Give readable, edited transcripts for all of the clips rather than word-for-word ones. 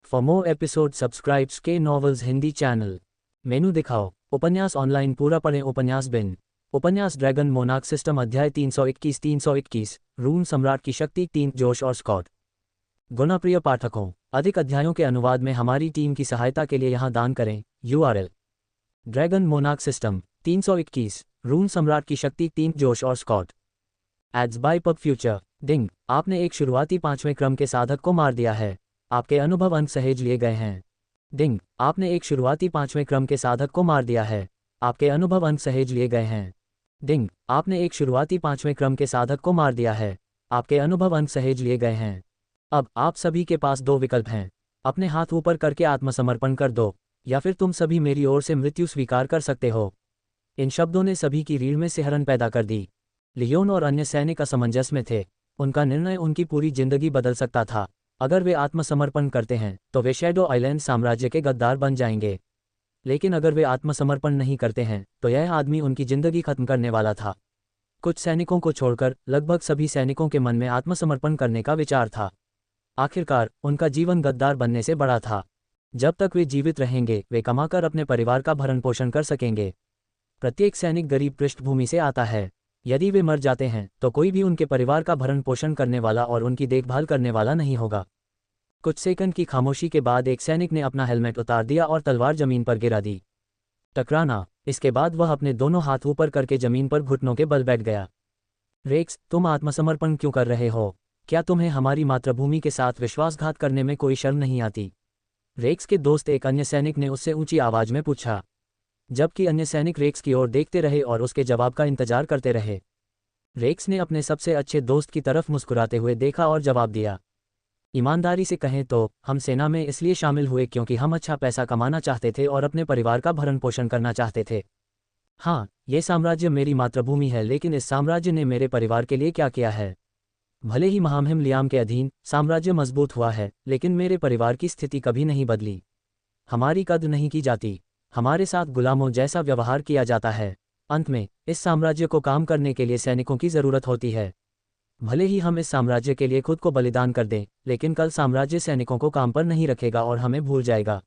For more episode subscribes के novels Hindi channel. मेनू दिखाओ। उपन्यास ऑनलाइन पूरा पढ़ें। उपन्यास बिन। उपन्यास ड्रैगन मोनार्क सिस्टम अध्याय 321 रून सम्राट की शक्ति 3 जोश और स्कॉट। गुणप्रिय पाठकों, अधिक अध्यायों के अनुवाद में हमारी टीम की सहायता के लिए यहाँ दान करें। URL dragon monarch system 321 rune सम्राट की शक्ति 3 जोश और Scott. Ads by pub future. Ding, आपने एक शुरुआती 5वें क्रम के साधक को मार दिया है। आपके अनुभव अंक सहेज लिए गए हैं। डिंग, आपने एक शुरुआती 5वें क्रम के साधक को मार दिया है। आपके अनुभव अंक सहेज लिए गए हैं। डिंग, आपने एक शुरुआती 5वें क्रम के साधक को मार दिया है। आपके अनुभव अंक सहेज लिए गए हैं। अब आप सभी के पास 2 विकल्प हैं। अपने हाथ ऊपर करके आत्मसमर्पण कर दो, या फिर तुम सभी मेरी ओर से मृत्यु स्वीकार कर सकते हो। इन शब्दों ने सभी की रीढ़ में सिहरन पैदा कर दी। लियोन और अन्य सैनिक असमंजस में थे। उनका निर्णय उनकी पूरी जिंदगी बदल सकता था। अगर वे आत्मसमर्पण करते हैं तो वे शैडो आइलैंड साम्राज्य के गद्दार बन जाएंगे, लेकिन अगर वे आत्मसमर्पण नहीं करते हैं तो यह आदमी उनकी जिंदगी खत्म करने वाला था। कुछ सैनिकों को छोड़कर लगभग सभी सैनिकों के मन में आत्मसमर्पण करने का विचार था। आखिरकार उनका जीवन गद्दार बनने से बड़ा था। जब तक वे जीवित रहेंगे वे कमाकर अपने परिवार का भरण पोषण कर सकेंगे। प्रत्येक सैनिक गरीब पृष्ठभूमि से आता है। यदि वे मर जाते हैं तो कोई भी उनके परिवार का भरण पोषण करने वाला और उनकी देखभाल करने वाला नहीं होगा। कुछ सेकंड की खामोशी के बाद एक सैनिक ने अपना हेलमेट उतार दिया और तलवार जमीन पर गिरा दी। टकराना। इसके बाद वह अपने दोनों हाथ ऊपर करके जमीन पर घुटनों के बल बैठ गया। रेक्स, तुम आत्मसमर्पण क्यों कर रहे हो? क्या तुम्हें हमारी मातृभूमि के साथ विश्वासघात करने में कोई शर्म नहीं आती? रेक्स के दोस्त एक अन्य सैनिक ने उससे ऊंची आवाज में पूछा, जबकि अन्य सैनिक रेक्स की ओर देखते रहे और उसके जवाब का इंतजार करते रहे। रेक्स ने अपने सबसे अच्छे दोस्त की तरफ मुस्कुराते हुए देखा और जवाब दिया, ईमानदारी से कहें तो हम सेना में इसलिए शामिल हुए क्योंकि हम अच्छा पैसा कमाना चाहते थे और अपने परिवार का भरण पोषण करना चाहते थे। हाँ, ये साम्राज्य मेरी मातृभूमि है, लेकिन इस साम्राज्य ने मेरे परिवार के लिए क्या किया है? भले ही महामहिम लियाम के अधीन साम्राज्य मजबूत हुआ है, लेकिन मेरे परिवार की स्थिति कभी नहीं बदली। हमारी कद्र नहीं की जाती। हमारे साथ गुलामों जैसा व्यवहार किया जाता है। अंत में इस साम्राज्य को काम करने के लिए सैनिकों की जरूरत होती है। भले ही हम इस साम्राज्य के लिए खुद को बलिदान कर दें, लेकिन कल साम्राज्य सैनिकों को काम पर नहीं रखेगा और हमें भूल जाएगा।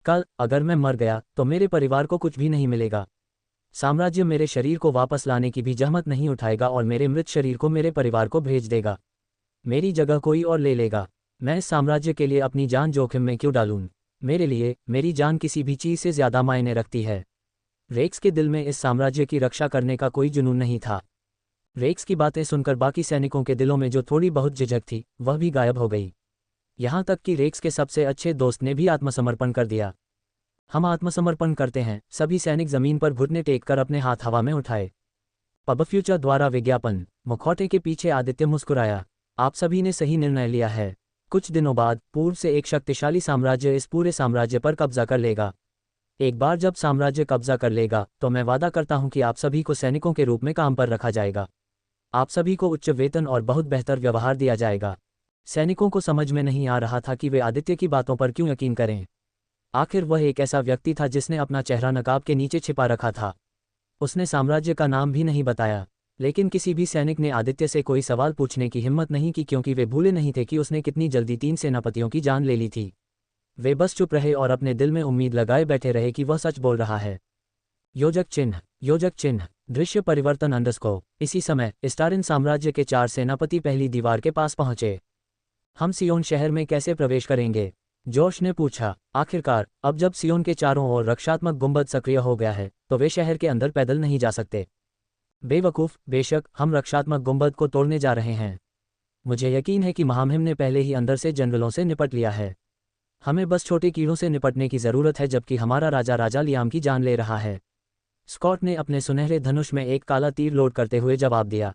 कल अगर मैं मर गया तो मेरे परिवार को कुछ भी नहीं मिलेगा। साम्राज्य मेरे शरीर को वापस लाने की भी जहमत नहीं उठाएगा और मेरे मृत शरीर को मेरे परिवार को भेज देगा। मेरी जगह कोई और ले लेगा। मैं इस साम्राज्य के लिए अपनी जान जोखिम में क्यों डालूं? मेरे लिए मेरी जान किसी भी चीज़ से ज़्यादा मायने रखती है। रेक्स के दिल में इस साम्राज्य की रक्षा करने का कोई जुनून नहीं था। रेक्स की बातें सुनकर बाकी सैनिकों के दिलों में जो थोड़ी बहुत झिझक थी वह भी गायब हो गई। यहाँ तक कि रेक्स के सबसे अच्छे दोस्त ने भी आत्मसमर्पण कर दिया। हम आत्मसमर्पण करते हैं। सभी सैनिक जमीन पर घुटने टेक कर अपने हाथ हवा में उठाए। पब फ्यूचर द्वारा विज्ञापन। मुखौटे के पीछे आदित्य मुस्कुराया, आप सभी ने सही निर्णय लिया है। कुछ दिनों बाद पूर्व से एक शक्तिशाली साम्राज्य इस पूरे साम्राज्य पर कब्जा कर लेगा। एक बार जब साम्राज्य कब्जा कर लेगा तो मैं वादा करता हूं कि आप सभी को सैनिकों के रूप में काम पर रखा जाएगा। आप सभी को उच्च वेतन और बहुत बेहतर व्यवहार दिया जाएगा। सैनिकों को समझ में नहीं आ रहा था कि वे आदित्य की बातों पर क्यों यकीन करें। आखिर वह एक ऐसा व्यक्ति था जिसने अपना चेहरा नकाब के नीचे छिपा रखा था। उसने साम्राज्य का नाम भी नहीं बताया, लेकिन किसी भी सैनिक ने आदित्य से कोई सवाल पूछने की हिम्मत नहीं की, क्योंकि वे भूले नहीं थे कि उसने कितनी जल्दी 3 सेनापतियों की जान ले ली थी। वे बस चुप रहे और अपने दिल में उम्मीद लगाए बैठे रहे कि वह सच बोल रहा है। योजक चिन्ह दृश्य परिवर्तन अंडरस्कोर। इसी समय स्टारिन साम्राज्य के 4 सेनापति पहली दीवार के पास पहुंचे। हम सियोन शहर में कैसे प्रवेश करेंगे? जोश ने पूछा। आखिरकार अब जब सियोन के चारों ओर रक्षात्मक गुंबद सक्रिय हो गया है तो वे शहर के अंदर पैदल नहीं जा सकते। बेवकूफ़, बेशक हम रक्षात्मक गुंबद को तोड़ने जा रहे हैं। मुझे यकीन है कि महामहिम ने पहले ही अंदर से जनरलों से निपट लिया है। हमें बस छोटे कीड़ों से निपटने की ज़रूरत है, जबकि हमारा राजा लियाम की जान ले रहा है। स्कॉट ने अपने सुनहरे धनुष में एक काला तीर लोड करते हुए जवाब दिया।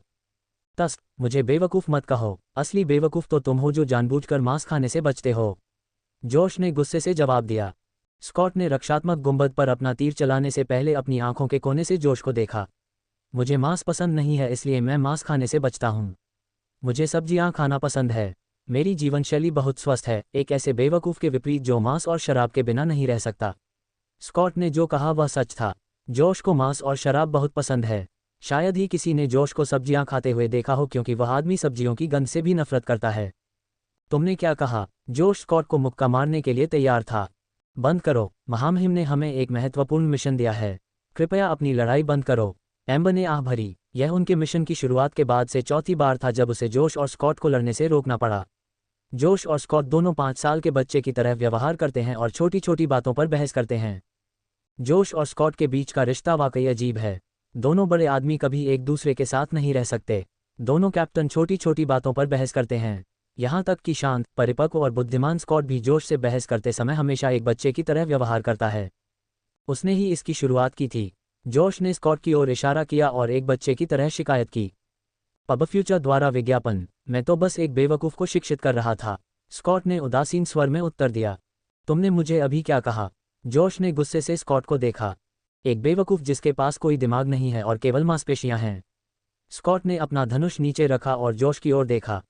तस्क, मुझे बेवकूफ़ मत कहो। असली बेवकूफ़ तो तुम हो जो जानबूझकर मांस खाने से बचते हो। जोश ने गुस्से से जवाब दिया। स्कॉट ने रक्षात्मक गुंबद पर अपना तीर चलाने से पहले अपनी आंखों के कोने से जोश को देखा। मुझे मांस पसंद नहीं है, इसलिए मैं मांस खाने से बचता हूँ। मुझे सब्जियाँ खाना पसंद है। मेरी जीवनशैली बहुत स्वस्थ है, एक ऐसे बेवकूफ़ के विपरीत जो मांस और शराब के बिना नहीं रह सकता। स्कॉट ने जो कहा वह सच था। जोश को मांस और शराब बहुत पसंद है। शायद ही किसी ने जोश को सब्जियां खाते हुए देखा हो, क्योंकि वह आदमी सब्जियों की गंध से भी नफरत करता है। तुमने क्या कहा? जोश स्कॉट को मुक्का मारने के लिए तैयार था। बंद करो, महामहिम ने हमें एक महत्वपूर्ण मिशन दिया है। कृपया अपनी लड़ाई बंद करो। एम्बर ने आह भरी। यह उनके मिशन की शुरुआत के बाद से चौथी बार था जब उसे जोश और स्कॉट को लड़ने से रोकना पड़ा। जोश और स्कॉट दोनों 5 साल के बच्चे की तरह व्यवहार करते हैं और छोटी छोटी बातों पर बहस करते हैं। जोश और स्कॉट के बीच का रिश्ता वाकई अजीब है। दोनों बड़े आदमी कभी एक दूसरे के साथ नहीं रह सकते। दोनों कैप्टन छोटी छोटी बातों पर बहस करते हैं। यहाँ तक कि शांत, परिपक्व और बुद्धिमान स्कॉट भी जोश से बहस करते समय हमेशा एक बच्चे की तरह व्यवहार करता है। उसने ही इसकी शुरुआत की थी। जोश ने स्कॉट की ओर इशारा किया और एक बच्चे की तरह शिकायत की। पब फ्यूचर द्वारा विज्ञापन। मैं तो बस एक बेवकूफ़ को शिक्षित कर रहा था, स्कॉट ने उदासीन स्वर में उत्तर दिया। तुमने मुझे अभी क्या कहा? जोश ने गुस्से से स्कॉट को देखा। एक बेवकूफ़ जिसके पास कोई दिमाग नहीं है और केवल मांसपेशियां हैं। स्कॉट ने अपना धनुष नीचे रखा और जोश की ओर देखा।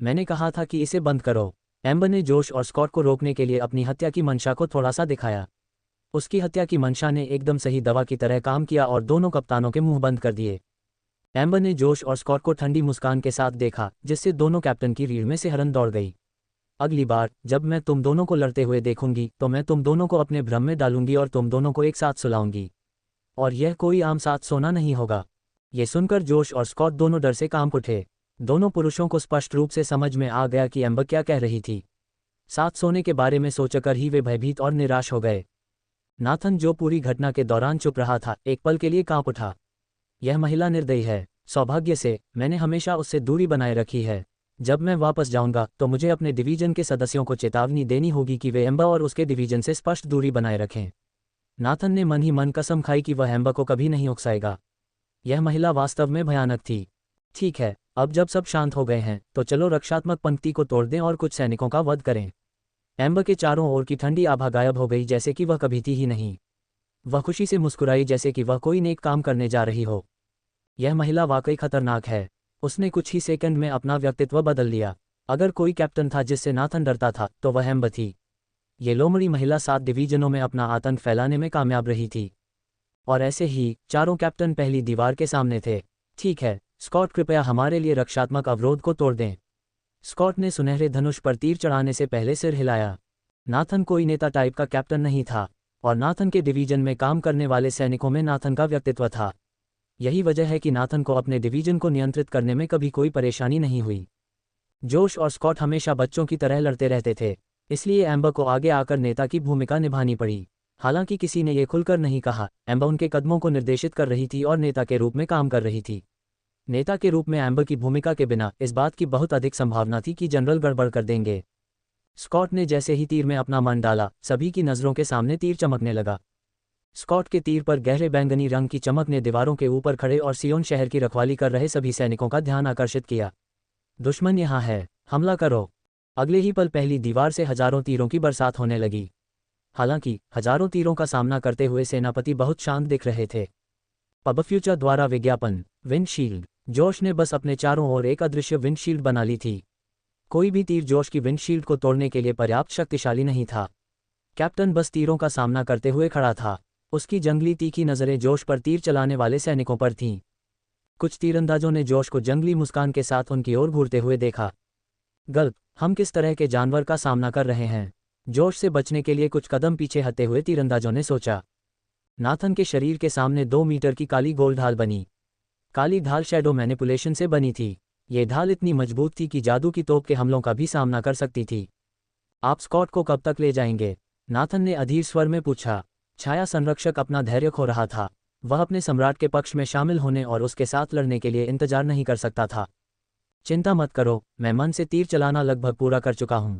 मैंने कहा था कि इसे बंद करो। एम्बर ने जोश और स्कॉट को रोकने के लिए अपनी हत्या की मंशा को थोड़ा सा दिखाया। उसकी हत्या की मंशा ने एकदम सही दवा की तरह काम किया और दोनों कप्तानों के मुंह बंद कर दिए। एम्बर ने जोश और स्कॉट को ठंडी मुस्कान के साथ देखा, जिससे दोनों कैप्टन की रीढ़ में सिहरन दौड़ गई। अगली बार जब मैं तुम दोनों को लड़ते हुए देखूंगी तो मैं तुम दोनों को अपने भ्रम में डालूंगी और तुम दोनों को एक साथ सुलाऊंगी। और यह कोई आम साथ सोना नहीं होगा। ये सुनकर जोश और स्कॉट दोनों डर से कांप उठे। दोनों पुरुषों को स्पष्ट रूप से समझ में आ गया कि एम्बर क्या कह रही थी। साथ सोने के बारे में सोचकर ही वे भयभीत और निराश हो गए। नाथन, जो पूरी घटना के दौरान चुप रहा था, एक पल के लिए कांप उठा। यह महिला निर्दयी है। सौभाग्य से मैंने हमेशा उससे दूरी बनाए रखी है। जब मैं वापस जाऊंगा तो मुझे अपने डिवीजन के सदस्यों को चेतावनी देनी होगी कि वे एम्बर और उसके डिवीजन से स्पष्ट दूरी बनाए रखें। नाथन ने मन ही मन कसम खाई कि वह एम्बर को कभी नहीं उकसाएगा। यह महिला वास्तव में भयानक थी। ठीक है, अब जब सब शांत हो गए हैं तो चलो रक्षात्मक पंक्ति को तोड़ दें और कुछ सैनिकों का वध करें। एम्बर के चारों ओर की ठंडी आभा गायब हो गई, जैसे कि वह कभी थी ही नहीं। वह खुशी से मुस्कुराई, जैसे कि वह कोई नेक काम करने जा रही हो। यह महिला वाकई खतरनाक है। उसने कुछ ही सेकंड में अपना व्यक्तित्व बदल लिया। अगर कोई कैप्टन था जिससे नाथन डरता था तो वह एम्बर थी। ये लोमड़ी महिला 7 डिवीजनों में अपना आतंक फैलाने में कामयाब रही थी। और ऐसे ही चारों कैप्टन पहली दीवार के सामने थे। ठीक है स्कॉट, कृपया हमारे लिए रक्षात्मक अवरोध को तोड़ दें। स्कॉट ने सुनहरे धनुष पर तीर चढ़ाने से पहले सिर हिलाया। नाथन कोई नेता टाइप का कैप्टन नहीं था, और नाथन के डिवीजन में काम करने वाले सैनिकों में नाथन का व्यक्तित्व था। यही वजह है कि नाथन को अपने डिवीजन को नियंत्रित करने में कभी कोई परेशानी नहीं हुई। जोश और स्कॉट हमेशा बच्चों की तरह लड़ते रहते थे, इसलिए एम्बर को आगे आकर नेता की भूमिका निभानी पड़ी। हालांकि किसी ने ये खुलकर नहीं कहा, एम्बर उनके कदमों को निर्देशित कर रही थी और नेता के रूप में काम कर रही थी। नेता के रूप में एम्बर की भूमिका के बिना इस बात की बहुत अधिक संभावना थी कि जनरल गड़बड़ कर देंगे। स्कॉट ने जैसे ही तीर में अपना मन डाला, सभी की नज़रों के सामने तीर चमकने लगा। स्कॉट के तीर पर गहरे बैंगनी रंग की चमक ने दीवारों के ऊपर खड़े और सियोन शहर की रखवाली कर रहे सभी सैनिकों का ध्यान आकर्षित किया। दुश्मन यहाँ है, हमला करो। अगले ही पल पहली दीवार से हजारों तीरों की बरसात होने लगी। हालांकि हजारों तीरों का सामना करते हुए सेनापति बहुत शांत दिख रहे थे। पब फ्यूचर द्वारा विज्ञापन। विंडशील्ड। जोश ने बस अपने चारों ओर एक अदृश्य विंडशील्ड बना ली थी। कोई भी तीर जोश की विंडशील्ड को तोड़ने के लिए पर्याप्त शक्तिशाली नहीं था। कैप्टन बस तीरों का सामना करते हुए खड़ा था। उसकी जंगली तीखी नज़रें जोश पर तीर चलाने वाले सैनिकों पर थीं। कुछ तीरंदाजों ने जोश को जंगली मुस्कान के साथ उनकी ओर घूरते हुए देखा। गल्प, हम किस तरह के जानवर का सामना कर रहे हैं? जोश से बचने के लिए कुछ कदम पीछे हटते हुए तीरंदाजों ने सोचा। नाथन के शरीर के सामने 2 मीटर की काली गोल ढाल बनी। काली ढाल शैडो मैनिपुलेशन से बनी थी। ये ढाल इतनी मजबूत थी कि जादू की तोप के हमलों का भी सामना कर सकती थी। आप स्कॉट को कब तक ले जाएंगे? नाथन ने अधीर स्वर में पूछा। छाया संरक्षक अपना धैर्य खो रहा था। वह अपने सम्राट के पक्ष में शामिल होने और उसके साथ लड़ने के लिए इंतजार नहीं कर सकता था। चिंता मत करो, मैं मन से तीर चलाना लगभग पूरा कर चुका हूं।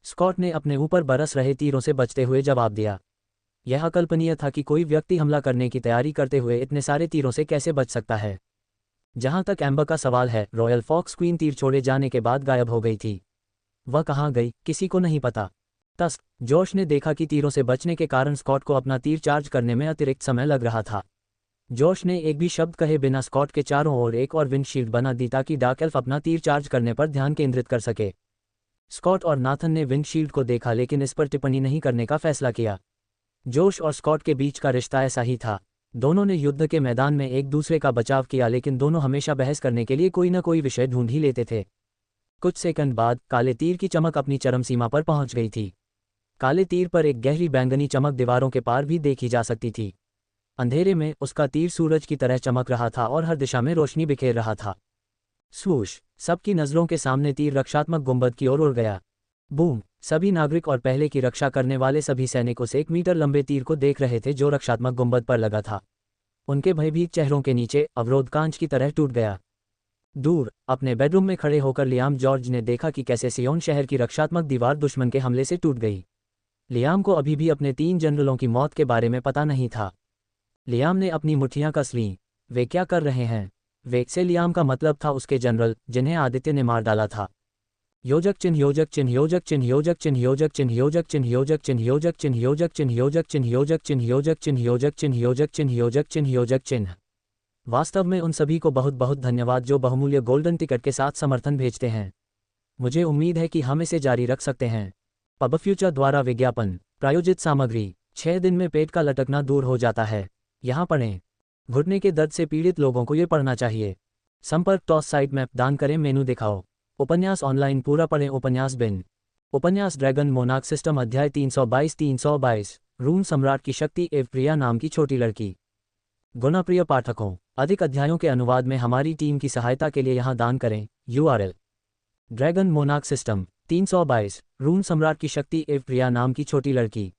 स्कॉट ने अपने ऊपर बरस रहे तीरों से बचते हुए जवाब दिया। यह अकल्पनीय था कि कोई व्यक्ति हमला करने की तैयारी करते हुए इतने सारे तीरों से कैसे बच सकता है। जहां तक एम्बर का सवाल है, रॉयल फॉक्स क्वीन तीर छोड़े जाने के बाद गायब हो गई थी। वह कहाँ गई, किसी को नहीं पता। तस्त, जोश ने देखा कि तीरों से बचने के कारण स्कॉट को अपना तीर चार्ज करने में अतिरिक्त समय लग रहा था। जोश ने एक भी शब्द कहे बिना स्कॉट के चारों ओर एक और विंडशील्ड बना दी ताकि डार्क एल्फ अपना तीर चार्ज करने पर ध्यान केंद्रित कर सके। स्कॉट और नाथन ने विंडशील्ड को देखा लेकिन इस पर टिप्पणी नहीं करने का फैसला किया। जोश और स्कॉट के बीच का रिश्ता ऐसा ही था। दोनों ने युद्ध के मैदान में एक दूसरे का बचाव किया, लेकिन दोनों हमेशा बहस करने के लिए कोई न कोई विषय ढूंढ ही लेते थे। कुछ सेकंड बाद काले तीर की चमक अपनी चरम सीमा पर पहुंच गई थी। काले तीर पर एक गहरी बैंगनी चमक दीवारों के पार भी देखी जा सकती थी। अंधेरे में उसका तीर सूरज की तरह चमक रहा था और हर दिशा में रोशनी बिखेर रहा था। स्वूश! सबकी नज़रों के सामने तीर रक्षात्मक गुंबद की ओर उड़ गया। बूम! सभी नागरिक और पहले की रक्षा करने वाले सभी सैनिक उस 1 मीटर लंबे तीर को देख रहे थे जो रक्षात्मक गुंबद पर लगा था। उनके भयभीत चेहरों के नीचे अवरोध कांच की तरह टूट गया। दूर अपने बेडरूम में खड़े होकर लियाम जॉर्ज ने देखा कि कैसे सियोन शहर की रक्षात्मक दीवार दुश्मन के हमले से टूट गई। लियाम को अभी भी अपने 3 जनरलों की मौत के बारे में पता नहीं था। लियाम ने अपनी मुट्ठियां कस लीं। वे क्या कर रहे हैं? वे से लियाम का मतलब था उसके जनरल जिन्हें आदित्य ने मार डाला था। योजक चिन्ह योजक चिन्ह योजक चिन्ह योजक चिन्ह योजक चिन्ह योजक चिन्ह योजक चिन्ह योजक चिन्ह योजक चिन्ह योजक चिन्ह योजक चिन्ह योजक चिन्ह योजक चिन्ह योजक चिन्ह योजक चिन्ह योजक चिन्ह। वास्तव में उन सभी को बहुत बहुत धन्यवाद जो बहुमूल्य गोल्डन टिकट के साथ समर्थन भेजते हैं। मुझे उम्मीद है कि हम इसे जारी रख सकते हैं। पब फ्यूचर द्वारा विज्ञापन प्रायोजित सामग्री। 6 दिन में पेट का लटकना दूर हो जाता है। यहाँ पढ़ें। घुटने के दर्द से पीड़ित लोगों को ये पढ़ना चाहिए। संपर्क टॉस साइट मैप दान करें मेनू दिखाओ। उपन्यास ऑनलाइन पूरा पढ़ें। उपन्यास बिन। उपन्यास ड्रैगन मोनार्क सिस्टम अध्याय 322 रूम सम्राट की शक्ति एवं प्रिया नाम की छोटी लड़की। गुणाप्रिय पाठकों, अधिक अध्यायों के अनुवाद में हमारी टीम की सहायता के लिए यहाँ दान करें। URL dragon monarch system 322 room सम्राट की शक्ति एवं प्रिया नाम की छोटी लड़की।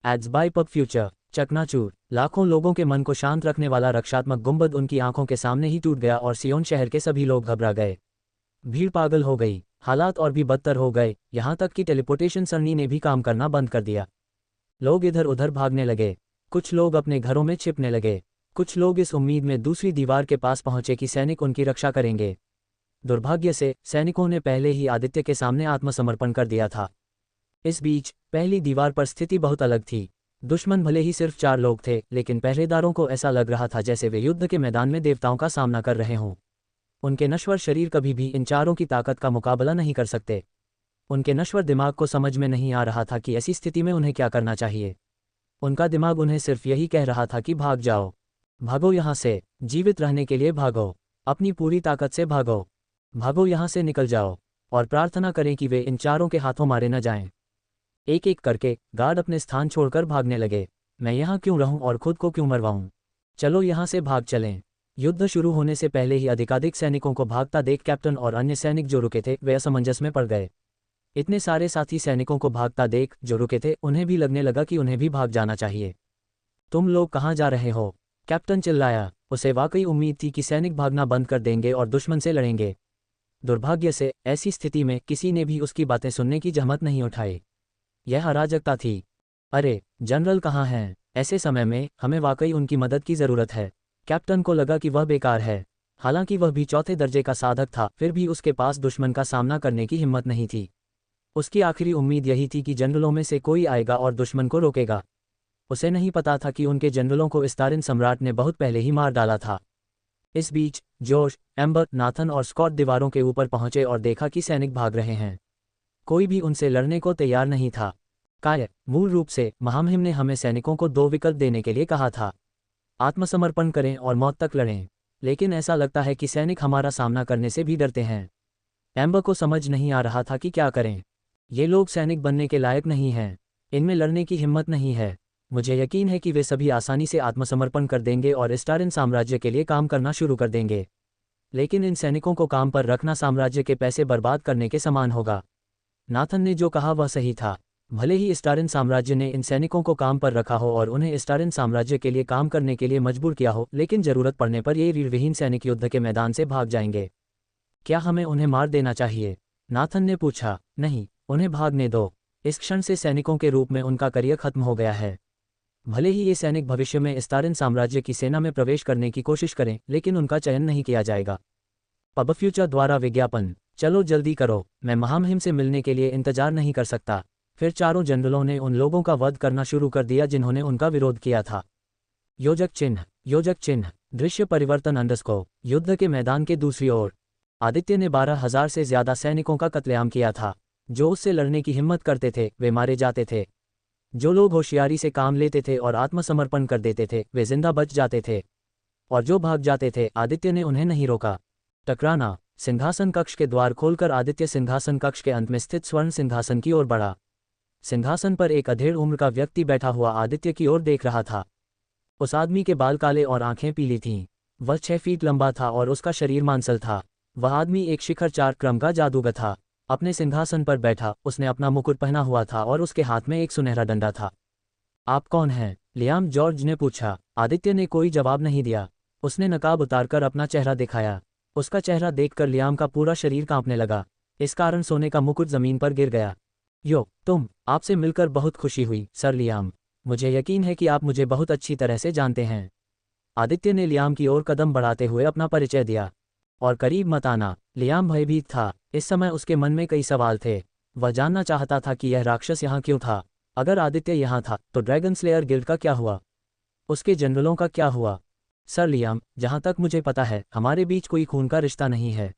Ads by pub future. चकनाचूर। लाखों लोगों के मन को शांत रखने वाला रक्षात्मक गुंबद उनकी आंखों के सामने ही टूट गया और सियोन शहर के सभी लोग घबरा गए। भीड़ पागल हो गई। हालात और भी बदतर हो गए, यहाँ तक कि टेलीपोर्टेशन सरणी ने भी काम करना बंद कर दिया। लोग इधर उधर भागने लगे। कुछ लोग अपने घरों में छिपने लगे। कुछ लोग इस उम्मीद में दूसरी दीवार के पास पहुंचे कि सैनिक उनकी रक्षा करेंगे। दुर्भाग्य से सैनिकों ने पहले ही आदित्य के सामने आत्मसमर्पण कर दिया था। इस बीच पहली दीवार पर स्थिति बहुत अलग थी। दुश्मन भले ही सिर्फ 4 लोग थे, लेकिन पहरेदारों को ऐसा लग रहा था जैसे वे युद्ध के मैदान में देवताओं का सामना कर रहे हों। उनके नश्वर शरीर कभी भी इन चारों की ताकत का मुकाबला नहीं कर सकते। उनके नश्वर दिमाग को समझ में नहीं आ रहा था कि ऐसी स्थिति में उन्हें क्या करना चाहिए। उनका दिमाग उन्हें सिर्फ यही कह रहा था कि भाग जाओ, भागो यहाँ से, जीवित रहने के लिए भागो, अपनी पूरी ताकत से भागो, भागो यहाँ से निकल जाओ, और प्रार्थना करें कि वे इन चारों के हाथों मारे न जाएं। एक एक करके गार्ड अपने स्थान छोड़कर भागने लगे। मैं यहाँ क्यों रहूं और खुद को क्यों मरवाऊं? चलो यहाँ से भाग चलें। युद्ध शुरू होने से पहले ही अधिकाधिक सैनिकों को भागता देख कैप्टन और अन्य सैनिक जो रुके थे वे असमंजस में पड़ गए। इतने सारे साथी सैनिकों को भागता देख जो रुके थे उन्हें भी लगने लगा कि उन्हें भी भाग जाना चाहिए। तुम लोग कहाँ जा रहे हो? कैप्टन चिल्लाया। उसे वाकई उम्मीद थी कि सैनिक भागना बंद कर देंगे और दुश्मन से लड़ेंगे। दुर्भाग्य से ऐसी स्थिति में किसी ने भी उसकी बातें सुनने की जहमत नहीं उठाई। यह अराजकता थी। अरे जनरल कहाँ हैं? ऐसे समय में हमें वाकई उनकी मदद की ज़रूरत है। कैप्टन को लगा कि वह बेकार है। हालांकि वह भी चौथे दर्जे का साधक था, फिर भी उसके पास दुश्मन का सामना करने की हिम्मत नहीं थी। उसकी आखिरी उम्मीद यही थी कि जनरलों में से कोई आएगा और दुश्मन को रोकेगा। उसे नहीं पता था कि उनके जनरलों को इस्तारिन सम्राट ने बहुत पहले ही मार डाला था। इस बीच जोश, एम्बर, नाथन और स्कॉट दीवारों के ऊपर पहुंचे और देखा कि सैनिक भाग रहे हैं। कोई भी उनसे लड़ने को तैयार नहीं था। मूल रूप से महामहिम ने हमें सैनिकों को 2 विकल्प देने के लिए कहा था, आत्मसमर्पण करें और मौत तक लड़ें। लेकिन ऐसा लगता है कि सैनिक हमारा सामना करने से भी डरते हैं। एम्बर को समझ नहीं आ रहा था कि क्या करें। ये लोग सैनिक बनने के लायक नहीं हैं। इनमें लड़ने की हिम्मत नहीं है। मुझे यकीन है कि वे सभी आसानी से आत्मसमर्पण कर देंगे और इस्टारिन साम्राज्य के लिए काम करना शुरू कर देंगे। लेकिन इन सैनिकों को काम पर रखना साम्राज्य के पैसे बर्बाद करने के समान होगा। नाथन ने जो कहा वह सही था। भले ही इस्टारिन साम्राज्य ने इन सैनिकों को काम पर रखा हो और उन्हें इस्टारिन साम्राज्य के लिए काम करने के लिए मजबूर किया हो, लेकिन जरूरत पड़ने पर ये रीढ़विहीन सैनिक युद्ध के मैदान से भाग जाएंगे। क्या हमें उन्हें मार देना चाहिए? नाथन ने पूछा। नहीं, उन्हें भागने दो। इस क्षण से सैनिकों के रूप में उनका करियर खत्म हो गया है। भले ही ये सैनिक भविष्य में इस्तारिन साम्राज्य की सेना में प्रवेश करने की कोशिश करें, लेकिन उनका चयन नहीं किया जाएगा। पब फ्यूचर द्वारा विज्ञापन। चलो जल्दी करो, मैं महामहिम से मिलने के लिए इंतजार नहीं कर सकता। फिर चारों जनरलों ने उन लोगों का वध करना शुरू कर दिया जिन्होंने उनका विरोध किया था। योजक चिन्ह दृश्य परिवर्तन अंडरस्कोर। युद्ध के मैदान के दूसरी ओर आदित्य ने 12,000 से ज्यादा सैनिकों का कत्लेआम किया था। जो उससे लड़ने की हिम्मत करते थे वे मारे जाते थे। जो लोग होशियारी से काम लेते थे और आत्मसमर्पण कर देते थे वे जिंदा बच जाते थे, और जो भाग जाते थे आदित्य ने उन्हें नहीं रोका। टकराना। सिंहासन कक्ष के द्वार खोलकर आदित्य सिंहासन कक्ष के अंत में स्थित स्वर्ण सिंहासन की ओर बढ़ा। सिंहासन पर एक अधेड़ उम्र का व्यक्ति बैठा हुआ आदित्य की ओर देख रहा था। उस आदमी के बाल काले और आंखें पीली थीं। वह 6 फीट लंबा था और उसका शरीर मांसल था। वह आदमी एक शिखर 4 क्रम का जादूगर था। अपने सिंहासन पर बैठा, उसने अपना मुकुट पहना हुआ था और उसके हाथ में एक सुनहरा डंडा था। आप कौन हैं? लियाम जॉर्ज ने पूछा। आदित्य ने कोई जवाब नहीं दिया। उसने नकाब उतारकर अपना चेहरा दिखाया। उसका चेहरा देखकर लियाम का पूरा शरीर कांपने लगा। इस कारण सोने का मुकुट जमीन पर गिर गया। आपसे मिलकर बहुत खुशी हुई, सर लियाम। मुझे यकीन है कि आप मुझे बहुत अच्छी तरह से जानते हैं। आदित्य ने लियाम की ओर कदम बढ़ाते हुए अपना परिचय दिया। और करीब मत आना। लियाम भयभीत था। इस समय उसके मन में कई सवाल थे। वह जानना चाहता था कि यह राक्षस यहाँ क्यों था। अगर आदित्य यहाँ था तो ड्रैगन स्लेयर गिल्ड का क्या हुआ? उसके जनरलों का क्या हुआ? सर लियाम, जहाँ तक मुझे पता है हमारे बीच कोई खून का रिश्ता नहीं है।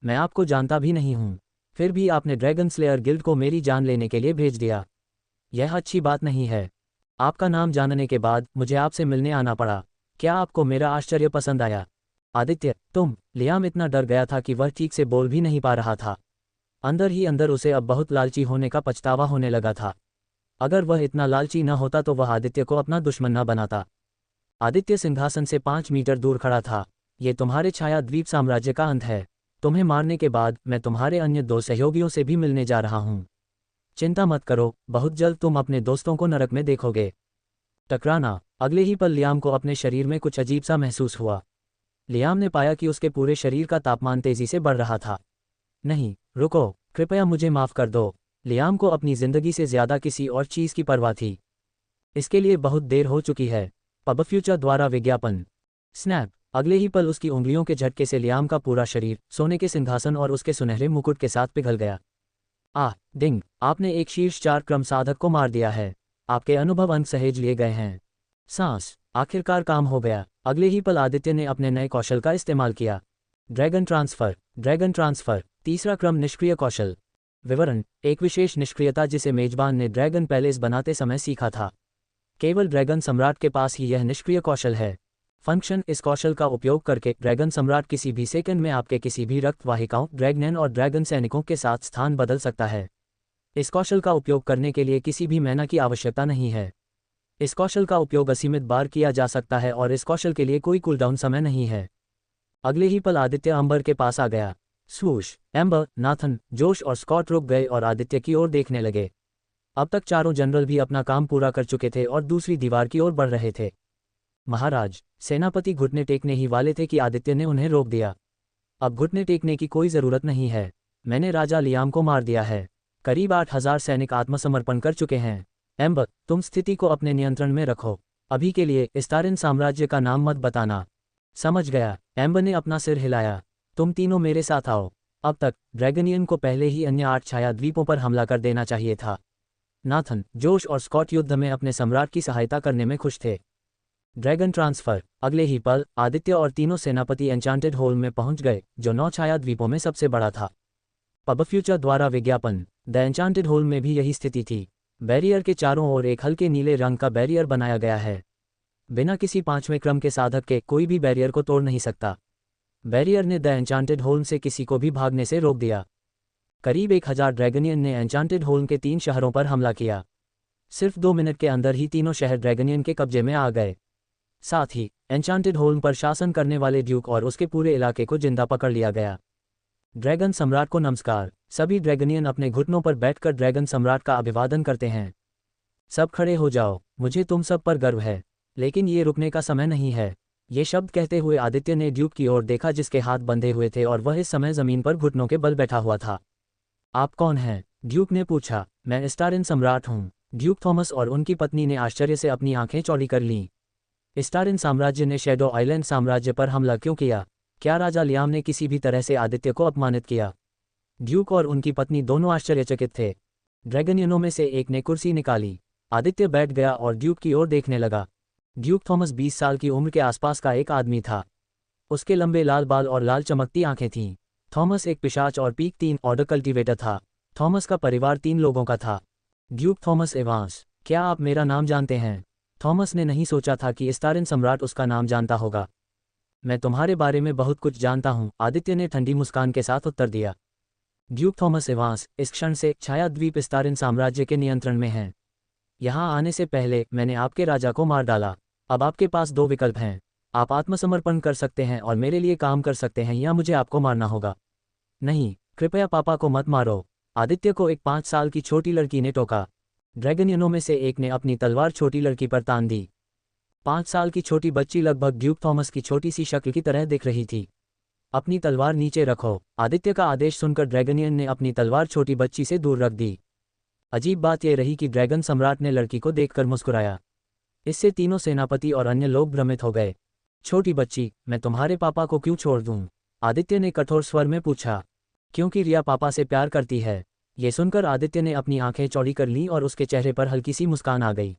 मैं आपको जानता भी नहीं हूँ। फिर भी आपने ड्रैगन स्लेयर गिल्ड को मेरी जान लेने के लिए भेज दिया। यह अच्छी बात नहीं है। आपका नाम जानने के बाद मुझे आपसे मिलने आना पड़ा। क्या आपको मेरा आश्चर्य पसंद आया? आदित्य, तुम? लियाम इतना डर गया था कि वह ठीक से बोल भी नहीं पा रहा था। अंदर ही अंदर उसे अब बहुत लालची होने का पछतावा होने लगा था। अगर वह इतना लालची न होता तो वह आदित्य को अपना दुश्मन न बनाता। आदित्य सिंहासन से 5 मीटर दूर खड़ा था। ये तुम्हारे छाया द्वीप साम्राज्य का अंत है। तुम्हें मारने के बाद मैं तुम्हारे अन्य 2 सहयोगियों से भी मिलने जा रहा हूँ। चिंता मत करो, बहुत जल्द तुम अपने दोस्तों को नरक में देखोगे। टकराना। अगले ही पल लियाम को अपने शरीर में कुछ अजीब सा महसूस हुआ। लियाम ने पाया कि उसके पूरे शरीर का तापमान तेजी से बढ़ रहा था। नहीं, रुको, कृपया मुझे माफ़ कर दो। लियाम को अपनी जिंदगी से ज्यादा किसी और चीज़ की परवाह थी। इसके लिए बहुत देर हो चुकी है। पब फ्यूचर द्वारा विज्ञापन। स्नैप। अगले ही पल उसकी उंगलियों के झटके से लियाम का पूरा शरीर सोने के सिंहासन और उसके सुनहरे मुकुट के साथ पिघल गया। डिंग, आपने एक शीर्ष 4 क्रम साधक को मार दिया है। आपके अनुभव अंत सहेज लिए गए हैं। सांस। आखिरकार काम हो गया। अगले ही पल आदित्य ने अपने नए कौशल का इस्तेमाल किया। ड्रैगन ट्रांसफर 3रा क्रम निष्क्रिय कौशल। विवरण: एक विशेष निष्क्रियता जिसे मेजबान ने ड्रैगन पैलेस बनाते समय सीखा था। केवल ड्रैगन सम्राट के पास ही यह निष्क्रिय कौशल है। फंक्शन: इस कौशल का उपयोग करके ड्रैगन सम्राट किसी भी सेकंड में आपके किसी भी रक्त वाहिकाओं, ड्रैगनन और ड्रैगन सैनिकों के साथ स्थान बदल सकता है। इस कौशल का उपयोग करने के लिए किसी भी मैना की आवश्यकता नहीं है। इस कौशल का उपयोग असीमित बार किया जा सकता है और इस कौशल के लिए कोई कूलडाउन समय नहीं है। अगले ही पल आदित्य अंबर के पास आ गया। स्वूश। एम्बर, नाथन, जोश और स्कॉट रुक गए और आदित्य की ओर देखने लगे। अब तक चारों जनरल भी अपना काम पूरा कर चुके थे और दूसरी दीवार की ओर बढ़ रहे थे। महाराज, सेनापति घुटने टेकने ही वाले थे कि आदित्य ने उन्हें रोक दिया। अब घुटने टेकने की कोई ज़रूरत नहीं है। मैंने राजा लियाम को मार दिया है। करीब 8000 सैनिक आत्मसमर्पण कर चुके हैं। एम्बर, तुम स्थिति को अपने नियंत्रण में रखो। अभी के लिए इस्तारिन साम्राज्य का नाम मत बताना। समझ गया। एम्बर ने अपना सिर हिलाया। तुम तीनों मेरे साथ आओ। अब तक ड्रैगनियन को पहले ही अन्य 8 छाया द्वीपों पर हमला कर देना चाहिए था। नाथन, जोश और स्कॉट युद्ध में अपने सम्राट की सहायता करने में खुश थे। Dragon transfer. अगले ही पल आदित्य और तीनों सेनापति एन्चांटेड होल में पहुंच गए, जो 9 छाया द्वीपों में सबसे बड़ा था। पब फ्यूचर द्वारा विज्ञापन। द एन्चांटेड होल में भी यही स्थिति थी। बैरियर के चारों ओर एक हल्के नीले रंग का बैरियर बनाया गया है। बिना किसी 5वें क्रम के साधक के कोई भी बैरियर को तोड़ नहीं सकता। बैरियर ने द एन्चांटेड होल से किसी को भी भागने से रोक दिया। करीब 1000 ड्रैगनियन ने एन्चांटेड होल के 3 शहरों पर हमला किया। सिर्फ 2 मिनट के अंदर ही तीनों शहर ड्रैगनियन के कब्जे में आ गए। साथ ही एन्चांटेड होल पर शासन करने वाले ड्यूक और उसके पूरे इलाके को जिंदा पकड़ लिया गया। ड्रैगन सम्राट को नमस्कार। सभी ड्रैगनियन अपने घुटनों पर बैठकर ड्रैगन सम्राट का अभिवादन करते हैं। सब खड़े हो जाओ, मुझे तुम सब पर गर्व है। लेकिन ये रुकने का समय नहीं है। ये शब्द कहते हुए आदित्य ने ड्यूक की ओर देखा जिसके हाथ बंधे हुए थे और वह इस समय जमीन पर घुटनों के बल बैठा हुआ था। आप कौन हैं? ड्यूक ने पूछा। मैं इस्टारिन सम्राट हूँ। ड्यूक थॉमस और उनकी पत्नी ने आश्चर्य से अपनी आंखें चौड़ी कर लीं। इस्टारिन साम्राज्य ने शैडो आइलैंड साम्राज्य पर हमला क्यों किया? क्या राजा लियाम ने किसी भी तरह से आदित्य को अपमानित किया? ड्यूक और उनकी पत्नी दोनों आश्चर्यचकित थे। ड्रैगनियनों में से एक ने कुर्सी निकाली। आदित्य बैठ गया और ड्यूक की ओर देखने लगा। ड्यूक थॉमस 20 साल की उम्र के आसपास का एक आदमी था। उसके लंबे लाल बाल और लाल चमकती आंखें थीं। थॉमस एक पिशाच और पीक 3 ऑर्डर कल्टीवेटर था। थॉमस का परिवार 3 लोगों का था। ड्यूक थॉमस एवांस, क्या आप मेरा नाम जानते हैं? थॉमस ने नहीं सोचा था कि इस्टारिन सम्राट उसका नाम जानता होगा। मैं तुम्हारे बारे में बहुत कुछ जानता हूँ, आदित्य ने ठंडी मुस्कान के साथ उत्तर दिया। ड्यूक थॉमस इवांस, इस क्षण से छाया द्वीप स्टारिन साम्राज्य के नियंत्रण में है। यहाँ आने से पहले मैंने आपके राजा को मार डाला। अब आपके पास दो विकल्प हैं, आप आत्मसमर्पण कर सकते हैं और मेरे लिए काम कर सकते हैं, या मुझे आपको मारना होगा। नहीं, कृपया पापा को मत मारो, आदित्य को एक 5 साल की छोटी लड़की ने टोका। ड्रैगनियनों में से एक ने अपनी तलवार छोटी लड़की पर तान दी। 5 साल की छोटी बच्ची लगभग ड्यूक थॉमस की छोटी सी शक्ल की तरह दिख रही थी। अपनी तलवार नीचे रखो, आदित्य का आदेश सुनकर ड्रैगनियन ने अपनी तलवार छोटी बच्ची से दूर रख दी। अजीब बात यह रही कि ड्रैगन सम्राट ने लड़की को देखकर मुस्कुराया। इससे तीनों सेनापति और अन्य लोग भ्रमित हो गए। छोटी बच्ची, मैं तुम्हारे पापा को क्यों छोड़ दूं? आदित्य ने कठोर स्वर में पूछा। क्योंकि रिया पापा से प्यार करती है। ये सुनकर आदित्य ने अपनी आंखें चौड़ी कर लीं और उसके चेहरे पर हल्की सी मुस्कान आ गई।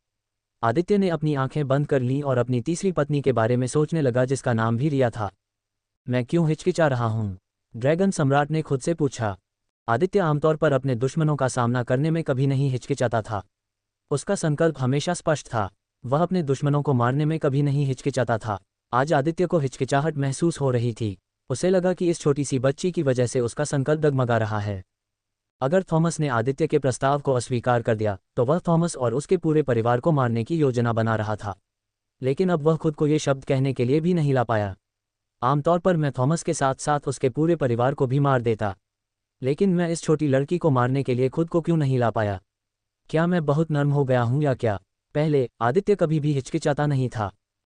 आदित्य ने अपनी आंखें बंद कर लीं और अपनी तीसरी पत्नी के बारे में सोचने लगा, जिसका नाम भी रिया था। मैं क्यों हिचकिचा रहा हूँ? ड्रैगन सम्राट ने खुद से पूछा। आदित्य आमतौर पर अपने दुश्मनों का सामना करने में कभी नहीं हिचकिचाता था। उसका संकल्प हमेशा स्पष्ट था, वह अपने दुश्मनों को मारने में कभी नहीं हिचकिचाता था। आज आदित्य को हिचकिचाहट महसूस हो रही थी। उसे लगा कि इस छोटी सी बच्ची की वजह से उसका संकल्प डगमगा रहा है। अगर थॉमस ने आदित्य के प्रस्ताव को अस्वीकार कर दिया तो वह थॉमस और उसके पूरे परिवार को मारने की योजना बना रहा था। लेकिन अब वह खुद को ये शब्द कहने के लिए भी नहीं ला पाया। आमतौर पर मैं थॉमस के साथ साथ उसके पूरे परिवार को भी मार देता, लेकिन मैं इस छोटी लड़की को मारने के लिए खुद को क्यों नहीं ला पाया? क्या मैं बहुत नर्म हो गया हूं या क्या? पहले आदित्य कभी भी हिचकिचाता नहीं था।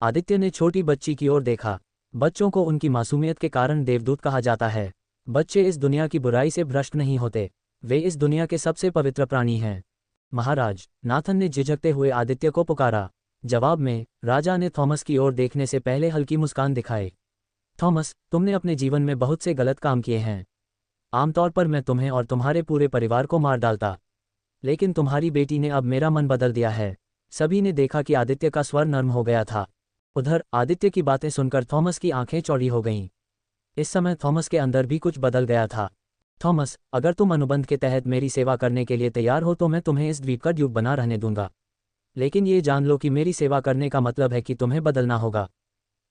आदित्य ने छोटी बच्ची की ओर देखा। बच्चों को उनकी मासूमियत के कारण देवदूत कहा जाता है। बच्चे इस दुनिया की बुराई से भ्रष्ट नहीं होते, वे इस दुनिया के सबसे पवित्र प्राणी हैं। महाराज, नाथन ने झिझकते हुए आदित्य को पुकारा। जवाब में राजा ने थॉमस की ओर देखने से पहले हल्की मुस्कान दिखाई। थॉमस, तुमने अपने जीवन में बहुत से गलत काम किए हैं। आमतौर पर मैं तुम्हें और तुम्हारे पूरे परिवार को मार डालता, लेकिन तुम्हारी बेटी ने अब मेरा मन बदल दिया है। सभी ने देखा कि आदित्य का स्वर नर्म हो गया था। उधर आदित्य की बातें सुनकर थॉमस की आंखें चौड़ी हो गईं। इस समय थॉमस के अंदर भी कुछ बदल गया था। थॉमस, अगर तुम अनुबंध के तहत मेरी सेवा करने के लिए तैयार हो तो मैं तुम्हें इस द्वीप का ड्यूक बना रहने दूंगा। लेकिन ये जान लो कि मेरी सेवा करने का मतलब है कि तुम्हें बदलना होगा।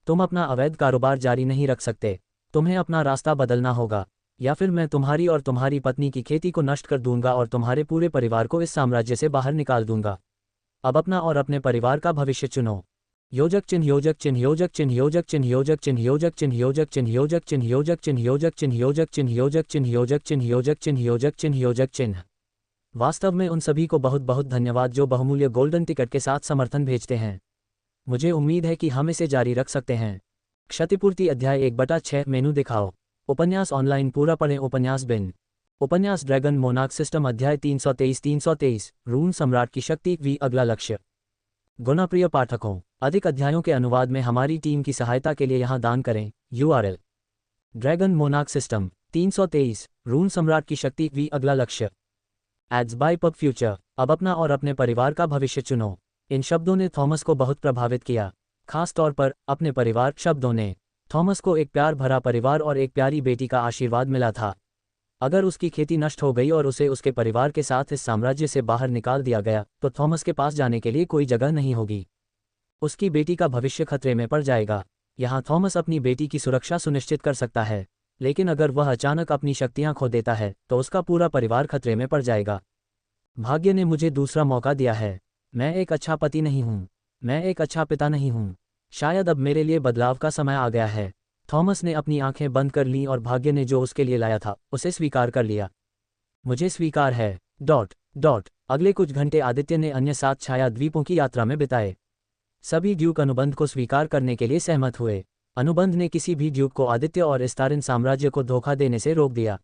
तुम अपना अवैध कारोबार जारी नहीं रख सकते। तुम्हें अपना रास्ता बदलना होगा, या फिर मैं तुम्हारी और तुम्हारी पत्नी की खेती को नष्ट कर दूंगा और तुम्हारे पूरे परिवार को इस साम्राज्य से बाहर निकाल दूंगा। अब अपना और अपने परिवार का भविष्य चुनो। योजक चिन्ह योजक चिन्ह योजक चिन्ह योजक चिन्ह योजक चिन्ह योजक चिन्ह योजक चिन्ह योजक चिन्ह योजक चिन्ह योजक चिन्ह योजक चिन्ह योजक चिन्ह योजक चिन्ह योजक चिन्ह योजक चिन्ह योजक चिन्ह। वास्तव में उन सभी को बहुत बहुत धन्यवाद जो बहुमूल्य गोल्डन टिकट के साथ समर्थन भेजते हैं। मुझे उम्मीद है कि हम इसे जारी रख सकते हैं। क्षतिपूर्ति अध्याय 1/6 मेनू दिखाओ। उपन्यास ऑनलाइन पूरा पढ़ें। उपन्यास बिन। उपन्यास ड्रैगन मोनार्क सिस्टम अध्याय 323 रून सम्राट की शक्ति वी अगला लक्ष्य। गुणप्रिय पाठकों, अधिक अध्यायों के अनुवाद में हमारी टीम की सहायता के लिए यहाँ दान करें। URL ड्रैगन मोनार्क सिस्टम 323 रून सम्राट की शक्ति वी अगला लक्ष्य। Ads by pub future. अब अपना और अपने परिवार का भविष्य चुनो। इन शब्दों ने थॉमस को बहुत प्रभावित किया, खास तौर पर अपने परिवार शब्दों ने। थॉमस को एक प्यार भरा परिवार और एक प्यारी बेटी का आशीर्वाद मिला था। अगर उसकी खेती नष्ट हो गई और उसे उसके परिवार के साथ इस साम्राज्य से बाहर निकाल दिया गया तो थॉमस के पास जाने के लिए कोई जगह नहीं होगी। उसकी बेटी का भविष्य खतरे में पड़ जाएगा। यहाँ थॉमस अपनी बेटी की सुरक्षा सुनिश्चित कर सकता है, लेकिन अगर वह अचानक अपनी शक्तियाँ खो देता है तो उसका पूरा परिवार खतरे में पड़ जाएगा। भाग्य ने मुझे दूसरा मौका दिया है। मैं एक अच्छा पति नहीं हूँ, मैं एक अच्छा पिता नहीं हूँ। शायद अब मेरे लिए बदलाव का समय आ गया है। थॉमस ने अपनी आंखें बंद कर लीं और भाग्य ने जो उसके लिए लाया था उसे स्वीकार कर लिया। मुझे स्वीकार है। ... अगले कुछ घंटे आदित्य ने अन्य 7 छाया द्वीपों की यात्रा में बिताए। सभी ड्यूक अनुबंध को स्वीकार करने के लिए सहमत हुए। अनुबंध ने किसी भी ड्यूक को आदित्य और इस्तारिन साम्राज्य को धोखा देने से रोक दिया।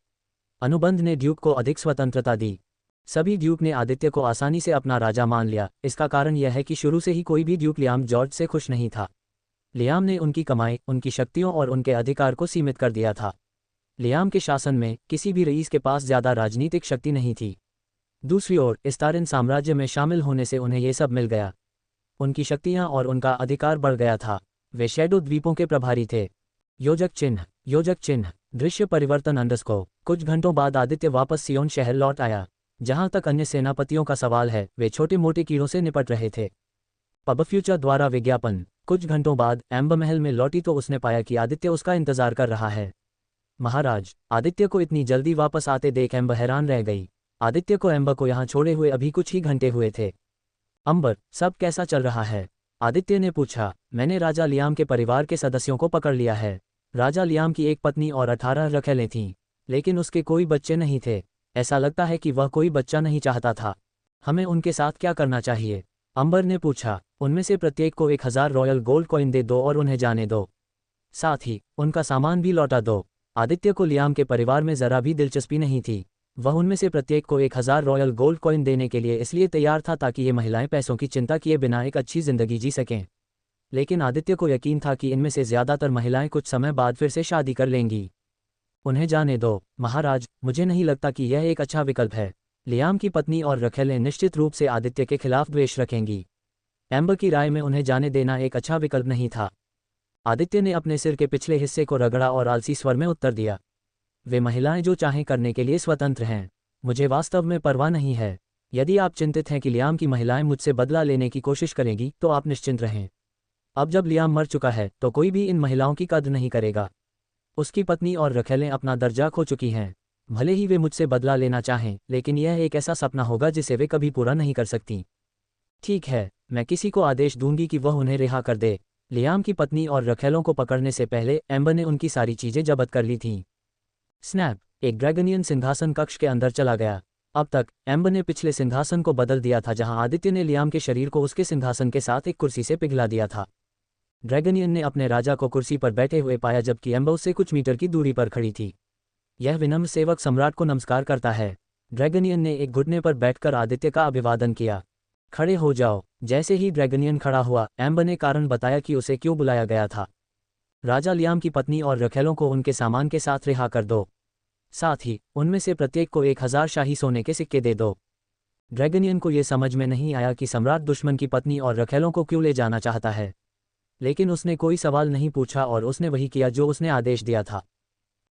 अनुबंध ने ड्यूक को अधिक स्वतंत्रता दी। सभी ड्यूक ने आदित्य को आसानी से अपना राजा मान लिया। इसका कारण यह है कि शुरू से ही कोई भी ड्यूक लियाम जॉर्ज से खुश नहीं था। लियाम ने उनकी कमाई, उनकी शक्तियों और उनके अधिकार को सीमित कर दिया था। लियाम के शासन में किसी भी रईस के पास ज़्यादा राजनीतिक शक्ति नहीं थी। दूसरी ओर इस्तारिन साम्राज्य में शामिल होने से उन्हें ये सब मिल गया। उनकी शक्तियाँ और उनका अधिकार बढ़ गया था। वे शैडो द्वीपों के प्रभारी थे। योजक चिन्ह दृश्य परिवर्तन अंडरस्कोर। कुछ घंटों बाद आदित्य वापस सियोन शहर लौट आया। जहाँ तक अन्य सेनापतियों का सवाल है, वे छोटे मोटे कीड़ों से निपट रहे थे। पब फ्यूचर द्वारा विज्ञापन। कुछ घंटों बाद एम्बर महल में लौटी तो उसने पाया कि आदित्य उसका इंतजार कर रहा है। महाराज, आदित्य को इतनी जल्दी वापस आते देख एम्बर हैरान रह गई। आदित्य को एम्बर को यहाँ छोड़े हुए अभी कुछ ही घंटे हुए थे। अंबर, सब कैसा चल रहा है? आदित्य ने पूछा। मैंने राजा लियाम के परिवार के सदस्यों को पकड़ लिया है। राजा लियाम की एक पत्नी और 18 रखेलें थीं, लेकिन उसके कोई बच्चे नहीं थे। ऐसा लगता है कि वह कोई बच्चा नहीं चाहता था। हमें उनके साथ क्या करना चाहिए? अंबर ने पूछा। उनमें से प्रत्येक को 1000 रॉयल गोल्ड कॉइन दे दो और उन्हें जाने दो। साथ ही उनका सामान भी लौटा दो। आदित्य को लियाम के परिवार में जरा भी दिलचस्पी नहीं थी। वह उनमें से प्रत्येक को 1000 रॉयल गोल्ड कॉइन देने के लिए इसलिए तैयार था ताकि ये महिलाएं पैसों की चिंता किए बिना एक अच्छी जिंदगी जी सकें। लेकिन आदित्य को यकीन था कि इनमें से ज्यादातर महिलाएं कुछ समय बाद फिर से शादी कर लेंगी। उन्हें जाने दो। महाराज, मुझे नहीं लगता कि यह एक अच्छा विकल्प है। लियाम की पत्नी और रखेलें निश्चित रूप से आदित्य के खिलाफ द्वेष रखेंगी। एम्बर की राय में उन्हें जाने देना एक अच्छा विकल्प नहीं था। आदित्य ने अपने सिर के पिछले हिस्से को रगड़ा और आलसी स्वर में उत्तर दिया। वे महिलाएं जो चाहें करने के लिए स्वतंत्र हैं। मुझे वास्तव में परवाह नहीं है। यदि आप चिंतित हैं कि लियाम की महिलाएं मुझसे बदला लेने की कोशिश करेंगी तो आप निश्चिंत रहें। अब जब लियाम मर चुका है तो कोई भी इन महिलाओं की कद्र नहीं करेगा। उसकी पत्नी और रखेलें अपना दर्जा खो चुकी हैं। भले ही वे मुझसे बदला लेना चाहें, लेकिन यह एक ऐसा सपना होगा जिसे वे कभी पूरा नहीं कर सकती। ठीक है, मैं किसी को आदेश दूंगी कि वह उन्हें रिहा कर दे। लियाम की पत्नी और रखेलों को पकड़ने से पहले एम्बर ने उनकी सारी चीजें जब्त कर ली थीं। स्नैप, एक ड्रैगनियन सिंहासन कक्ष के अंदर चला गया। अब तक एम्बर ने पिछले सिंहासन को बदल दिया था, जहां आदित्य ने लियाम के शरीर को उसके सिंहासन के साथ एक कुर्सी से पिघला दिया था। ड्रैगनियन ने अपने राजा को कुर्सी पर बैठे हुए पाया, जबकि एम्बर उससे कुछ मीटर की दूरी पर खड़ी थी। यह विनम्र सेवक सम्राट को नमस्कार करता है। ड्रैगनियन ने एक घुटने पर बैठकर आदित्य का अभिवादन किया। खड़े हो जाओ। जैसे ही ड्रैगनियन खड़ा हुआ, एम्बर ने कारण बताया कि उसे क्यों बुलाया गया था। राजा लियाम की पत्नी और रखेलों को उनके सामान के साथ रिहा कर दो। साथ ही उनमें से प्रत्येक को 1000 शाही सोने के सिक्के दे दो। ड्रैगनियन को यह समझ में नहीं आया कि सम्राट दुश्मन की पत्नी और रखेलों को क्यों ले जाना चाहता है, लेकिन उसने कोई सवाल नहीं पूछा और उसने वही किया जो उसने आदेश दिया था।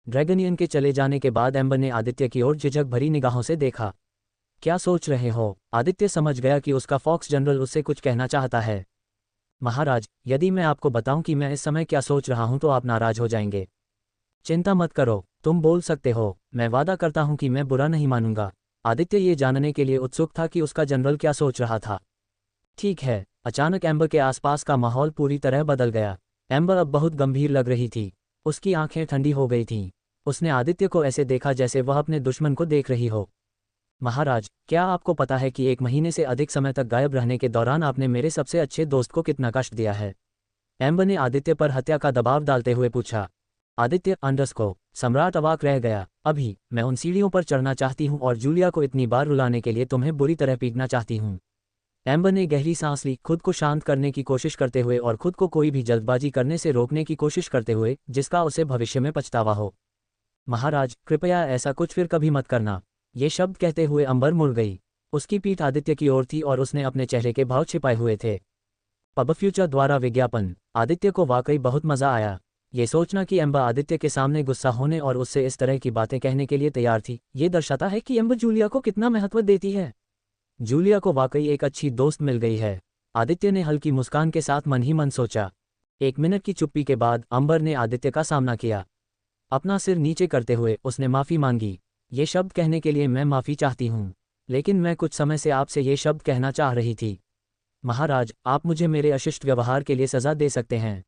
ड्रैगनियन के चले जाने के बाद एम्बर ने आदित्य की ओर झिझक भरी निगाहों से देखा। क्या सोच रहे हो? आदित्य समझ गया कि उसका फॉक्स जनरल उससे कुछ कहना चाहता है। महाराज, यदि मैं आपको बताऊं कि मैं इस समय क्या सोच रहा हूं तो आप नाराज हो जाएंगे। चिंता मत करो, तुम बोल सकते हो। मैं वादा करता हूं कि मैं बुरा नहीं मानूंगा। आदित्य ये जानने के लिए उत्सुक था कि उसका जनरल क्या सोच रहा था। ठीक है। अचानक एम्बर के आसपास का माहौल पूरी तरह बदल गया। एम्बर अब बहुत गंभीर लग रही थी। उसकी आंखें ठंडी हो गई थीं। उसने आदित्य को ऐसे देखा जैसे वह अपने दुश्मन को देख रही हो। महाराज, क्या आपको पता है कि 1 महीने से अधिक समय तक गायब रहने के दौरान आपने मेरे सबसे अच्छे दोस्त को कितना कष्ट दिया है? एम्बर ने आदित्य पर हत्या का दबाव डालते हुए पूछा। आदित्य अंडरस्को। सम्राट अवाक रह गया। अभी मैं उन सीढ़ियों पर चढ़ना चाहती हूँ और जूलिया को इतनी बार रुलाने के लिए तुम्हें बुरी तरह पीटना चाहती हूँ। एम्बर ने गहरी सांस ली, खुद को शांत करने की कोशिश करते हुए और खुद को कोई भी जल्दबाजी करने से रोकने की कोशिश करते हुए जिसका उसे भविष्य में पछतावा हो। महाराज, कृपया ऐसा कुछ फिर कभी मत करना। ये शब्द कहते हुए अंबर मुड़ गई। उसकी पीठ आदित्य की ओर थी और उसने अपने चेहरे के भाव छिपाए हुए थे। पब फ्यूचर द्वारा विज्ञापन। आदित्य को वाकई बहुत मजा आया। ये सोचना कि एम्बर आदित्य के सामने गुस्सा होने और उससे इस तरह की बातें कहने के लिए तैयार थी, ये दर्शाता है कि एम्बर जूलिया को कितना महत्व देती है। जूलिया को वाकई एक अच्छी दोस्त मिल गई है। आदित्य ने हल्की मुस्कान के साथ मन ही मन सोचा। 1 मिनट की चुप्पी के बाद अंबर ने आदित्य का सामना किया। अपना सिर नीचे करते हुए उसने माफ़ी मांगी। ये शब्द कहने के लिए मैं माफ़ी चाहती हूँ, लेकिन मैं कुछ समय से आपसे ये शब्द कहना चाह रही थी। महाराज, आप मुझे मेरे अशिष्ट व्यवहार के लिए सज़ा दे सकते हैं।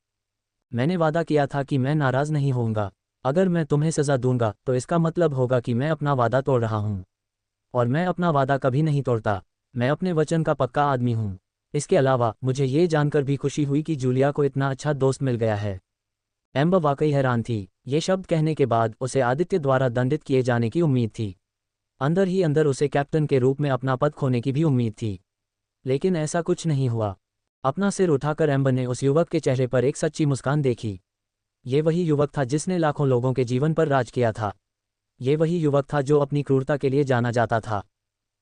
मैंने वादा किया था कि मैं नाराज़ नहीं होऊंगा। अगर मैं तुम्हें सज़ा दूंगा तो इसका मतलब होगा कि मैं अपना वादा तोड़ रहा हूँ, और मैं अपना वादा कभी नहीं तोड़ता। मैं अपने वचन का पक्का आदमी हूँ। इसके अलावा मुझे ये जानकर भी खुशी हुई कि जूलिया को इतना अच्छा दोस्त मिल गया है। एम्बर वाकई हैरान थी। ये शब्द कहने के बाद उसे आदित्य द्वारा दंडित किए जाने की उम्मीद थी। अंदर ही अंदर उसे कैप्टन के रूप में अपना पद खोने की भी उम्मीद थी, लेकिन ऐसा कुछ नहीं हुआ। अपना सिर उठाकर एम्बर ने उस युवक के चेहरे पर एक सच्ची मुस्कान देखी। ये वही युवक था जिसने लाखों लोगों के जीवन पर राज किया था। ये वही युवक था जो अपनी क्रूरता के लिए जाना जाता था।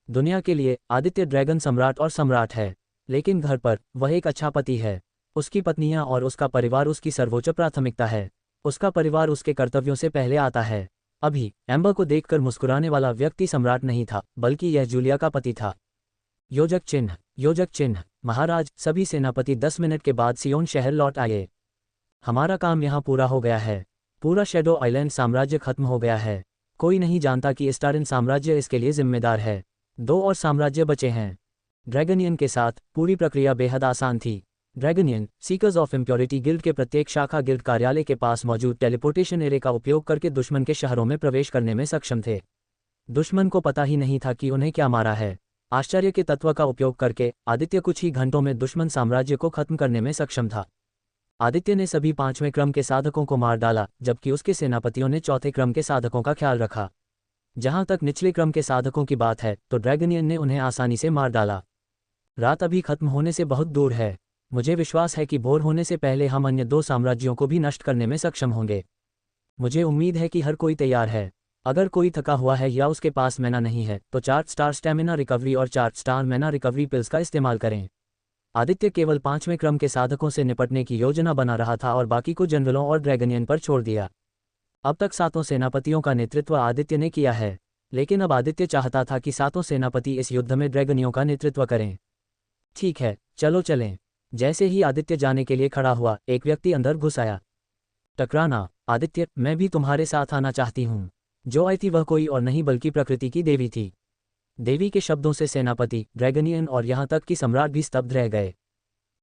दुनिया के लिए आदित्य ड्रैगन सम्राट और सम्राट है, लेकिन घर पर वह एक अच्छा पति है। उसकी पत्नियां और उसका परिवार उसकी सर्वोच्च प्राथमिकता है। उसका परिवार उसके कर्तव्यों से पहले आता है। अभी एम्बर को देखकर मुस्कुराने वाला व्यक्ति सम्राट नहीं था, बल्कि यह जूलिया का पति था। योजक चिन्ह। योजक चिन्ह। महाराज, सभी सेनापति 10 मिनट के बाद सियोन शहर लौट आए। हमारा काम यहाँ पूरा हो गया है। पूरा शैडो आइलैंड साम्राज्य खत्म हो गया है। कोई नहीं जानता कि स्टारिन साम्राज्य इसके लिए जिम्मेदार है। 2 और साम्राज्य बचे हैं। ड्रैगनियन के साथ पूरी प्रक्रिया बेहद आसान थी। ड्रैगनियन सीकर्स ऑफ इम्प्योरिटी गिल्ड के प्रत्येक शाखा गिल्ड कार्यालय के पास मौजूद टेलीपोर्टेशन एरे का उपयोग करके दुश्मन के शहरों में प्रवेश करने में सक्षम थे। दुश्मन को पता ही नहीं था कि उन्हें क्या मारा है। आश्चर्य के तत्व का उपयोग करके आदित्य कुछ ही घंटों में दुश्मन साम्राज्य को खत्म करने में सक्षम था। आदित्य ने सभी 5वें क्रम के साधकों को मार डाला, जबकि उसके सेनापतियों ने 4थे क्रम के साधकों का ख्याल रखा। जहां तक निचले क्रम के साधकों की बात है तो ड्रैगनियन ने उन्हें आसानी से मार डाला। रात अभी खत्म होने से बहुत दूर है। मुझे विश्वास है कि भोर होने से पहले हम अन्य 2 साम्राज्यों को भी नष्ट करने में सक्षम होंगे। मुझे उम्मीद है कि हर कोई तैयार है। अगर कोई थका हुआ है या उसके पास मैना नहीं है तो 4 स्टार स्टैमिना रिकवरी और 4 स्टार मैना रिकवरी पिल्स का इस्तेमाल करें। आदित्य केवल 5वें क्रम के साधकों से निपटने की योजना बना रहा था और बाकी को जनरलों और ड्रैगनियन पर छोड़ दिया। अब तक 7 सेनापतियों का नेतृत्व आदित्य ने किया है, लेकिन अब आदित्य चाहता था कि 7 सेनापति इस युद्ध में ड्रैगनियों का नेतृत्व करें। ठीक है, चलो चलें। जैसे ही आदित्य जाने के लिए खड़ा हुआ, एक व्यक्ति अंदर घुस आया। टकराना, आदित्य, मैं भी तुम्हारे साथ आना चाहती हूँ। जो आई थी वह कोई और नहीं बल्कि प्रकृति की देवी थी। देवी के शब्दों से सेनापति, ड्रैगनियन और यहाँ तक कि सम्राट भी स्तब्ध रह गए।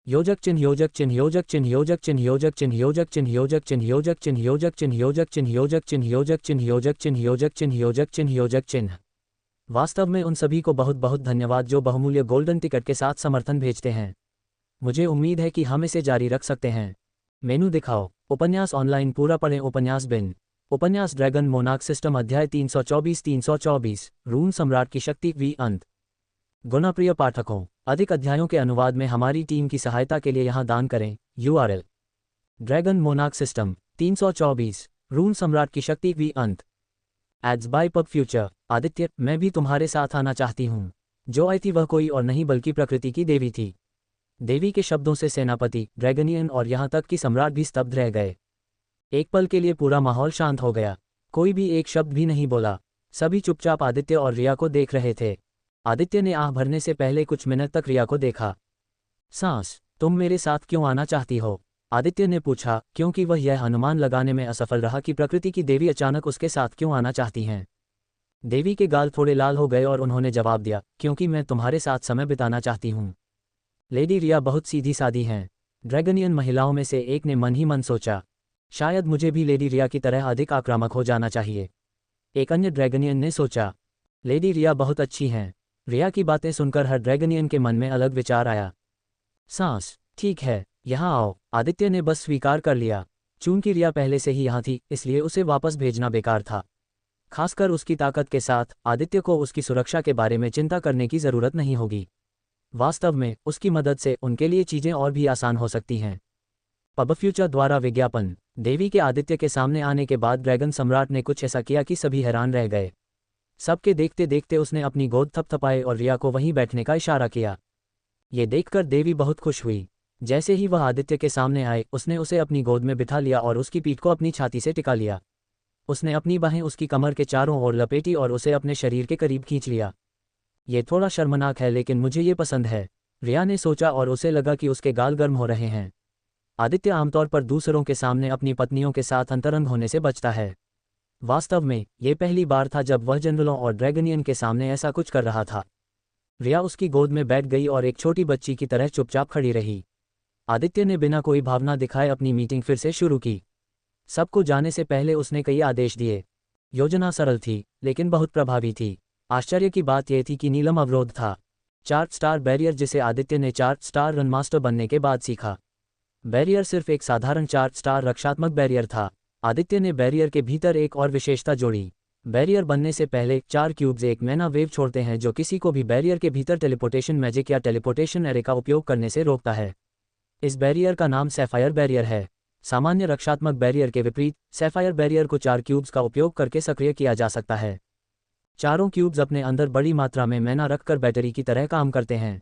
योजक चिन्ह, योजक चिन्ह, योजक चिन्ह, योजक चिन्ह, योजक चिन्ह, योजक चिन्ह, योजक चिन्ह, योजक चिन्ह, योजक चिन्ह, योजक चिन्ह, योजक चिन्ह, योजक चिन्ह, योजक चिन्ह, योजक चिन्ह, योजक चिन्ह, योजक चिन्ह। वास्तव में उन सभी को बहुत बहुत धन्यवाद जो बहुमूल्य गोल्डन टिकट के साथ समर्थन भेजते हैं। मुझे उम्मीद है कि हम इसे जारी रख सकते हैं। मेनू दिखाओ। उपन्यास ऑनलाइन पूरा पढ़ें। उपन्यास बिन। उपन्यास ड्रैगन मोनार्क सिस्टम अध्याय 324 रून सम्राट की शक्ति वी अंत। गुणाप्रिय पाठकों, अधिक अध्यायों के अनुवाद में हमारी टीम की सहायता के लिए यहाँ दान करें। URL ड्रैगन मोनार्क सिस्टम 324 रून सम्राट की शक्ति वी अंत। Ads by pub future. Aditya, मैं भी तुम्हारे साथ आना चाहती हूँ। जो आई थी वह कोई और नहीं बल्कि प्रकृति की देवी थी। देवी के शब्दों से सेनापति, ड्रैगनियन और यहाँ तक कि सम्राट भी स्तब्ध रह गए। एक पल के लिए पूरा माहौल शांत हो गया। कोई भी एक शब्द भी नहीं बोला। सभी चुपचाप आदित्य और रिया को देख रहे थे। आदित्य ने आह भरने से पहले कुछ मिनट तक रिया को देखा। सांस, तुम मेरे साथ क्यों आना चाहती हो? आदित्य ने पूछा, क्योंकि वह यह अनुमान लगाने में असफल रहा कि प्रकृति की देवी अचानक उसके साथ क्यों आना चाहती हैं। देवी के गाल थोड़े लाल हो गए और उन्होंने जवाब दिया, क्योंकि मैं तुम्हारे साथ समय बिताना चाहती हूँ। लेडी रिया बहुत सीधी सादी हैं। ड्रैगनियन महिलाओं में से एक ने मन ही मन सोचा, शायद मुझे भी लेडी रिया की तरह अधिक आक्रामक हो जाना चाहिए। एक अन्य ड्रैगनियन ने सोचा, लेडी रिया बहुत अच्छी हैं। रिया की बातें सुनकर हर ड्रैगनियन के मन में अलग विचार आया। सांस, ठीक है, यहाँ आओ। आदित्य ने बस स्वीकार कर लिया। चूंकि रिया पहले से ही यहाँ थी, इसलिए उसे वापस भेजना बेकार था। खासकर उसकी ताकत के साथ आदित्य को उसकी सुरक्षा के बारे में चिंता करने की ज़रूरत नहीं होगी। वास्तव में उसकी मदद से उनके लिए चीज़ें और भी आसान हो सकती हैं। पब फ्यूचर द्वारा विज्ञापन। देवी के आदित्य के सामने आने के बाद ड्रैगन सम्राट ने कुछ ऐसा किया कि सभी हैरान रह गए। सबके देखते देखते उसने अपनी गोद थपथपाए और रिया को वहीं बैठने का इशारा किया। ये देखकर देवी बहुत खुश हुई। जैसे ही वह आदित्य के सामने आए, उसने उसे अपनी गोद में बिठा लिया और उसकी पीठ को अपनी छाती से टिका लिया। उसने अपनी बाहें उसकी कमर के चारों ओर लपेटी और उसे अपने शरीर के करीब खींच लिया। ये थोड़ा शर्मनाक है, लेकिन मुझे ये पसंद है, रिया ने सोचा और उसे लगा कि उसके गाल गर्म हो रहे हैं। आदित्य आमतौर पर दूसरों के सामने अपनी पत्नियों के साथ अंतरंग होने से बचता है। वास्तव में ये पहली बार था जब वह जनरलों और ड्रैगनियन के सामने ऐसा कुछ कर रहा था। रिया उसकी गोद में बैठ गई और एक छोटी बच्ची की तरह चुपचाप खड़ी रही। आदित्य ने बिना कोई भावना दिखाए अपनी मीटिंग फिर से शुरू की। सबको जाने से पहले उसने कई आदेश दिए। योजना सरल थी, लेकिन बहुत प्रभावी थी। आश्चर्य की बात यह थी कि नीलम अवरोध था। 4 स्टार बैरियर, जिसे आदित्य ने 4 स्टार रनमास्टर बनने के बाद सीखा। बैरियर सिर्फ एक साधारण 4 स्टार रक्षात्मक बैरियर था। आदित्य ने बैरियर के भीतर एक और विशेषता जोड़ी। बैरियर बनने से पहले 4 क्यूब्स एक मैना वेव छोड़ते हैं जो किसी को भी बैरियर के भीतर टेलीपोर्टेशन मैजिक या टेलीपोर्टेशन एरे का उपयोग करने से रोकता है। इस बैरियर का नाम सैफायर बैरियर है। सामान्य रक्षात्मक बैरियर के विपरीत, सैफायर बैरियर को 4 क्यूब्स का उपयोग करके सक्रिय किया जा सकता है। चारों क्यूब्स अपने अंदर बड़ी मात्रा में मैना रखकर बैटरी की तरह काम करते हैं।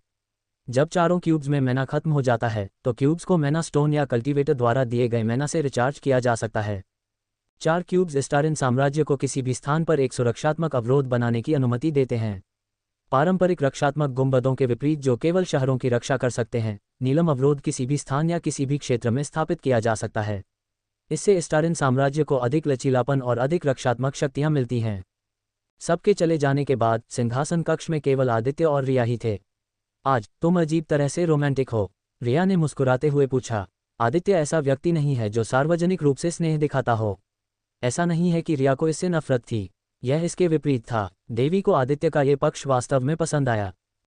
जब चारों क्यूब्स में मैना खत्म हो जाता है तो क्यूब्स को मैना स्टोन या कल्टीवेटर द्वारा दिए गए मैना से रिचार्ज किया जा सकता है। 4 क्यूब्स स्टारिन साम्राज्य को किसी भी स्थान पर एक सुरक्षात्मक अवरोध बनाने की अनुमति देते हैं। पारंपरिक रक्षात्मक गुंबदों के विपरीत जो केवल शहरों की रक्षा कर सकते हैं, नीलम अवरोध किसी भी स्थान या किसी भी क्षेत्र में स्थापित किया जा सकता है। इससे स्टारिन साम्राज्य को अधिक लचीलापन और अधिक रक्षात्मक शक्तियां मिलती हैं। सबके चले जाने के बाद सिंहासन कक्ष में केवल आदित्य और रिया ही थे। आज तुम अजीब तरह से रोमांटिक हो, रिया ने मुस्कुराते हुए पूछा। आदित्य ऐसा व्यक्ति नहीं है जो सार्वजनिक रूप से स्नेह दिखाता हो। ऐसा नहीं है कि रिया को इससे नफरत थी, यह इसके विपरीत था। देवी को आदित्य का ये पक्ष वास्तव में पसंद आया।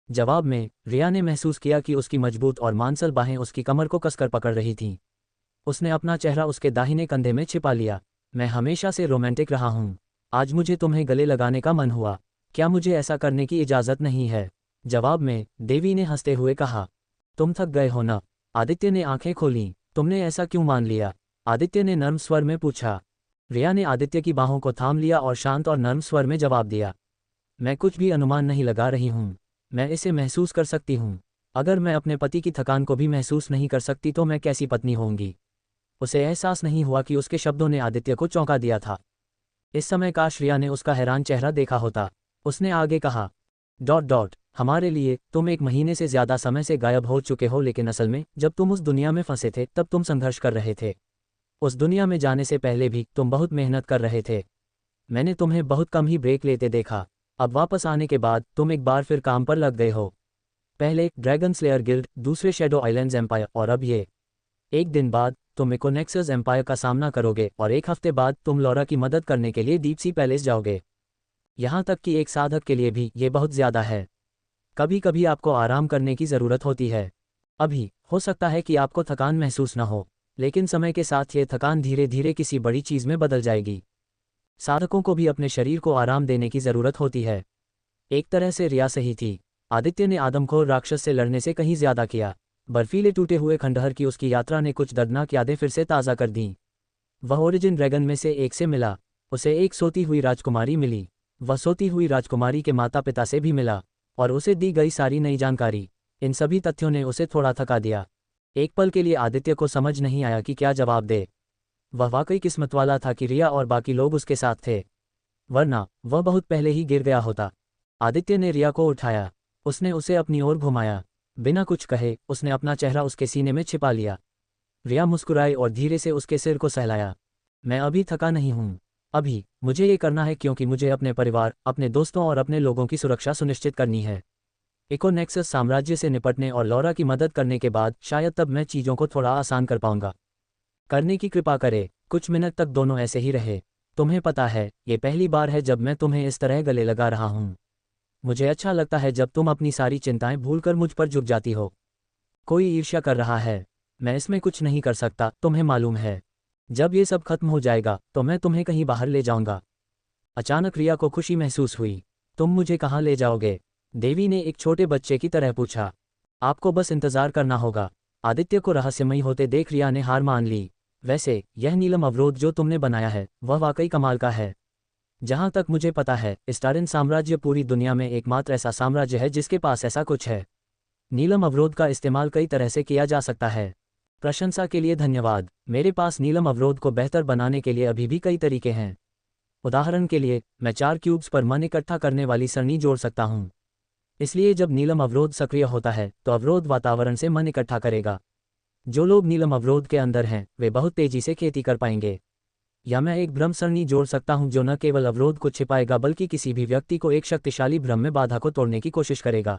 जवाब में रिया ने महसूस किया कि उसकी मजबूत और मांसल बाहें उसकी कमर को कसकर पकड़ रही थीं। उसने अपना चेहरा उसके दाहिने कंधे में छिपा लिया। मैं हमेशा से रोमांटिक रहा हूँ, आज मुझे तुम्हें गले लगाने का मन हुआ, क्या मुझे ऐसा करने की इजाज़त नहीं है? जवाब में देवी ने हंसते हुए कहा, तुम थक गए हो ना? आदित्य ने आंखें खोलीं। तुमने ऐसा क्यों मान लिया? आदित्य ने नर्म स्वर में पूछा। रिया ने आदित्य की बाहों को थाम लिया और शांत और नर्म स्वर में जवाब दिया, मैं कुछ भी अनुमान नहीं लगा रही हूँ, मैं इसे महसूस कर सकती हूँ। अगर मैं अपने पति की थकान को भी महसूस नहीं कर सकती तो मैं कैसी पत्नी होंगी? उसे एहसास नहीं हुआ कि उसके शब्दों ने आदित्य को चौंका दिया था। इस समय काश रिया ने उसका हैरान चेहरा देखा होता। उसने आगे कहा, हमारे लिए तुम 1 महीने से ज़्यादा समय से गायब हो चुके हो, लेकिन असल में जब तुम उस दुनिया में फंसे थे तब तुम संघर्ष कर रहे थे। उस दुनिया में जाने से पहले भी तुम बहुत मेहनत कर रहे थे। मैंने तुम्हें बहुत कम ही ब्रेक लेते देखा। अब वापस आने के बाद तुम एक बार फिर काम पर लग गए हो। पहले ड्रैगन स्लेयर गिल्ड, दूसरे शैडो आइलैंड्स एम्पायर और अब ये। एक दिन बाद तुम इकोनेक्सस एम्पायर का सामना करोगे और 1 हफ्ते बाद तुम लॉरा की मदद करने के लिए डीप सी पैलेस जाओगे। यहाँ तक कि एक साधक के लिए भी ये बहुत ज़्यादा है। कभी कभी आपको आराम करने की ज़रूरत होती है। अभी हो सकता है कि आपको थकान महसूस न हो, लेकिन समय के साथ ये थकान धीरे धीरे किसी बड़ी चीज़ में बदल जाएगी। साधकों को भी अपने शरीर को आराम देने की ज़रूरत होती है। एक तरह से रिया सही थी। आदित्य ने आदमखोर राक्षस से लड़ने से कहीं ज़्यादा किया। बर्फीले टूटे हुए खंडहर की उसकी यात्रा ने कुछ दर्दनाक यादें फिर से ताज़ा कर दीं। वह ओरिजिन ड्रैगन में से एक से मिला। उसे एक सोती हुई राजकुमारी मिली। वह सोती हुई राजकुमारी के माता पिता से भी मिला और उसे दी गई सारी नई जानकारी। इन सभी तथ्यों ने उसे थोड़ा थका दिया। एक पल के लिए आदित्य को समझ नहीं आया कि क्या जवाब दे। वह वाकई किस्मत वाला था कि रिया और बाकी लोग उसके साथ थे, वरना वह बहुत पहले ही गिर गया होता। आदित्य ने रिया को उठाया। उसने उसे अपनी ओर घुमाया। बिना कुछ कहे उसने अपना चेहरा उसके सीने में छिपा लिया। रिया मुस्कुराई और धीरे से उसके सिर को सहलाया। मैं अभी थका नहीं हूँ। अभी मुझे ये करना है क्योंकि मुझे अपने परिवार, अपने दोस्तों और अपने लोगों की सुरक्षा सुनिश्चित करनी है। इकोनेक्सस साम्राज्य से निपटने और लॉरा की मदद करने के बाद शायद तब मैं चीज़ों को थोड़ा आसान कर पाऊंगा। करने की कृपा करे। कुछ मिनट तक दोनों ऐसे ही रहे। तुम्हें पता है, ये पहली बार है जब मैं तुम्हें इस तरह गले लगा रहा हूँ। मुझे अच्छा लगता है जब तुम अपनी सारी चिंताएं भूलकर मुझ पर झुक जाती हो। कोई ईर्ष्या कर रहा है, मैं इसमें कुछ नहीं कर सकता, तुम्हें मालूम है। जब ये सब खत्म हो जाएगा तो मैं तुम्हें कहीं बाहर ले जाऊंगा। अचानक रिया को खुशी महसूस हुई। तुम मुझे कहाँ ले जाओगे? देवी ने एक छोटे बच्चे की तरह पूछा। आपको बस इंतजार करना होगा। आदित्य को रहस्यमयी होते देख रिया ने हार मान ली। वैसे यह नीलम अवरोध जो तुमने बनाया है वह वाकई कमाल का है। जहाँ तक मुझे पता है, स्टारिन साम्राज्य पूरी दुनिया में एकमात्र ऐसा साम्राज्य है जिसके पास ऐसा कुछ है। नीलम अवरोध का इस्तेमाल कई तरह से किया जा सकता है। प्रशंसा के लिए धन्यवाद। मेरे पास नीलम अवरोध को बेहतर बनाने के लिए अभी भी कई तरीके हैं। उदाहरण के लिए, मैं 4 क्यूब्स पर मन इकट्ठा करने वाली सरणी जोड़ सकता हूँ। इसलिए जब नीलम अवरोध सक्रिय होता है तो अवरोध वातावरण से मन इकट्ठा करेगा। जो लोग नीलम अवरोध के अंदर हैं वे बहुत तेजी से खेती कर पाएंगे। या मैं एक भ्रम सरणी जोड़ सकता हूं जो न केवल अवरोध को छिपाएगा बल्कि किसी भी व्यक्ति को एक शक्तिशाली भ्रम में बाधा को तोड़ने की कोशिश करेगा।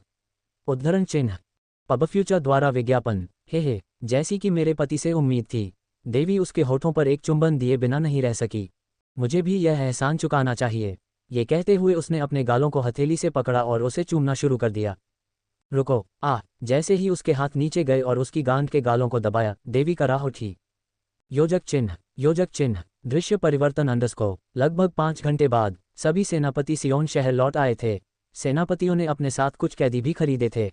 उद्धरण चिन्ह पब फ्यूचर द्वारा विज्ञापन। हे जैसी कि मेरे पति से उम्मीद थी। देवी उसके होठों पर एक चुंबन दिए बिना नहीं रह सकी। मुझे भी यह एहसान चुकाना चाहिए। ये कहते हुए उसने अपने गालों को हथेली से पकड़ा और उसे चूमना शुरू कर दिया। रुको, जैसे ही उसके हाथ नीचे गए और उसकी गांड के गालों को दबाया, देवी का राह उठी। योजक चिन्ह दृश्य परिवर्तन अंडरस्कोर। लगभग 5 घंटे बाद सभी सेनापति सियोन शहर लौट आए थे। सेनापतियों ने अपने साथ कुछ कैदी भी खरीदे थे।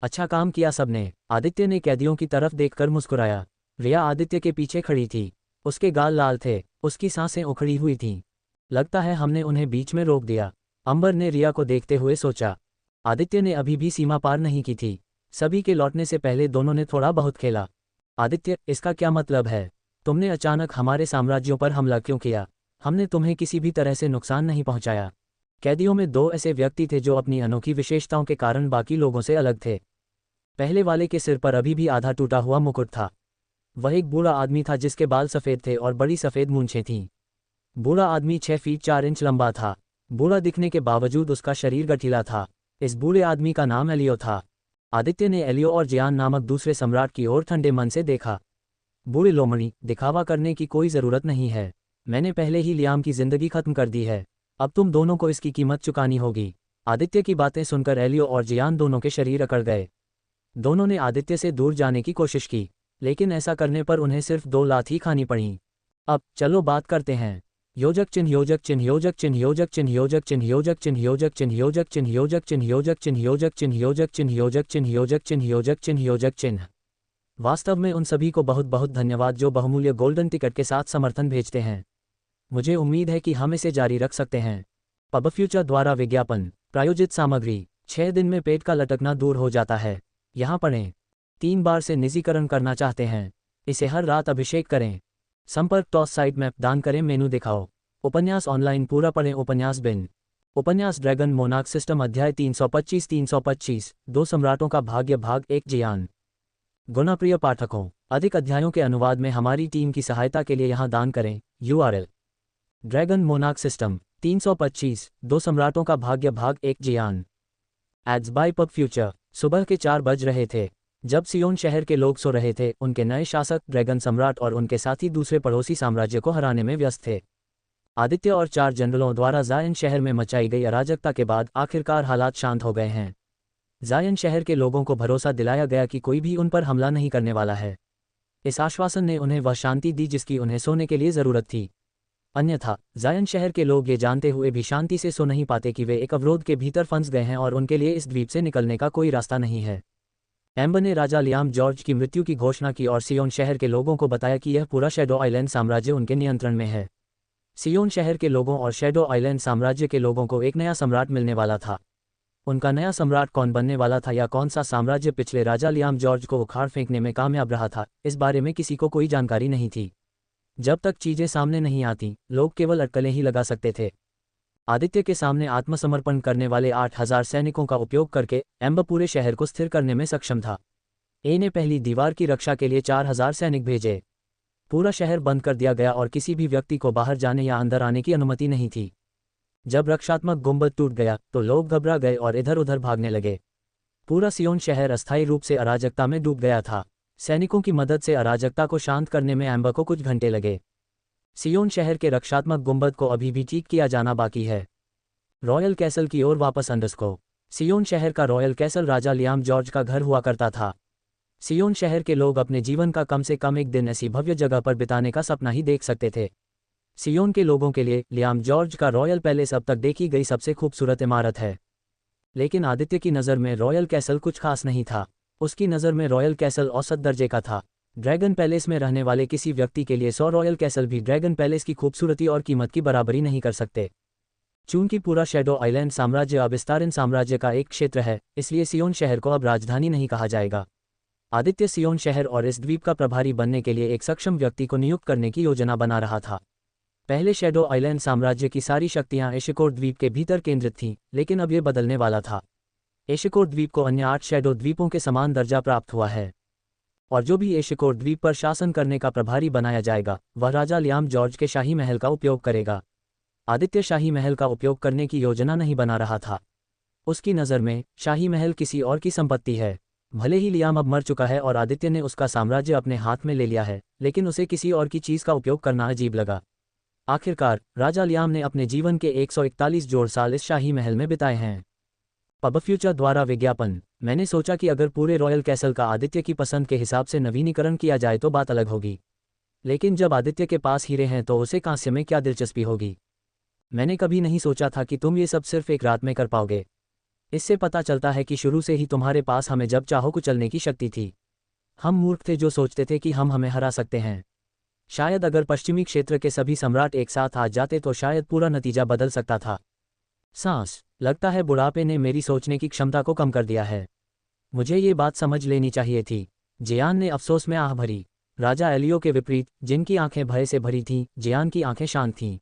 अच्छा काम किया सबने। आदित्य ने कैदियों की तरफ देखकर मुस्कुराया। रिया आदित्य के पीछे खड़ी थी। उसके गाल लाल थे, उसकी सांसें उखड़ी हुई थीं। लगता है हमने उन्हें बीच में रोक दिया, अंबर ने रिया को देखते हुए सोचा। आदित्य ने अभी भी सीमा पार नहीं की थी। सभी के लौटने से पहले दोनों ने थोड़ा बहुत खेला। आदित्य, इसका क्या मतलब है? तुमने अचानक हमारे साम्राज्यों पर हमला क्यों किया? हमने तुम्हें किसी भी तरह से नुकसान नहीं पहुंचाया। कैदियों में दो ऐसे व्यक्ति थे जो अपनी अनोखी विशेषताओं के कारण बाकी लोगों से अलग थे। पहले वाले के सिर पर अभी भी आधा टूटा हुआ मुकुट था। वह एक बूढ़ा आदमी था जिसके बाल सफ़ेद थे और बड़ी सफ़ेद मूंछें थीं। बूढ़ा आदमी 6 फीट 4 इंच लंबा था। बूढ़ा दिखने के बावजूद उसका शरीर गठीला था। इस बूढ़े आदमी का नाम एलियो था। आदित्य ने एलियो और जियान नामक दूसरे सम्राट की ओर ठंडे मन से देखा। बूढ़े लोमड़ी, दिखावा करने की कोई ज़रूरत नहीं है। मैंने पहले ही लियाम की जिंदगी खत्म कर दी है। अब तुम दोनों को इसकी कीमत चुकानी होगी। आदित्य की बातें सुनकर एलियो और जियान दोनों के शरीर अकड़ गए। दोनों ने आदित्य से दूर जाने की कोशिश की, लेकिन ऐसा करने पर उन्हें सिर्फ 2 लात ही खानी पड़ी। अब चलो बात करते हैं। योजक चिन्ह योजक चिन्ह योजक चिन्ह योजक चिन्ह योजक चिन्ह योजक चिन्ह योजक चिन्ह योजक चिन्ह योजक चिन्ह योजक चिन्ह योजक चिन्ह योजक चिन्ह योजक चिन्ह योजक चिन्ह योजक चिन्ह योजक चिन्ह। वास्तव में उन सभी को बहुत बहुत धन्यवाद जो बहुमूल्य गोल्डन टिकट के साथ समर्थन भेजते हैं। मुझे उम्मीद है कि हम इसे जारी रख सकते हैं। पब फ्यूचर द्वारा विज्ञापन प्रायोजित सामग्री। 6 दिन में पेट का लटकना दूर हो जाता है। यहाँ पढ़ें। 3 बार से निजीकरण करना चाहते हैं? इसे हर रात अभिषेक करें। संपर्क टॉस साइट मैप दान करें मेनू दिखाओ। उपन्यास ऑनलाइन पूरा पढ़ें। उपन्यास बिन। उपन्यास ड्रैगन मोनार्क सिस्टम अध्याय 325 2 सम्राटों का भाग्य भाग 1 जियान। गुणप्रिय पाठकों, अधिक अध्यायों के अनुवाद में हमारी टीम की सहायता के लिए यहाँ दान करें। URL ड्रैगन मोनार्क सिस्टम 325 2 सम्राटों का भाग्य भाग 1 Jian. Ads by pub future. सुबह के 4 बज रहे थे जब सियोन शहर के लोग सो रहे थे। उनके नए शासक ड्रैगन सम्राट और उनके साथी दूसरे पड़ोसी साम्राज्य को हराने में व्यस्त थे। आदित्य और 4 जनरलों द्वारा जायन शहर में मचाई गई अराजकता के बाद आखिरकार हालात शांत हो गए हैं। जायन शहर के लोगों को भरोसा दिलाया गया कि कोई भी उन पर हमला नहीं करने वाला है। इस आश्वासन ने उन्हें वह शांति दी जिसकी उन्हें सोने के लिए ज़रूरत थी। अन्यथा जायन शहर के लोग ये जानते हुए भी शांति से सो नहीं पाते कि वे एक अवरोध के भीतर फंस गए हैं और उनके लिए इस द्वीप से निकलने का कोई रास्ता नहीं है। एम्बर ने राजा लियाम जॉर्ज की मृत्यु की घोषणा की और सियोन शहर के लोगों को बताया कि यह पूरा शैडो आइलैंड साम्राज्य उनके नियंत्रण में है। सियोन शहर के लोगों और शैडो आइलैंड साम्राज्य के लोगों को एक नया सम्राट मिलने वाला था। उनका नया सम्राट कौन बनने वाला था या कौन सा साम्राज्य पिछले राजा लियाम जॉर्ज को उखाड़ फेंकने में कामयाब रहा था, इस बारे में किसी को कोई जानकारी नहीं थी। जब तक चीजें सामने नहीं आती, लोग केवल अटकलें ही लगा सकते थे। आदित्य के सामने आत्मसमर्पण करने वाले 8000 सैनिकों का उपयोग करके एम्बर पूरे शहर को स्थिर करने में सक्षम था। ए ने पहली दीवार की रक्षा के लिए 4000 सैनिक भेजे। पूरा शहर बंद कर दिया गया और किसी भी व्यक्ति को बाहर जाने या अंदर आने की अनुमति नहीं थी। जब रक्षात्मक गुंबद टूट गया तो लोग घबरा गए और इधर उधर भागने लगे। पूरा सियोन शहर अस्थायी रूप से अराजकता में डूब गया था। सैनिकों की मदद से अराजकता को शांत करने में एम्बर को कुछ घंटे लगे। सियोन शहर के रक्षात्मक गुंबद को अभी भी ठीक किया जाना बाकी है। रॉयल कैसल की ओर वापस अंडरस्को। सियोन शहर का रॉयल कैसल राजा लियाम जॉर्ज का घर हुआ करता था। सियोन शहर के लोग अपने जीवन का कम से कम एक दिन ऐसी भव्य जगह पर बिताने का सपना ही देख सकते थे। सियोन के लोगों के लिए लियाम जॉर्ज का रॉयल पैलेस अब तक देखी गई सबसे खूबसूरत इमारत है। लेकिन आदित्य की नज़र में रॉयल कैसल कुछ खास नहीं था। उसकी नज़र में रॉयल कैसल औसत दर्जे का था। ड्रैगन पैलेस में रहने वाले किसी व्यक्ति के लिए 100 रॉयल कैसल भी ड्रैगन पैलेस की खूबसूरती और कीमत की बराबरी नहीं कर सकते। चूंकि पूरा शैडो आइलैंड साम्राज्य अब स्टारिन साम्राज्य का एक क्षेत्र है, इसलिए सियोन शहर को अब राजधानी नहीं कहा जाएगा। आदित्य सियोन शहर और इस द्वीप का प्रभारी बनने के लिए एक सक्षम व्यक्ति को नियुक्त करने की योजना बना रहा था। पहले शैडो आइलैंड साम्राज्य की सारी शक्तियां एशिकोर द्वीप के भीतर केंद्रित थीं, लेकिन अब ये बदलने वाला था। एशिकोर द्वीप को अन्य 8 शैडो द्वीपों के समान दर्जा प्राप्त हुआ है, और जो भी एशिकोर द्वीप पर शासन करने का प्रभारी बनाया जाएगा वह राजा लियाम जॉर्ज के शाही महल का उपयोग करेगा। आदित्य शाही महल का उपयोग करने की योजना नहीं बना रहा था। उसकी नज़र में शाही महल किसी और की संपत्ति है। भले ही लियाम अब मर चुका है और आदित्य ने उसका साम्राज्य अपने हाथ में ले लिया है, लेकिन उसे किसी और की चीज़ का उपयोग करना अजीब लगा। आखिरकार राजा लियाम ने अपने जीवन के 141 जोड़ साल इस शाही महल में बिताए हैं। पब फ्यूचर द्वारा विज्ञापन। मैंने सोचा कि अगर पूरे रॉयल कैसल का आदित्य की पसंद के हिसाब से नवीनीकरण किया जाए तो बात अलग होगी, लेकिन जब आदित्य के पास हीरे हैं तो उसे कांस्य में क्या दिलचस्पी होगी। मैंने कभी नहीं सोचा था कि तुम ये सब सिर्फ एक रात में कर पाओगे। इससे पता चलता है कि शुरू से ही तुम्हारे पास हमें जब चाहो कुचलने की शक्ति थी। हम मूर्ख थे जो सोचते थे कि हम हमें हरा सकते हैं। शायद अगर पश्चिमी क्षेत्र के सभी सम्राट एक साथ आ जाते तो शायद पूरा नतीजा बदल सकता था। सांस। लगता है बुढ़ापे ने मेरी सोचने की क्षमता को कम कर दिया है। मुझे ये बात समझ लेनी चाहिए थी। जियान ने अफसोस में आह भरी। राजा एलियो के विपरीत, जिनकी आंखें भय से भरी थीं, जियान की आंखें शांत थीं।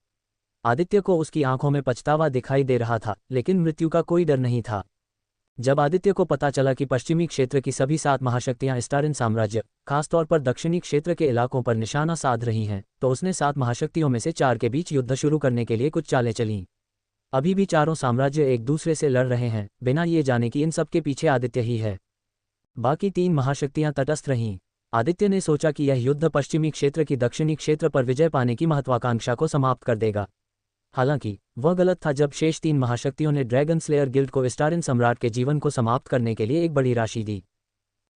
आदित्य को उसकी आंखों में पछतावा दिखाई दे रहा था, लेकिन मृत्यु का कोई डर नहीं था। जब आदित्य को पता चला कि पश्चिमी क्षेत्र की सभी 7 महाशक्तियां स्टारिन साम्राज्य, खासतौर पर दक्षिणी क्षेत्र के इलाकों पर निशाना साध रही हैं, तो उसने 7 महाशक्तियों में से 4 के बीच युद्ध शुरू करने के लिए कुछ चालें चलीं। अभी भी चारों साम्राज्य एक दूसरे से लड़ रहे हैं, बिना ये जाने कि इन सब के पीछे आदित्य ही है। बाकी 3 महाशक्तियां तटस्थ रहीं। आदित्य ने सोचा कि यह युद्ध पश्चिमी क्षेत्र की दक्षिणी क्षेत्र पर विजय पाने की महत्वाकांक्षा को समाप्त कर देगा। हालांकि वह गलत था। जब शेष 3 महाशक्तियों ने ड्रैगन स्लेयर गिल्ड को स्टारिन सम्राट के जीवन को समाप्त करने के लिए एक बड़ी राशि दी।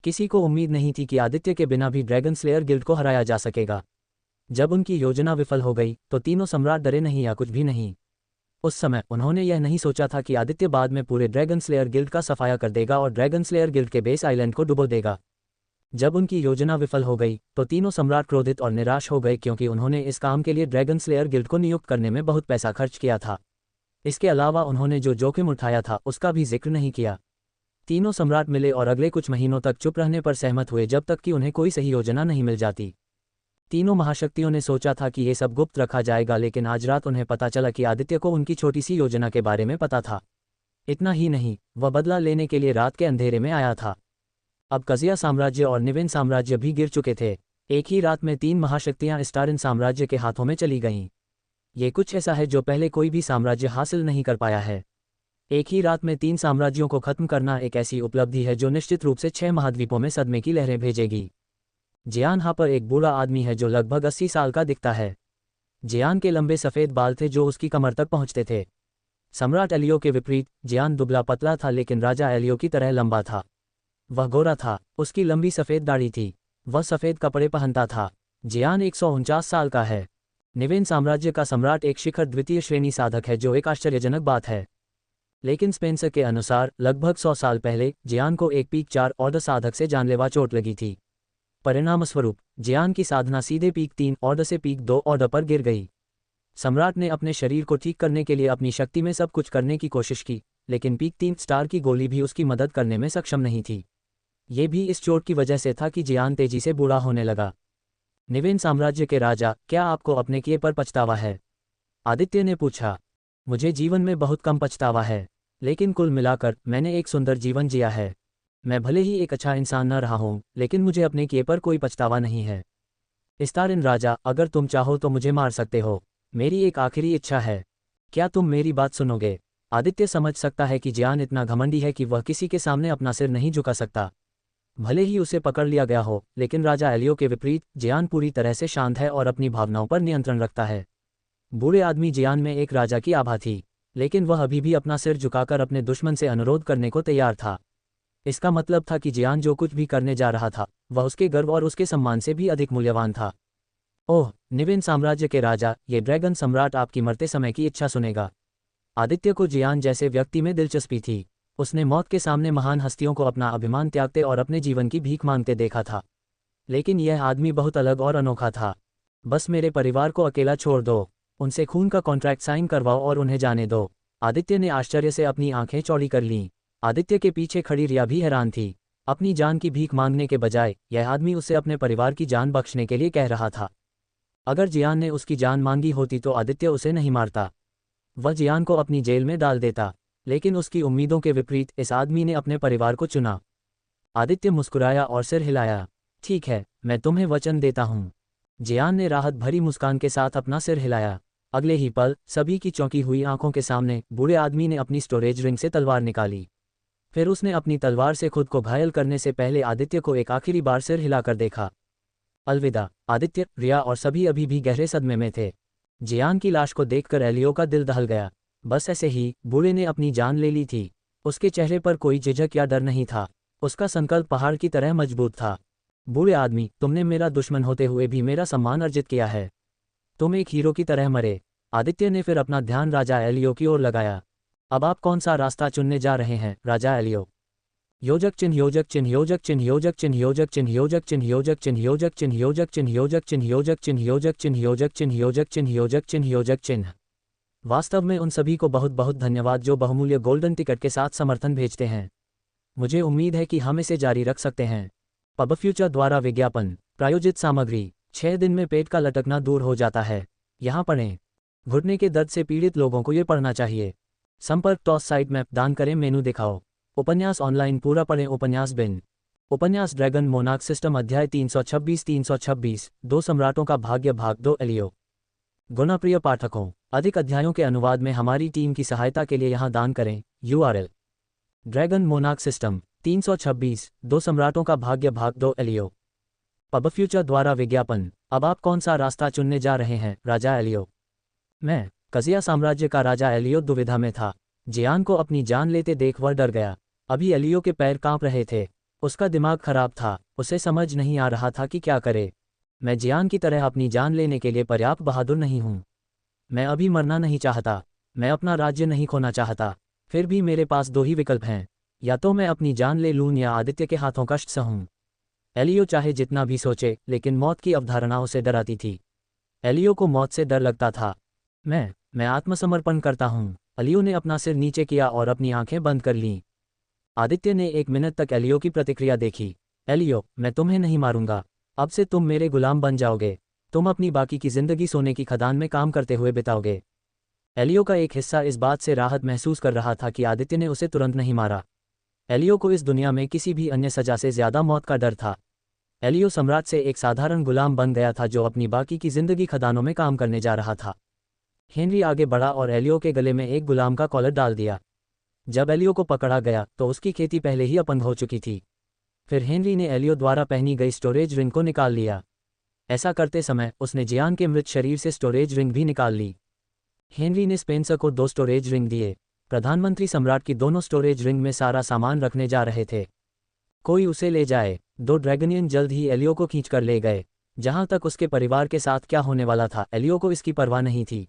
किसी को उम्मीद नहीं थी कि आदित्य के बिना भी ड्रैगन स्लेयर गिल्ड को हराया जा सकेगा। जब उनकी योजना विफल हो गई तो तीनों सम्राट डरे नहीं या कुछ भी नहीं। उस समय उन्होंने यह नहीं सोचा था कि आदित्य बाद में पूरे ड्रैगन स्लेयर गिल्ड का सफाया कर देगा और ड्रैगन स्लेयर गिल्ड के बेस आइलैंड को डुबो देगा। जब उनकी योजना विफल हो गई तो तीनों सम्राट क्रोधित और निराश हो गए, क्योंकि उन्होंने इस काम के लिए ड्रैगन स्लेयर गिल्ड को नियुक्त करने में बहुत पैसा खर्च किया था। इसके अलावा उन्होंने जो जोखिम उठाया था उसका भी जिक्र नहीं किया। तीनों सम्राट मिले और अगले कुछ महीनों तक चुप रहने पर सहमत हुए, जब तक कि उन्हें कोई सही योजना नहीं मिल जाती। तीनों महाशक्तियों ने सोचा था कि ये सब गुप्त रखा जाएगा, लेकिन आज रात उन्हें पता चला कि आदित्य को उनकी छोटी सी योजना के बारे में पता था। इतना ही नहीं, वह बदला लेने के लिए रात के अंधेरे में आया था। अब कजिया साम्राज्य और निवेन साम्राज्य भी गिर चुके थे। एक ही रात में 3 महाशक्तियां स्टारिन साम्राज्य के हाथों में चली गईं। ये कुछ ऐसा है जो पहले कोई भी साम्राज्य हासिल नहीं कर पाया है। एक ही रात में 3 साम्राज्यों को खत्म करना एक ऐसी उपलब्धि है जो निश्चित रूप से 6 महाद्वीपों में सदमे की लहरें भेजेगी। जियान हापर एक बूढ़ा आदमी है जो लगभग 80 साल का दिखता है। जियान के लंबे सफ़ेद बाल थे जो उसकी कमर तक पहुंचते थे। सम्राट एलियो के विपरीत जियान दुबला पतला था, लेकिन राजा एलियो की तरह लंबा था। वह गोरा था, उसकी लंबी सफ़ेद दाढ़ी थी, वह सफ़ेद कपड़े पहनता था। जियान 149 साल का है। निवेन साम्राज्य का सम्राट एक शिखर द्वितीय श्रेणी साधक है, जो एक आश्चर्यजनक बात है। लेकिन स्पेंसर के अनुसार लगभग 100 साल पहले जियान को एक पीक 4 ऑर्डर साधक से जानलेवा चोट लगी थी। परिणामस्वरूप जियान की साधना सीधे पीक 3 ऑर्डर से पीक 2 ऑर्डर पर गिर गई। सम्राट ने अपने शरीर को ठीक करने के लिए अपनी शक्ति में सब कुछ करने की कोशिश की, लेकिन पीक 3 स्टार की गोली भी उसकी मदद करने में सक्षम नहीं थी। ये भी इस चोट की वजह से था कि जियान तेजी से बूढ़ा होने लगा। निवेन साम्राज्य के राजा, क्या आपको अपने किए पर पछतावा है? आदित्य ने पूछा। मुझे जीवन में बहुत कम पछतावा है, लेकिन कुल मिलाकर मैंने एक सुंदर जीवन जिया है। मैं भले ही एक अच्छा इंसान न रहा हूँ, लेकिन मुझे अपने किए पर कोई पछतावा नहीं है। स्टारिन राजा, अगर तुम चाहो तो मुझे मार सकते हो। मेरी एक आखिरी इच्छा है। क्या तुम मेरी बात सुनोगे? आदित्य समझ सकता है कि जियान इतना घमंडी है कि वह किसी के सामने अपना सिर नहीं झुका सकता। भले ही उसे पकड़ लिया गया हो, लेकिन राजा एलियो के विपरीत जियान पूरी तरह से शांत है और अपनी भावनाओं पर नियंत्रण रखता है। बूढ़े आदमी जियान में एक राजा की आभा थी, लेकिन वह अभी भी अपना सिर झुकाकर अपने दुश्मन से अनुरोध करने को तैयार था। इसका मतलब था कि जियान जो कुछ भी करने जा रहा था वह उसके गर्व और उसके सम्मान से भी अधिक मूल्यवान था। ओह, निवेन साम्राज्य के राजा, ये ड्रैगन सम्राट आपकी मरते समय की इच्छा सुनेगा। आदित्य को जियान जैसे व्यक्ति में दिलचस्पी थी। उसने मौत के सामने महान हस्तियों को अपना अभिमान त्यागते और अपने जीवन की भीख मांगते देखा था, लेकिन यह आदमी बहुत अलग और अनोखा था। बस मेरे परिवार को अकेला छोड़ दो, उनसे खून का कॉन्ट्रैक्ट साइन करवाओ और उन्हें जाने दो। आदित्य ने आश्चर्य से अपनी आंखें चौड़ी कर लीं। आदित्य के पीछे खड़ी रिया भी हैरान थी। अपनी जान की भीख मांगने के बजाय यह आदमी उसे अपने परिवार की जान बख्शने के लिए कह रहा था। अगर जियान ने उसकी जान मांगी होती तो आदित्य उसे नहीं मारता, वह जियान को अपनी जेल में डाल देता। लेकिन उसकी उम्मीदों के विपरीत इस आदमी ने अपने परिवार को चुना। आदित्य मुस्कुराया और सिर हिलाया। ठीक है, मैं तुम्हें वचन देता हूँ। जियान ने राहत भरी मुस्कान के साथ अपना सिर हिलाया। अगले ही पल सभी की चौंकी हुई आंखों के सामने बूढ़े आदमी ने अपनी स्टोरेज रिंग से तलवार निकाली। फिर उसने अपनी तलवार से खुद को घायल करने से पहले आदित्य को एक आखिरी बार सिर हिलाकर देखा। अलविदा। आदित्य, रिया और सभी अभी भी गहरे सदमे में थे। जियान की लाश को देखकर एलियो का दिल दहल गया। बस ऐसे ही बूढ़े ने अपनी जान ले ली थी। उसके चेहरे पर कोई झिझक या डर नहीं था। उसका संकल्प पहाड़ की तरह मजबूत था। बूढ़े आदमी, तुमने मेरा दुश्मन होते हुए भी मेरा सम्मान अर्जित किया है। तुम एक हीरो की तरह मरे। आदित्य ने फिर अपना ध्यान राजा एलियो की ओर लगाया। अब आप कौन सा रास्ता चुनने जा रहे हैं, राजा एलियो? योजक चिन्ह, योजक चिन्ह, योजक चिन्ह, योजक चिन्ह, योजक चिन्ह, योजक चिन्ह, योजक चिन्ह, योजक चिन्ह, योजक चिन्ह, योजक चिन्ह, योजक चिन्ह, योजक चिन्ह, योजक चिन्ह, योजक चिन्ह, योजक चिन्ह, योजक चिन्ह। वास्तव में उन सभी को बहुत बहुत धन्यवाद जो बहुमूल्य गोल्डन टिकट के साथ समर्थन भेजते हैं। मुझे उम्मीद है कि हम इसे जारी रख सकते हैं। पब फ्यूचर द्वारा विज्ञापन प्रायोजित सामग्री। 6 दिन में पेट का लटकना दूर हो जाता है। यहाँ पढ़ें। घुटने के दर्द से पीड़ित लोगों को ये पढ़ना चाहिए। संपर्क टॉस साइट मैप दान करें मेनू दिखाओ। उपन्यास ऑनलाइन पूरा पढ़ें। उपन्यास बिन। उपन्यास ड्रैगन मोनार्क सिस्टम अध्याय 326 दो सम्राटों का भाग्य भाग 2 एलियो। गुणप्रिय पाठकों, अधिक अध्यायों के अनुवाद में हमारी टीम की सहायता के लिए यहाँ दान करें। URL ड्रैगन मोनार्क सिस्टम 326 दो सम्राटों का भाग्य भाग 2 एलियो। पब फ्यूचर द्वारा विज्ञापन। अब आप कौन सा रास्ता चुनने जा रहे हैं? राजा एलियो। मैं कजिया साम्राज्य का राजा एलियो दुविधा में था। जियान को अपनी जान लेते देख वह डर गया। अभी एलियो के पैर कांप रहे थे। उसका दिमाग खराब था। उसे समझ नहीं आ रहा था कि क्या करे। मैं जियान की तरह अपनी जान लेने के लिए पर्याप्त बहादुर नहीं हूँ। मैं अभी मरना नहीं चाहता। मैं अपना राज्य नहीं खोना चाहता। फिर भी मेरे पास दो ही विकल्प हैं, या तो मैं अपनी जान ले लूँ या आदित्य के हाथों कष्ट सहूँ। एलियो चाहे जितना भी सोचे, लेकिन मौत की अवधारणा उसे डराती थी। एलियो को मौत से डर लगता था। मैं आत्मसमर्पण करता हूँ। एलियो ने अपना सिर नीचे किया और अपनी आंखें बंद कर लीं। आदित्य ने 1 मिनट तक एलियो की प्रतिक्रिया देखी। एलियो, मैं तुम्हें नहीं मारूंगा। अब से तुम मेरे गुलाम बन जाओगे। तुम अपनी बाकी की जिंदगी सोने की खदान में काम करते हुए बिताओगे। एलियो का एक हिस्सा इस बात से राहत महसूस कर रहा था कि आदित्य ने उसे तुरंत नहीं मारा। एलियो को इस दुनिया में किसी भी अन्य सजा से ज्यादा मौत का डर था। एलियो सम्राट से एक साधारण गुलाम बन गया था जो अपनी बाकी की जिंदगी खदानों में काम करने जा रहा था। हेनरी आगे बढ़ा और एलियो के गले में एक गुलाम का कॉलर डाल दिया। जब एलियो को पकड़ा गया तो उसकी खेती पहले ही अपंग हो चुकी थी। फिर हेनरी ने एलियो द्वारा पहनी गई स्टोरेज रिंग को निकाल लिया। ऐसा करते समय उसने जियान के मृत शरीर से स्टोरेज रिंग भी निकाल ली। हेनरी ने स्पेंसर को 2 स्टोरेज रिंग दिए। प्रधानमंत्री सम्राट की दोनों स्टोरेज रिंग में सारा सामान रखने जा रहे थे। कोई उसे ले जाए। 2 ड्रैगनियन जल्द ही एलियो को खींचकर ले गए। जहां तक उसके परिवार के साथ क्या होने वाला था, एलियो को इसकी परवाह नहीं थी।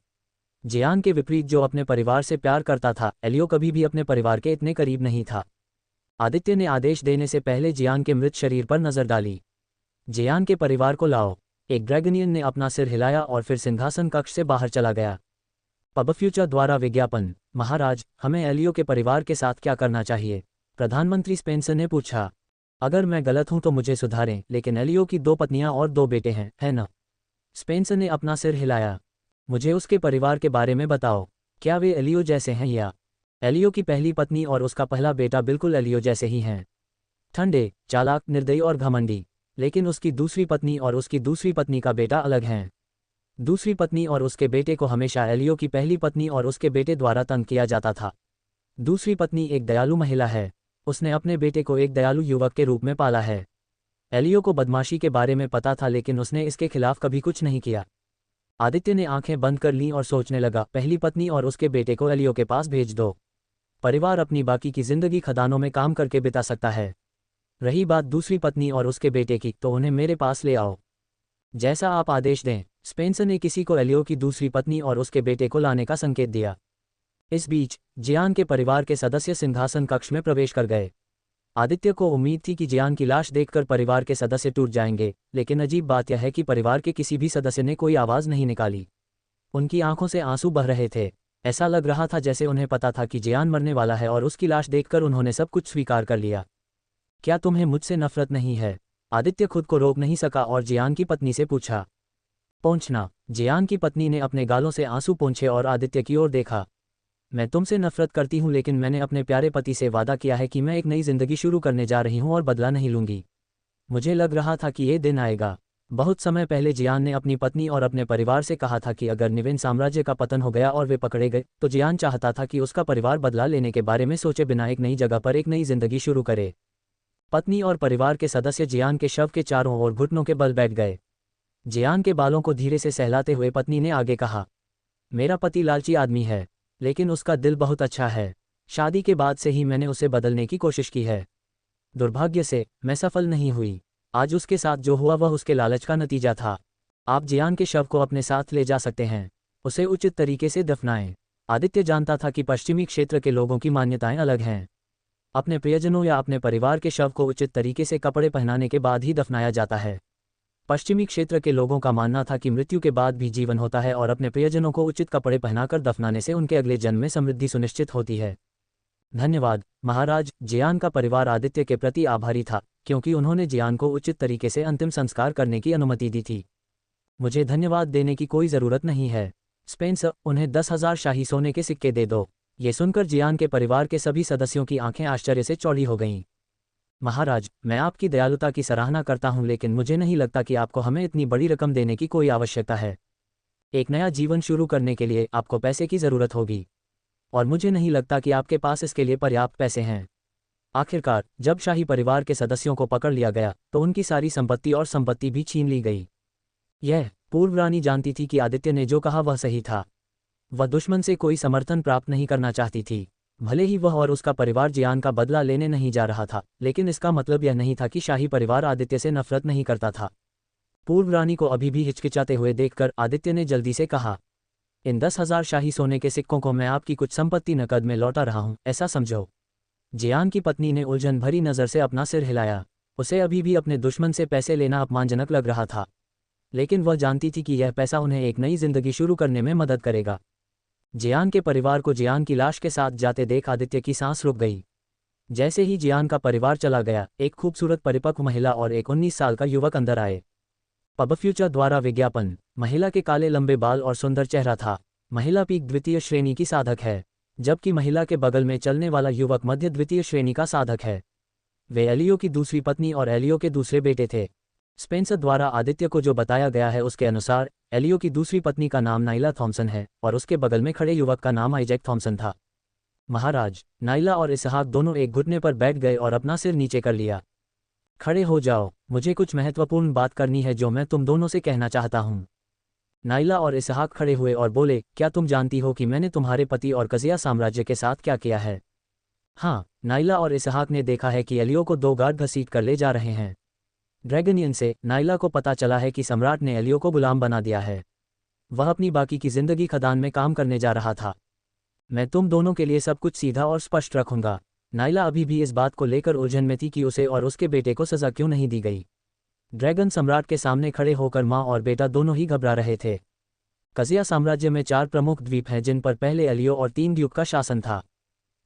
जियान के विपरीत, जो अपने परिवार से प्यार करता था, एलियो कभी भी अपने परिवार के इतने करीब नहीं था। आदित्य ने आदेश देने से पहले जियान के मृत शरीर पर नजर डाली। जियान के परिवार को लाओ। एक ड्रैगनियन ने अपना सिर हिलाया और फिर सिंहासन कक्ष से बाहर चला गया। पब फ्यूचर द्वारा विज्ञापन। महाराज, हमें एलियो के परिवार के साथ क्या करना चाहिए? प्रधानमंत्री स्पेंसर ने पूछा। अगर मैं गलत हूं तो मुझे सुधारें, लेकिन एलियो की 2 पत्नियां और 2 बेटे हैं, है न? स्पेंसर ने अपना सिर हिलाया। मुझे उसके परिवार के बारे में बताओ। क्या वे एलियो जैसे हैं या? एलियो की पहली पत्नी और उसका पहला बेटा बिल्कुल एलियो जैसे ही हैं। ठंडे, चालाक, निर्दयी और घमंडी। लेकिन उसकी दूसरी पत्नी और उसकी दूसरी पत्नी का बेटा अलग हैं। दूसरी पत्नी और उसके बेटे को हमेशा एलियो की पहली पत्नी और उसके बेटे द्वारा तंग किया जाता था। दूसरी पत्नी एक दयालु महिला है। उसने अपने बेटे को एक दयालु युवक के रूप में पाला है। एलियो को बदमाशी के बारे में पता था, लेकिन उसने इसके खिलाफ कभी कुछ नहीं किया। आदित्य ने आंखें बंद कर लीं और सोचने लगा, पहली पत्नी और उसके बेटे को एलियो के पास भेज दो। परिवार अपनी बाकी की जिंदगी खदानों में काम करके बिता सकता है। रही बात दूसरी पत्नी और उसके बेटे की, तो उन्हें मेरे पास ले आओ। जैसा आप आदेश दें। स्पेंसर ने किसी को एलियो की दूसरी पत्नी और उसके बेटे को लाने का संकेत दिया। इस बीच जियान के परिवार के सदस्य सिंहासन कक्ष में प्रवेश कर गए। आदित्य को उम्मीद थी कि जियान की लाश देखकर परिवार के सदस्य टूट जाएंगे, लेकिन अजीब बात यह है कि परिवार के किसी भी सदस्य ने कोई आवाज़ नहीं निकाली। उनकी आंखों से आंसू बह रहे थे। ऐसा लग रहा था जैसे उन्हें पता था कि जियान मरने वाला है और उसकी लाश देखकर उन्होंने सब कुछ स्वीकार कर लिया। क्या तुम्हें मुझसे नफरत नहीं है? आदित्य खुद को रोक नहीं सका और जियान की पत्नी से पूछा। पोंछना। जियान की पत्नी ने अपने गालों से आंसू पोंछे और आदित्य की ओर देखा। मैं तुमसे नफरत करती हूँ, लेकिन मैंने अपने प्यारे पति से वादा किया है कि मैं एक नई जिंदगी शुरू करने जा रही हूँ और बदला नहीं लूंगी। मुझे लग रहा था कि ये दिन आएगा। बहुत समय पहले जियान ने अपनी पत्नी और अपने परिवार से कहा था कि अगर निवेन साम्राज्य का पतन हो गया और वे पकड़े गए, तो जियान चाहता था कि उसका परिवार बदला लेने के बारे में सोचे बिना एक नई जगह पर एक नई जिंदगी शुरू करे। पत्नी और परिवार के सदस्य जियान के शव के चारों ओर घुटनों के बल बैठ गए। जियान के बालों को धीरे से सहलाते हुए पत्नी ने आगे कहा, मेरा पति लालची आदमी है, लेकिन उसका दिल बहुत अच्छा है। शादी के बाद से ही मैंने उसे बदलने की कोशिश की है। दुर्भाग्य से मैं सफल नहीं हुई। आज उसके साथ जो हुआ वह उसके लालच का नतीजा था। आप जियान के शव को अपने साथ ले जा सकते हैं। उसे उचित तरीके से दफनाएं। आदित्य जानता था कि पश्चिमी क्षेत्र के लोगों की मान्यताएं अलग हैं। अपने प्रियजनों या अपने परिवार के शव को उचित तरीके से कपड़े पहनाने के बाद ही दफनाया जाता है। पश्चिमी क्षेत्र के लोगों का मानना था कि मृत्यु के बाद भी जीवन होता है और अपने प्रियजनों को उचित कपड़े पहनाकर दफनाने से उनके अगले जन्म में समृद्धि सुनिश्चित होती है। धन्यवाद महाराज। जियान का परिवार आदित्य के प्रति आभारी था, क्योंकि उन्होंने जियान को उचित तरीके से अंतिम संस्कार करने की अनुमति दी थी। मुझे धन्यवाद देने की कोई ज़रूरत नहीं है। स्पेंसर, उन्हें 10,000 शाही सोने के सिक्के दे दो। ये सुनकर जियान के परिवार के सभी सदस्यों की आंखें आश्चर्य से चौड़ी हो गईं। महाराज, मैं आपकी दयालुता की सराहना करता हूं, लेकिन मुझे नहीं लगता कि आपको हमें इतनी बड़ी रकम देने की कोई आवश्यकता है। एक नया जीवन शुरू करने के लिए आपको पैसे की ज़रूरत होगी, और मुझे नहीं लगता कि आपके पास इसके लिए पर्याप्त पैसे हैं। आखिरकार जब शाही परिवार के सदस्यों को पकड़ लिया गया तो उनकी सारी संपत्ति भी छीन ली गई। यह पूर्व रानी जानती थी कि आदित्य ने जो कहा वह सही था। वह दुश्मन से कोई समर्थन प्राप्त नहीं करना चाहती थी। भले ही वह और उसका परिवार जियान का बदला लेने नहीं जा रहा था, लेकिन इसका मतलब यह नहीं था कि शाही परिवार आदित्य से नफरत नहीं करता था। पूर्व रानी को अभी भी हिचकिचाते हुए देखकर आदित्य ने जल्दी से कहा, इन 10,000 शाही सोने के सिक्कों को मैं आपकी कुछ संपत्ति नकद में लौटा रहा हूं, ऐसा समझो। जियान की पत्नी ने उलझन भरी नज़र से अपना सिर हिलाया। उसे अभी भी अपने दुश्मन से पैसे लेना अपमानजनक लग रहा था, लेकिन वह जानती थी कि यह पैसा उन्हें एक नई जिंदगी शुरू करने में मदद करेगा। जियान के परिवार को जियान की लाश के साथ जाते देख आदित्य की सांस रुक गई। जैसे ही जियान का परिवार चला गया, एक खूबसूरत परिपक्व महिला और एक 19 साल का युवक अंदर आए। पब फ्यूचर द्वारा विज्ञापन। महिला के काले लंबे बाल और सुंदर चेहरा था। महिला पीक द्वितीय श्रेणी की साधक है, जबकि महिला के बगल में चलने वाला युवक मध्य द्वितीय श्रेणी का साधक है। वे एलियो की दूसरी पत्नी और एलियो के दूसरे बेटे थे। स्पेंसर द्वारा आदित्य को जो बताया गया है उसके अनुसार एलियो की दूसरी पत्नी का नाम नाइला थॉमसन है और उसके बगल में खड़े युवक का नाम आइजैक थॉमसन था। महाराज, नाइला और इसहाक दोनों एक घुटने पर बैठ गए और अपना सिर नीचे कर लिया। खड़े हो जाओ, मुझे कुछ महत्वपूर्ण बात करनी है जो मैं तुम दोनों से कहना चाहता हूँ। नाइला और इसहाक खड़े हुए और बोले, क्या तुम जानती हो कि मैंने तुम्हारे पति और कज़िया साम्राज्य के साथ क्या किया है? हाँ, नाइला और इसहाक ने देखा है कि एलियो को 2 गार्ड घसीट कर ले जा रहे हैं। ड्रैगनियन से नाइला को पता चला है कि सम्राट ने एलियो को गुलाम बना दिया है। वह अपनी बाकी की जिंदगी खदान में काम करने जा रहा था। मैं तुम दोनों के लिए सब कुछ सीधा और स्पष्ट रखूंगा। नाइला अभी भी इस बात को लेकर उलझन में थी कि उसे और उसके बेटे को सजा क्यों नहीं दी गई। ड्रैगन सम्राट के सामने खड़े होकर माँ और बेटा दोनों ही घबरा रहे थे। कज़िया साम्राज्य में 4 प्रमुख द्वीप हैं जिन पर पहले एलियो और 3 द्वीप का शासन था।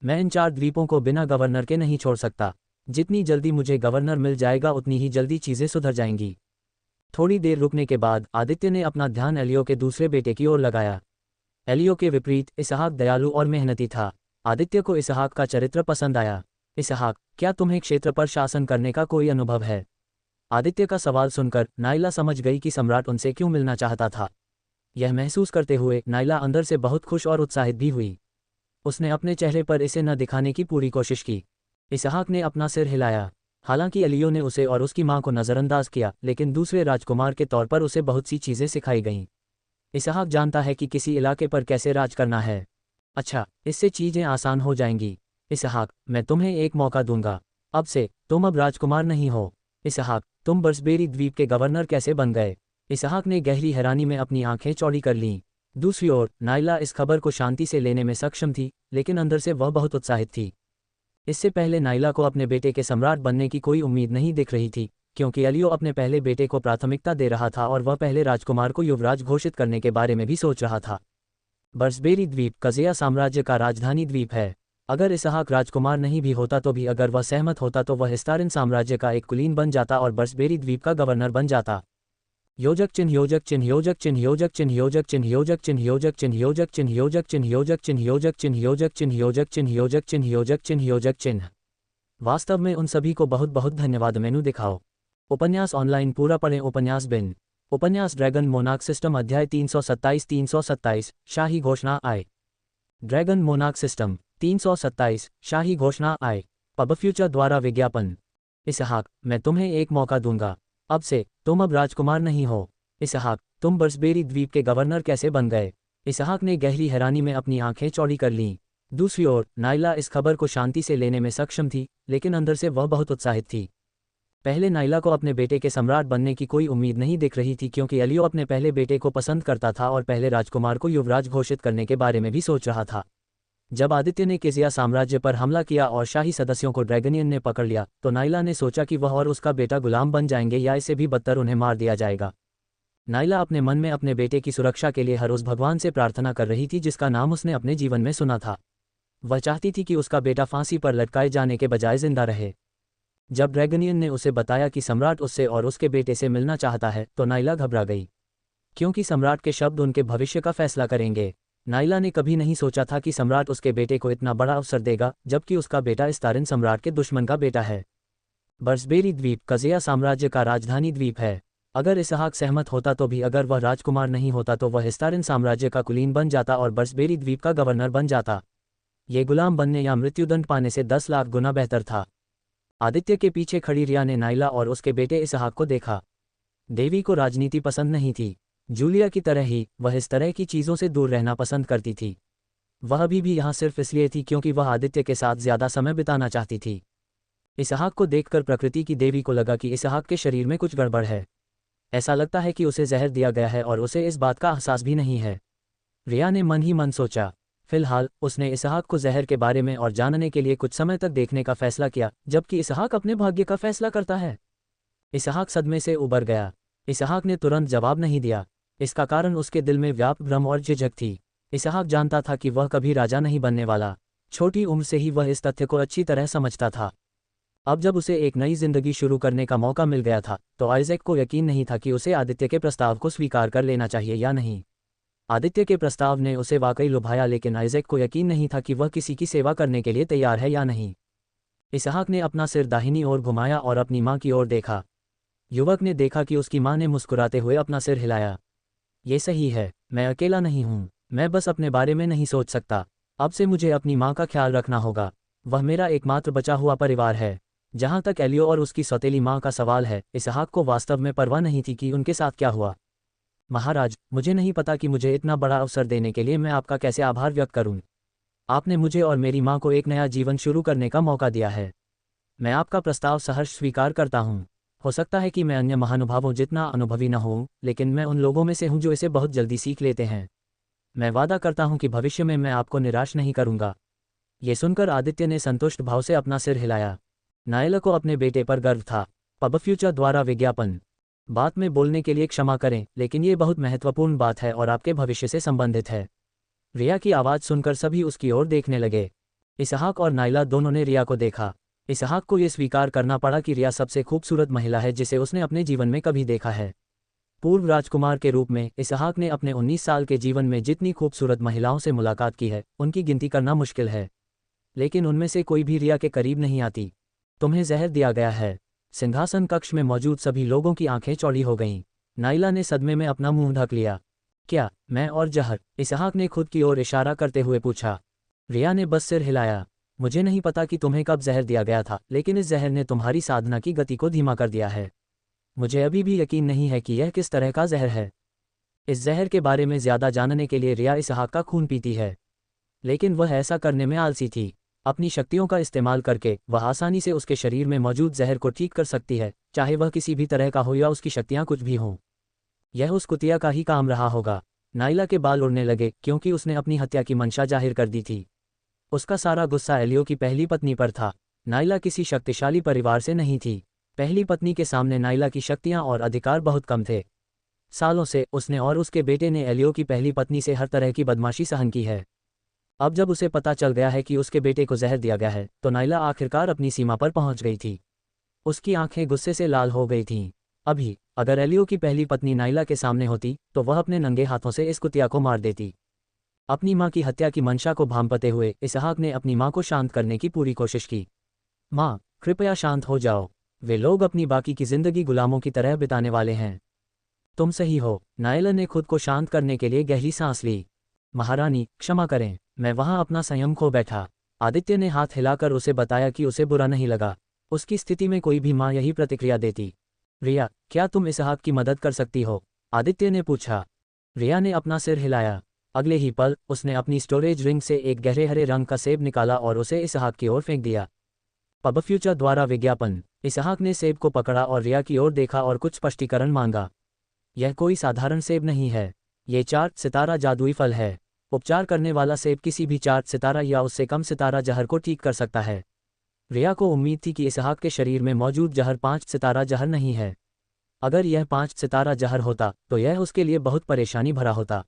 मैं इन 4 द्वीपों को बिना गवर्नर के नहीं छोड़ सकता। जितनी जल्दी मुझे गवर्नर मिल जाएगा उतनी ही जल्दी चीज़ें सुधर जाएंगी। थोड़ी देर रुकने के बाद आदित्य ने अपना ध्यान एलियो के दूसरे बेटे की ओर लगाया। एलियो के विपरीत इसहाक दयालु और मेहनती था। आदित्य को इसहाक का चरित्र पसंद आया। इसहाक, क्या तुम्हें क्षेत्र पर शासन करने का कोई अनुभव है? आदित्य का सवाल सुनकर नाइला समझ गई कि सम्राट उनसे क्यों मिलना चाहता था। यह महसूस करते हुए नाइला अंदर से बहुत खुश और उत्साहित भी हुई। उसने अपने चेहरे पर इसे न दिखाने की पूरी कोशिश की। इसहाक ने अपना सिर हिलाया। हालांकि एलियो ने उसे और उसकी मां को नज़रअंदाज किया, लेकिन दूसरे राजकुमार के तौर पर उसे बहुत सी चीज़ें सिखाई गईं। इसहाक जानता है कि किसी इलाके पर कैसे राज करना है। अच्छा, इससे चीज़ें आसान हो जाएंगी। इसहाक, मैं तुम्हें एक मौका दूंगा। अब से तुम अब राजकुमार नहीं हो। इसहाक, तुम बर्सबेरी द्वीप के गवर्नर कैसे बन गए? इसहाक ने गहरी हैरानी में अपनी आंखें चौड़ी कर लीं। दूसरी ओर नाइला इस खबर को शांति से लेने में सक्षम थी, लेकिन अंदर से वह बहुत उत्साहित थी। इससे पहले नाइला को अपने बेटे के सम्राट बनने की कोई उम्मीद नहीं दिख रही थी, क्योंकि एलियो अपने पहले बेटे को प्राथमिकता दे रहा था और वह पहले राजकुमार को युवराज घोषित करने के बारे में भी सोच रहा था। बर्सबेरी द्वीप कज़िया साम्राज्य का राजधानी द्वीप है। अगर इसहाक राजकुमार नहीं भी होता तो भी अगर वह सहमत होता तो वह हिस्तारिन साम्राज्य का एक कुलीन बन जाता और बर्सबेरी द्वीप का गवर्नर बन जाता। योजक चिन्ह योजक चिन्ह योजक चिन्ह योजक चिन्ह योजक चिन्ह योजक चिन्ह योजक चिन्ह योजक चिन्ह योजक चिन्ह योजक चिन्ह योजक चिन्ह योजक चिन्ह योजक चिन्ह योजक चिन्ह योजक चिन्ह योजक चिन्ह। वास्तव में उन सभी को बहुत बहुत धन्यवाद। मेनू दिखाओ। उपन्यास ऑनलाइन पूरा पढ़ें। उपन्यास बिन। उपन्यास ड्रैगन मोनार्क सिस्टम अध्याय 327 शाही घोषणा आए। ड्रैगन मोनार्क सिस्टम 327 शाही घोषणा आए। पब फ्यूचर द्वारा विज्ञापन। इसहाक, मैं तुम्हें एक मौका दूंगा। अब से तुम अब राजकुमार नहीं हो। इसहाक, तुम बर्सबेरी द्वीप के गवर्नर कैसे बन गए? इसहाक ने गहरी हैरानी में अपनी आंखें चौड़ी कर लीं। दूसरी ओर नाइला इस खबर को शांति से लेने में सक्षम थी, लेकिन अंदर से वह बहुत उत्साहित थी। पहले नाइला को अपने बेटे के सम्राट बनने की कोई उम्मीद नहीं दिख रही थी, क्योंकि एलियो अपने पहले बेटे को पसंद करता था और पहले राजकुमार को युवराज घोषित करने के बारे में भी सोच रहा था। जब आदित्य ने कज़िया साम्राज्य पर हमला किया और शाही सदस्यों को ड्रैगनियन ने पकड़ लिया, तो नाइला ने सोचा कि वह और उसका बेटा गुलाम बन जाएंगे या इससे भी बदतर उन्हें मार दिया जाएगा। नाइला अपने मन में अपने बेटे की सुरक्षा के लिए हर उस भगवान से प्रार्थना कर रही थी जिसका नाम उसने अपने जीवन में सुना था। वह चाहती थी कि उसका बेटा फांसी पर लटकाए जाने के बजाय जिंदा रहे। जब ड्रैगनियन ने उसे बताया कि सम्राट उससे और उसके बेटे से मिलना चाहता है, तो नाइला घबरा गई। क्योंकि सम्राट के शब्द उनके भविष्य का फैसला करेंगे। नाइला ने कभी नहीं सोचा था कि सम्राट उसके बेटे को इतना बड़ा अवसर देगा, जबकि उसका बेटा इस्तारिन सम्राट के दुश्मन का बेटा है। बर्सबेरी द्वीप कज़िया साम्राज्य का राजधानी द्वीप है। अगर इसहाक सहमत होता तो भी अगर वह राजकुमार नहीं होता तो वह इस्तारिन साम्राज्य का कुलीन बन जाता और बर्सबेरी द्वीप का गवर्नर बन जाता। ये गुलाम बनने या मृत्युदंड पाने से 10 लाख गुना बेहतर था। आदित्य के पीछे खड़ी रिया ने नाइला और उसके बेटे इसहाक को देखा। देवी को राजनीति पसंद नहीं थी। जूलिया की तरह ही वह इस तरह की चीज़ों से दूर रहना पसंद करती थी। वह अभी भी यहाँ सिर्फ इसलिए थी क्योंकि वह आदित्य के साथ ज़्यादा समय बिताना चाहती थी। इसहाक को देखकर प्रकृति की देवी को लगा कि इसहाक के शरीर में कुछ गड़बड़ है। ऐसा लगता है कि उसे जहर दिया गया है और उसे इस बात का एहसास भी नहीं है। रिया ने मन ही मन सोचा। फिलहाल उसने इसहाक को जहर के बारे में और जानने के लिए कुछ समय तक देखने का फैसला किया, जबकि इसहाक अपने भाग्य का फैसला करता है। इसहाक सदमे से उबर गया। इसहाक ने तुरंत जवाब नहीं दिया। इसका कारण उसके दिल में व्याप्त भ्रम और झिझक थी। इसहाक जानता था कि वह कभी राजा नहीं बनने वाला। छोटी उम्र से ही वह इस तथ्य को अच्छी तरह समझता था। अब जब उसे एक नई जिंदगी शुरू करने का मौका मिल गया था तो आइजैक को यकीन नहीं था कि उसे आदित्य के प्रस्ताव को स्वीकार कर लेना चाहिए या नहीं। आदित्य के प्रस्ताव ने उसे वाकई लुभाया, लेकिन आइजैक को यकीन नहीं था कि वह किसी की सेवा करने के लिए तैयार है या नहीं। इसहाक ने अपना सिर दाहिनी ओर घुमाया और अपनी माँ की ओर देखा। युवक ने देखा कि उसकी माँ ने मुस्कुराते हुए अपना सिर हिलाया। ये सही है, मैं अकेला नहीं हूँ। मैं बस अपने बारे में नहीं सोच सकता। अब से मुझे अपनी माँ का ख्याल रखना होगा। वह मेरा एकमात्र बचा हुआ परिवार है। जहाँ तक एलियो और उसकी सौतेली माँ का सवाल है, इसहाक को वास्तव में परवाह नहीं थी कि उनके साथ क्या हुआ। महाराज, मुझे नहीं पता कि मुझे इतना बड़ा अवसर देने के लिए मैं आपका कैसे आभार व्यक्त करूं। आपने मुझे और मेरी माँ को एक नया जीवन शुरू करने का मौका दिया है। मैं आपका प्रस्ताव सहर्ष स्वीकार करता हूँ। हो सकता है कि मैं अन्य महानुभावों जितना अनुभवी न हूँ, लेकिन मैं उन लोगों में से हूँ जो इसे बहुत जल्दी सीख लेते हैं। मैं वादा करता हूँ कि भविष्य में मैं आपको निराश नहीं करूँगा। ये सुनकर आदित्य ने संतुष्ट भाव से अपना सिर हिलाया। नाइला को अपने बेटे पर गर्व था। पबफ्यूचर द्वारा विज्ञापन। बात में बोलने के लिए क्षमा करें, लेकिन ये बहुत महत्वपूर्ण बात है और आपके भविष्य से संबंधित है। रिया की आवाज़ सुनकर सभी उसकी ओर देखने लगे। इसहाक और नाइला दोनों ने रिया को देखा। इसहाक को यह स्वीकार करना पड़ा कि रिया सबसे खूबसूरत महिला है जिसे उसने अपने जीवन में कभी देखा है। पूर्व राजकुमार के रूप में इसहाक ने अपने 19 साल के जीवन में जितनी खूबसूरत महिलाओं से मुलाकात की है, उनकी गिनती करना मुश्किल है, लेकिन उनमें से कोई भी रिया के करीब नहीं आती। तुम्हें जहर दिया गया है। सिंहासन कक्ष में मौजूद सभी लोगों की आंखें चौड़ी हो गईं। नाइला ने सदमे में अपना मुंह ढक लिया। क्या मैं और जहर? इसहाक ने खुद की ओर इशारा करते हुए पूछा। रिया ने बस सिर हिलाया। मुझे नहीं पता कि तुम्हें कब जहर दिया गया था, लेकिन इस जहर ने तुम्हारी साधना की गति को धीमा कर दिया है। मुझे अभी भी यकीन नहीं है कि यह किस तरह का जहर है। इस जहर के बारे में ज़्यादा जानने के लिए रिया इसहाक का खून पीती है, लेकिन वह ऐसा करने में आलसी थी। अपनी शक्तियों का इस्तेमाल करके वह आसानी से उसके शरीर में मौजूद जहर को ठीक कर सकती है, चाहे वह किसी भी तरह का हो या उसकी शक्तियाँ कुछ भी हों। यह उस कुतिया का ही काम रहा होगा। नाइला के बाल उड़ने लगे क्योंकि उसने अपनी हत्या की मंशा जाहिर कर दी थी। उसका सारा गुस्सा एलियो की पहली पत्नी पर था। नाइला किसी शक्तिशाली परिवार से नहीं थी। पहली पत्नी के सामने नाइला की शक्तियाँ और अधिकार बहुत कम थे। सालों से उसने और उसके बेटे ने एलियो की पहली पत्नी से हर तरह की बदमाशी सहन की है। अब जब उसे पता चल गया है कि उसके बेटे को जहर दिया गया है, तो नाइला आखिरकार अपनी सीमा पर पहुंच गई थी। उसकी आंखें गुस्से से लाल हो गई थीं। अभी अगर एलियो की पहली पत्नी नाइला के सामने होती तो वह अपने नंगे हाथों से इस कुतिया को मार देती। अपनी मां की हत्या की मंशा को भांपते हुए इसहाक ने अपनी मां को शांत करने की पूरी कोशिश की। मां, कृपया शांत हो जाओ। वे लोग अपनी बाकी की जिंदगी गुलामों की तरह बिताने वाले हैं। तुम सही हो। नाइला ने खुद को शांत करने के लिए गहरी सांस ली। महारानी, क्षमा करें, मैं वहां अपना संयम खो बैठा। आदित्य ने हाथ हिलाकर उसे बताया कि उसे बुरा नहीं लगा। उसकी स्थिति में कोई भी मां यही प्रतिक्रिया देती। रिया, क्या तुम इसहाक की मदद कर सकती हो? आदित्य ने पूछा। रिया ने अपना सिर हिलाया। अगले ही पल उसने अपनी स्टोरेज रिंग से एक गहरे हरे रंग का सेब निकाला और उसे इसहाक की ओर फेंक दिया। पबफ्यूचर द्वारा विज्ञापन। इसहाक ने सेब को पकड़ा और रिया की ओर देखा और कुछ स्पष्टीकरण मांगा। यह कोई साधारण सेब नहीं है। ये 4 सितारा जादुई फल है। उपचार करने वाला सेब किसी भी 4 सितारा या उससे कम सितारा जहर को ठीक कर सकता है। रिया को उम्मीद थी कि इसहाक के शरीर में मौजूद जहर 5 सितारा जहर नहीं है। अगर यह 5 सितारा जहर होता तो यह उसके लिए बहुत परेशानी भरा होता।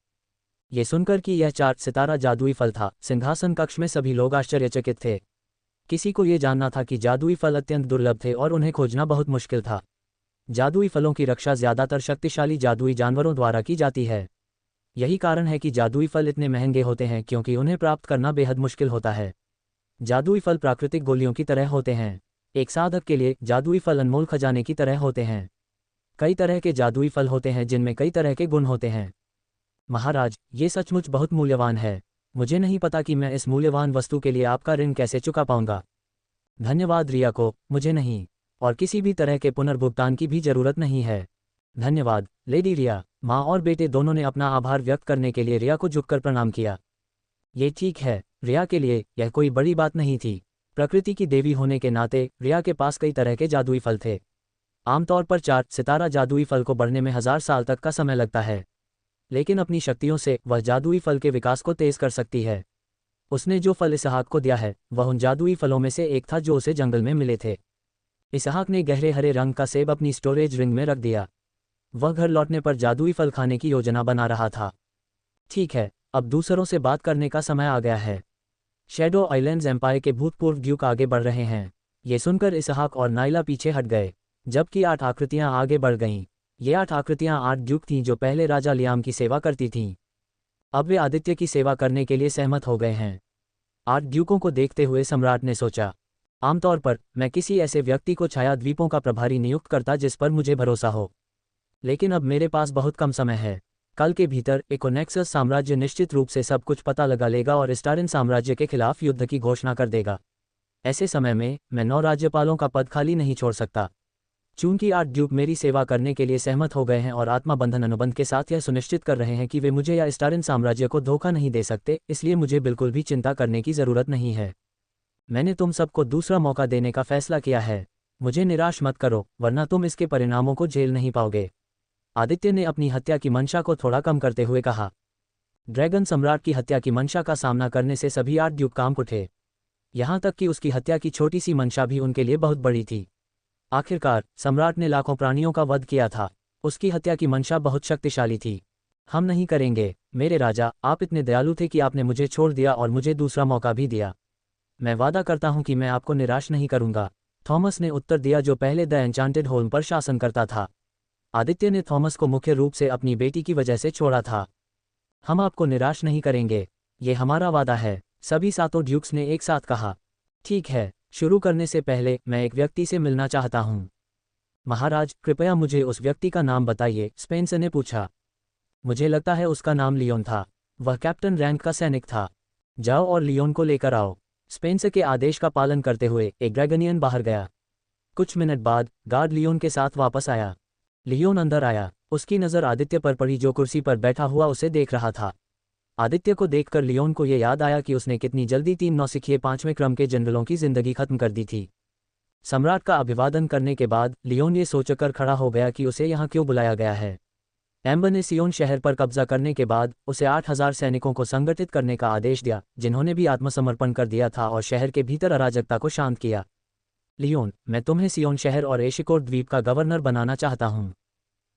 ये सुनकर कि यह 4 सितारा जादुई फल था, सिंहासन कक्ष में सभी लोग आश्चर्यचकित थे। किसी को ये जानना था कि जादुई फल अत्यंत दुर्लभ थे और उन्हें खोजना बहुत मुश्किल था। जादुई फलों की रक्षा ज़्यादातर शक्तिशाली जादुई जानवरों द्वारा की जाती है। यही कारण है कि जादुई फल इतने महंगे होते हैं, क्योंकि उन्हें प्राप्त करना बेहद मुश्किल होता है। जादुई फल प्राकृतिक गोलियों की तरह होते हैं। एक साधक के लिए जादुई फल अनमोल खजाने की तरह होते हैं। कई तरह के जादुई फल होते हैं जिनमें कई तरह के गुण होते हैं। महाराज, ये सचमुच बहुत मूल्यवान है। मुझे नहीं पता कि मैं इस मूल्यवान वस्तु के लिए आपका ऋण कैसे चुका पाऊंगा। धन्यवाद रिया को, मुझे नहीं और किसी भी तरह के पुनर्भुगतान की भी जरूरत नहीं है। धन्यवाद लेडी रिया। माँ और बेटे दोनों ने अपना आभार व्यक्त करने के लिए रिया को झुककर प्रणाम किया। ये ठीक है, रिया के लिए यह कोई बड़ी बात नहीं थी। प्रकृति की देवी होने के नाते रिया के पास कई तरह के जादुई फल थे। आमतौर पर 4 सितारा जादुई फल को बढ़ने में 1000 साल तक का समय लगता है, लेकिन अपनी शक्तियों से वह जादुई फल के विकास को तेज कर सकती है। उसने जो फल इसहाक को दिया है वह उन जादुई फलों में से एक था जो उसे जंगल में मिले थे। इसहाक ने गहरे हरे रंग का सेब अपनी स्टोरेज रिंग में रख दिया। वह घर लौटने पर जादुई फल खाने की योजना बना रहा था। ठीक है, अब दूसरों से बात करने का समय आ गया है। शैडो आइलैंड्स एम्पायर के भूतपूर्व ड्यूक आगे बढ़ रहे हैं। ये सुनकर इसहाक और नाइला पीछे हट गए, जबकि 8 आकृतियां आगे बढ़ गईं। ये 8 आकृतियां 8 ड्यूक थीं जो पहले राजा लियाम की सेवा करती थीं। अब वे आदित्य की सेवा करने के लिए सहमत हो गए हैं। 8 ड्यूकों को देखते हुए सम्राट ने सोचा, आमतौर पर मैं किसी ऐसे व्यक्ति को छाया द्वीपों का प्रभारी नियुक्त करता जिस पर मुझे भरोसा हो, लेकिन अब मेरे पास बहुत कम समय है। कल के भीतर इकोनेक्सस साम्राज्य निश्चित रूप से सब कुछ पता लगा लेगा और स्टारिन साम्राज्य के खिलाफ युद्ध की घोषणा कर देगा। ऐसे समय में मैं 9 राज्यपालों का पद खाली नहीं छोड़ सकता। चूंकि 8 ड्यूक मेरी सेवा करने के लिए सहमत हो गए हैं और आत्मा बंधन अनुबंध के साथ यह सुनिश्चित कर रहे हैं कि वे मुझे या स्टारिन साम्राज्य को धोखा नहीं दे सकते, इसलिए मुझे बिल्कुल भी चिंता करने की जरूरत नहीं है। मैंने तुम सबको दूसरा मौका देने का फैसला किया है। मुझे निराश मत करो, वरना तुम इसके परिणामों को झेल नहीं पाओगे। आदित्य ने अपनी हत्या की मंशा को थोड़ा कम करते हुए कहा। ड्रैगन सम्राट की हत्या की मंशा का सामना करने से सभी 8 ड्यूक कांप उठे। यहाँ तक कि उसकी हत्या की छोटी सी मंशा भी उनके लिए बहुत बड़ी थी। आखिरकार सम्राट ने लाखों प्राणियों का वध किया था। उसकी हत्या की मंशा बहुत शक्तिशाली थी। हम नहीं करेंगे मेरे राजा, आप इतने दयालु थे कि आपने मुझे छोड़ दिया और मुझे दूसरा मौका भी दिया। मैं वादा करता हूं कि मैं आपको निराश नहीं करूंगा, थॉमस ने उत्तर दिया, जो पहले द एन्चांटेड होल्म पर शासन करता था। आदित्य ने थॉमस को मुख्य रूप से अपनी बेटी की वजह से छोड़ा था। हम आपको निराश नहीं करेंगे, ये हमारा वादा है, सभी 7 ड्यूक्स ने एक साथ कहा। ठीक है, शुरू करने से पहले मैं एक व्यक्ति से मिलना चाहता हूँ। महाराज, कृपया मुझे उस व्यक्ति का नाम बताइए, स्पेंसर ने पूछा। मुझे लगता है उसका नाम लियोन था। वह कैप्टन रैंक का सैनिक था। जाओ और लियोन को लेकर आओ। स्पेंसर के आदेश का पालन करते हुए एक ड्रैगनियन बाहर गया। कुछ मिनट बाद गार्ड लियोन के साथ वापस आया। लियोन अंदर आया। उसकी नज़र आदित्य पर पड़ी, जो कुर्सी पर बैठा हुआ उसे देख रहा था। आदित्य को देखकर लियोन को यह याद आया कि उसने कितनी जल्दी 3 नौसिखिए 5वें क्रम के जनरलों की जिंदगी खत्म कर दी थी। सम्राट का अभिवादन करने के बाद लियोन ये सोचकर खड़ा हो गया कि उसे यहाँ क्यों बुलाया गया है। एम्बर ने सियोन शहर पर कब्जा करने के बाद उसे 8000 सैनिकों को संगठित करने का आदेश दिया, जिन्होंने भी आत्मसमर्पण कर दिया था और शहर के भीतर अराजकता को शांत किया। लियोन, मैं तुम्हें सियोन शहर और एशिकोर द्वीप का गवर्नर बनाना चाहता हूँ।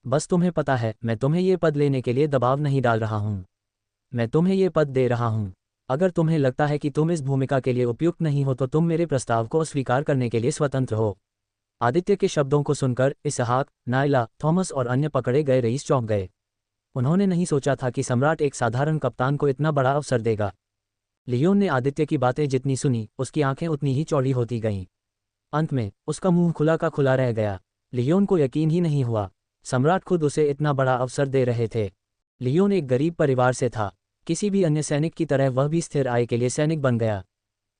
बस तुम्हें पता है, मैं तुम्हें ये पद लेने के लिए दबाव नहीं डाल रहा हूँ। मैं तुम्हें ये पद दे रहा हूँ। अगर तुम्हें लगता है कि तुम इस भूमिका के लिए उपयुक्त नहीं हो तो तुम मेरे प्रस्ताव को अस्वीकार करने के लिए स्वतंत्र हो। आदित्य के शब्दों को सुनकर इसहाक, नाइला, थॉमस और अन्य पकड़े गए रईस चौंक गए। उन्होंने नहीं सोचा था कि सम्राट एक साधारण कप्तान को इतना बड़ा अवसर देगा। लियोन ने आदित्य की बातें जितनी सुनी, उसकी आंखें उतनी ही चौड़ी होती गईं। अंत में उसका मुंह खुला का खुला रह गया। लियोन को यकीन ही नहीं हुआ, सम्राट खुद उसे इतना बड़ा अवसर दे रहे थे। लियोन एक गरीब परिवार से था। किसी भी अन्य सैनिक की तरह वह भी स्थिर आय के लिए सैनिक बन गया।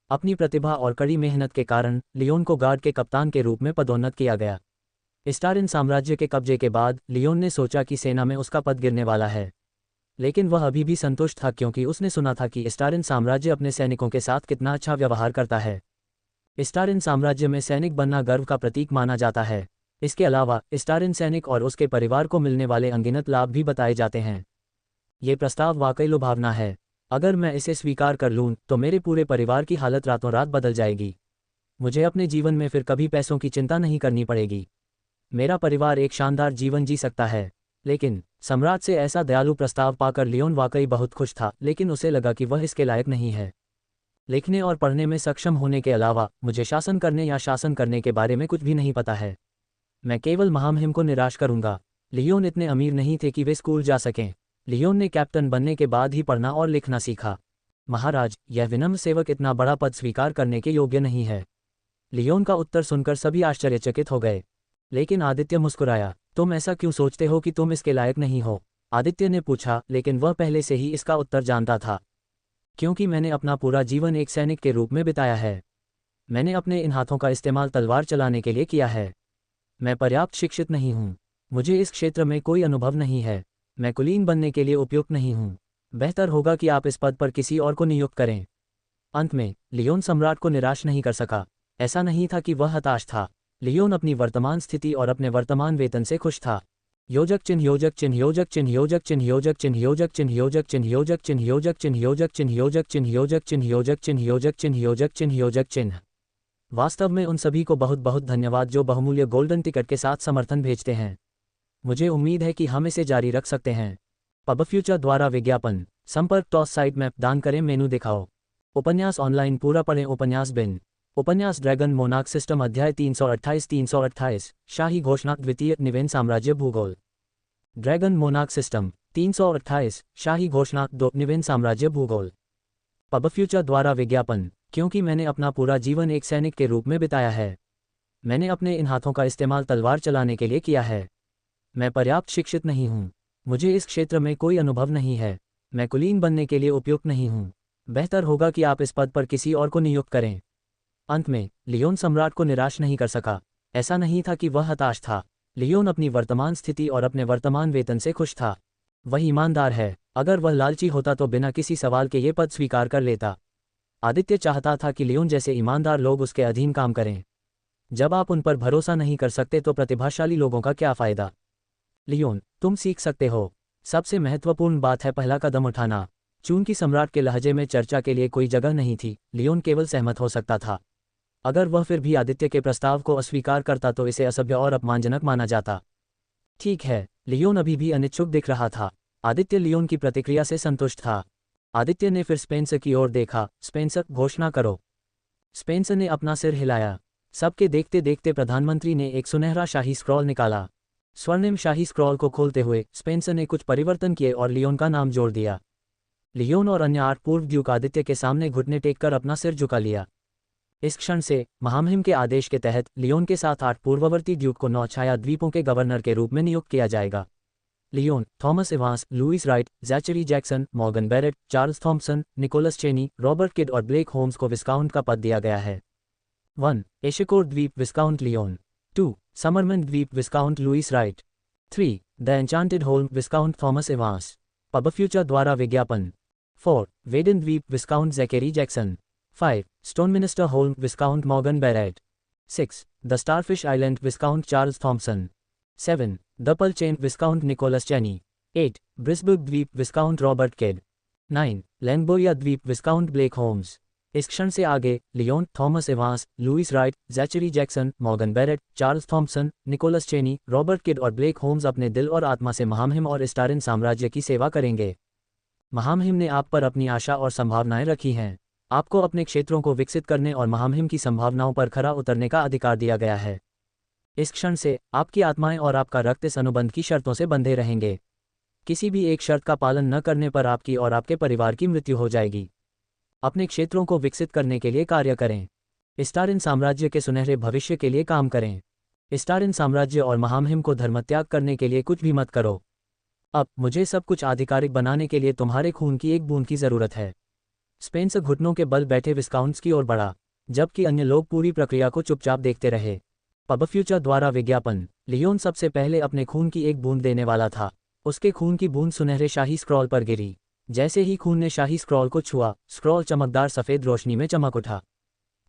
अपनी प्रतिभा और कड़ी मेहनत के कारण लियोन को गार्ड के कप्तान के रूप में पदोन्नत किया गया। स्टारिन साम्राज्य के कब्जे के बाद लियोन ने सोचा कि सेना में उसका पद गिरने वाला है, लेकिन वह अभी भी संतुष्ट था, क्योंकि उसने सुना था कि स्टारिन साम्राज्य अपने सैनिकों के साथ कितना अच्छा व्यवहार करता है। स्टारिन साम्राज्य में सैनिक बनना गर्व का प्रतीक माना जाता है। इसके अलावा स्टारिन सैनिक और उसके परिवार को मिलने वाले अनगिनत लाभ भी बताए जाते हैं। ये प्रस्ताव वाकई लुभावना है। अगर मैं इसे स्वीकार कर लूँ तो मेरे पूरे परिवार की हालत रातों रात बदल जाएगी। मुझे अपने जीवन में फिर कभी पैसों की चिंता नहीं करनी पड़ेगी। मेरा परिवार एक शानदार जीवन जी सकता है। लेकिन सम्राट से ऐसा दयालु प्रस्ताव पाकर लियोन वाकई बहुत खुश था, लेकिन उसे लगा कि वह इसके लायक नहीं है। लिखने और पढ़ने में सक्षम होने के अलावा मुझे शासन करने या शासन करने के बारे में कुछ भी नहीं पता है। मैं केवल महामहिम को निराश करूंगा। लियोन इतने अमीर नहीं थे कि वे स्कूल जा सकें। लियोन ने कैप्टन बनने के बाद ही पढ़ना और लिखना सीखा। महाराज, यह विनम्र सेवक इतना बड़ा पद स्वीकार करने के योग्य नहीं है। लियोन का उत्तर सुनकर सभी आश्चर्यचकित हो गए। लेकिन आदित्य मुस्कुराया। तुम ऐसा क्यों सोचते हो कि तुम इसके लायक नहीं हो? आदित्य ने पूछा, लेकिन वह पहले से ही इसका उत्तर जानता था। क्योंकि मैंने अपना पूरा जीवन एक सैनिक के रूप में बिताया है। मैंने अपने इन हाथों का इस्तेमाल तलवार चलाने के लिए किया है। मैं पर्याप्त शिक्षित नहीं हूँ। मुझे इस क्षेत्र में कोई अनुभव नहीं है। मैं कुलीन बनने के लिए उपयुक्त नहीं हूँ। बेहतर होगा कि आप इस पद पर किसी और को नियुक्त करें। अंत में लियोन सम्राट को निराश नहीं कर सका। ऐसा नहीं था कि वह हताश था। लियोन अपनी वर्तमान स्थिति और अपने वर्तमान वेतन से खुश था। योजक चिन्ह योजक चिन्ह योजक चिन्ह योजक चिन्ह योजक चिन्ह योजक चिन्ह योजक चिन्ह योजक चिन्ह योजक चिन्ह योजक चिन्ह योजक चिन्ह योजक चिन्ह योजक चिन्ह योजक चिन्ह योजक चिन्ह योजक चिन्ह। वास्तव में उन सभी को बहुत बहुत धन्यवाद जो बहुमूल्य गोल्डन टिकट के साथ समर्थन भेजते हैं। मुझे उम्मीद है कि हम इसे जारी रख सकते हैं। पब फ्यूचर द्वारा विज्ञापन। संपर्क टॉस साइट मैप दान करें मेनू दिखाओ। उपन्यास ऑनलाइन पूरा पढ़ें। उपन्यास बिन। उपन्यास ड्रैगन मोनार्क सिस्टम अध्याय 328 शाही घोषणा द्वितीय निवेन साम्राज्य भूगोल। ड्रैगन मोनार्क सिस्टम 328 शाही घोषणा 2 निवेन साम्राज्य भूगोल। पब फ्यूचर द्वारा विज्ञापन। क्योंकि मैंने अपना पूरा जीवन एक सैनिक के रूप में बिताया है। मैंने अपने इन हाथों का इस्तेमाल तलवार चलाने के लिए किया है। मैं पर्याप्त शिक्षित नहीं हूँ। मुझे इस क्षेत्र में कोई अनुभव नहीं है। मैं कुलीन बनने के लिए उपयुक्त नहीं हूँ। बेहतर होगा कि आप इस पद पर किसी और को नियुक्त करें। अंत में लियोन सम्राट को निराश नहीं कर सका। ऐसा नहीं था कि वह हताश था। लियोन अपनी वर्तमान स्थिति और अपने वर्तमान वेतन से खुश था। वह ईमानदार है। अगर वह लालची होता तो बिना किसी सवाल के ये पद स्वीकार कर लेता। आदित्य चाहता था कि लियोन जैसे ईमानदार लोग उसके अधीन काम करें। जब आप उन पर भरोसा नहीं कर सकते तो प्रतिभाशाली लोगों का क्या फ़ायदा? लियोन, तुम सीख सकते हो। सबसे महत्वपूर्ण बात है पहला कदम उठाना। चूंकि सम्राट के लहजे में चर्चा के लिए कोई जगह नहीं थी, लियोन केवल सहमत हो सकता था। अगर वह फिर भी आदित्य के प्रस्ताव को अस्वीकार करता तो इसे असभ्य और अपमानजनक माना जाता। ठीक है, लियोन अभी भी अनिच्छुक दिख रहा था। आदित्य लियोन की प्रतिक्रिया से संतुष्ट था। आदित्य ने फिर स्पेंसर की ओर देखा। स्पेंसर, घोषणा करो। स्पेंसर ने अपना सिर हिलाया। सबके देखते देखते प्रधानमंत्री ने एक सुनहरा शाही स्क्रॉल निकाला। स्वर्णिम शाही स्क्रॉल को खोलते हुए स्पेंसर ने कुछ परिवर्तन किए और लियोन का नाम जोड़ दिया। लियोन और अन्य 8 पूर्व ड्यूक आदित्य के सामने घुटने टेककर अपना सिर झुका लिया। इस क्षण से महामहिम के आदेश के तहत लियोन के साथ 8 पूर्ववर्ती ड्यूक को 9 छाया द्वीपों के गवर्नर के रूप में नियुक्त किया जाएगा। Leon, Thomas Evans, Louis Wright, Zachary Jackson, Morgan Barrett, Charles Thompson, Nicholas Cheney, Robert Kidd और ब्लेक होम्स को विस्काउंट का पद दिया गया है। 1. एशिकोर द्वीप विस्काउंट लियोन। 2. समरमन द्वीप viscount Louis Wright. 3. The Enchanted Holm viscount Thomas Evans. Pub Future द्वारा विज्ञापन। 4. वेडन द्वीप viscount Zachary Jackson. 5. Stoneminister Holm viscount Morgan Barrett. 6. The Starfish Island viscount Charles Thompson. 7. The Pearl Chain viscount Nicholas Cheney. 8. Brisburg द्वीप viscount Robert kid. 9. लैंगबोरिया द्वीप विस्काउंट black Holmes. इस क्षण से आगे Leon, Thomas Evans, Louis Wright, Zachary Jackson, Morgan Barrett, Charles Thompson, Nicholas Cheney, Robert Kidd और Blake Holmes अपने दिल और आत्मा से महामहिम और स्टारिन साम्राज्य की सेवा करेंगे। महामहिम ने आप पर अपनी आशा और संभावनाएं रखी हैं। आपको अपने क्षेत्रों को विकसित करने और महामहिम की संभावनाओं पर खरा उतरने का अधिकार दिया गया है। इस क्षण से आपकी आत्माएं और आपका रक्त इस अनुबंध की शर्तों से बंधे रहेंगे। किसी भी एक शर्त का पालन न करने पर आपकी और आपके परिवार की मृत्यु हो जाएगी। अपने क्षेत्रों को विकसित करने के लिए कार्य करें। स्टारिन साम्राज्य के सुनहरे भविष्य के लिए काम करें। स्टारिन साम्राज्य और महामहिम को धर्मत्याग करने के लिए कुछ भी मत करो। अब मुझे सब कुछ आधिकारिक बनाने के लिए तुम्हारे खून की एक बूंद की जरूरत है। स्पेंसर घुटनों के बल बैठे विस्काउंट्स की ओर बढ़ा, जबकि अन्य लोग पूरी प्रक्रिया को चुपचाप देखते रहे। पब फ्यूचर द्वारा विज्ञापन। लियोन सबसे पहले अपने खून की एक बूंद देने वाला था। उसके खून की बूंद सुनहरे शाही स्क्रॉल पर गिरी। जैसे ही खून ने शाही स्क्रॉल को छुआ, स्क्रॉल चमकदार सफ़ेद रोशनी में चमक उठा।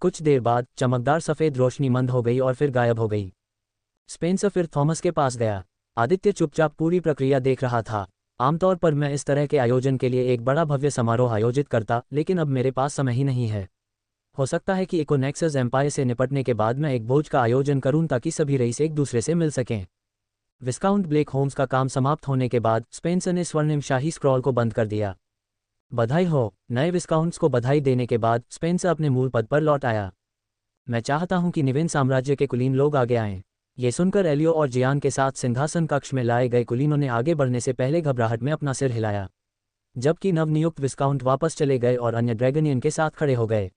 कुछ देर बाद चमकदार सफ़ेद रोशनी मंद हो गई और फिर गायब हो गई। स्पेंसर फिर थॉमस के पास गया। आदित्य चुपचाप पूरी प्रक्रिया देख रहा था। आमतौर पर मैं इस तरह के आयोजन के लिए एक बड़ा भव्य समारोह आयोजित करता, लेकिन अब मेरे पास समय ही नहीं है। हो सकता है कि इकोनेक्सस एम्पायर से निपटने के बाद मैं एक भोज का आयोजन करूं ताकि सभी रईस एक दूसरे से मिल सकें। विस्काउंट ब्लेक होम्स का काम समाप्त होने के बाद स्पेंसर ने स्वर्णिम शाही स्क्रॉल को बंद कर दिया। बधाई हो। नए विस्काउंट्स को बधाई देने के बाद स्पेंसर अपने मूल पद पर लौट आया। मैं चाहता हूं कि निवेन साम्राज्य के कुलीन लोग आगे आएं। ये सुनकर एलियो और जियान के साथ सिंहासन कक्ष में लाए गए कुलीनों ने आगे बढ़ने से पहले घबराहट में अपना सिर हिलाया, जबकि नवनियुक्त विस्काउंट वापस चले गए और अन्य ड्रैगनियन के साथ खड़े हो गए।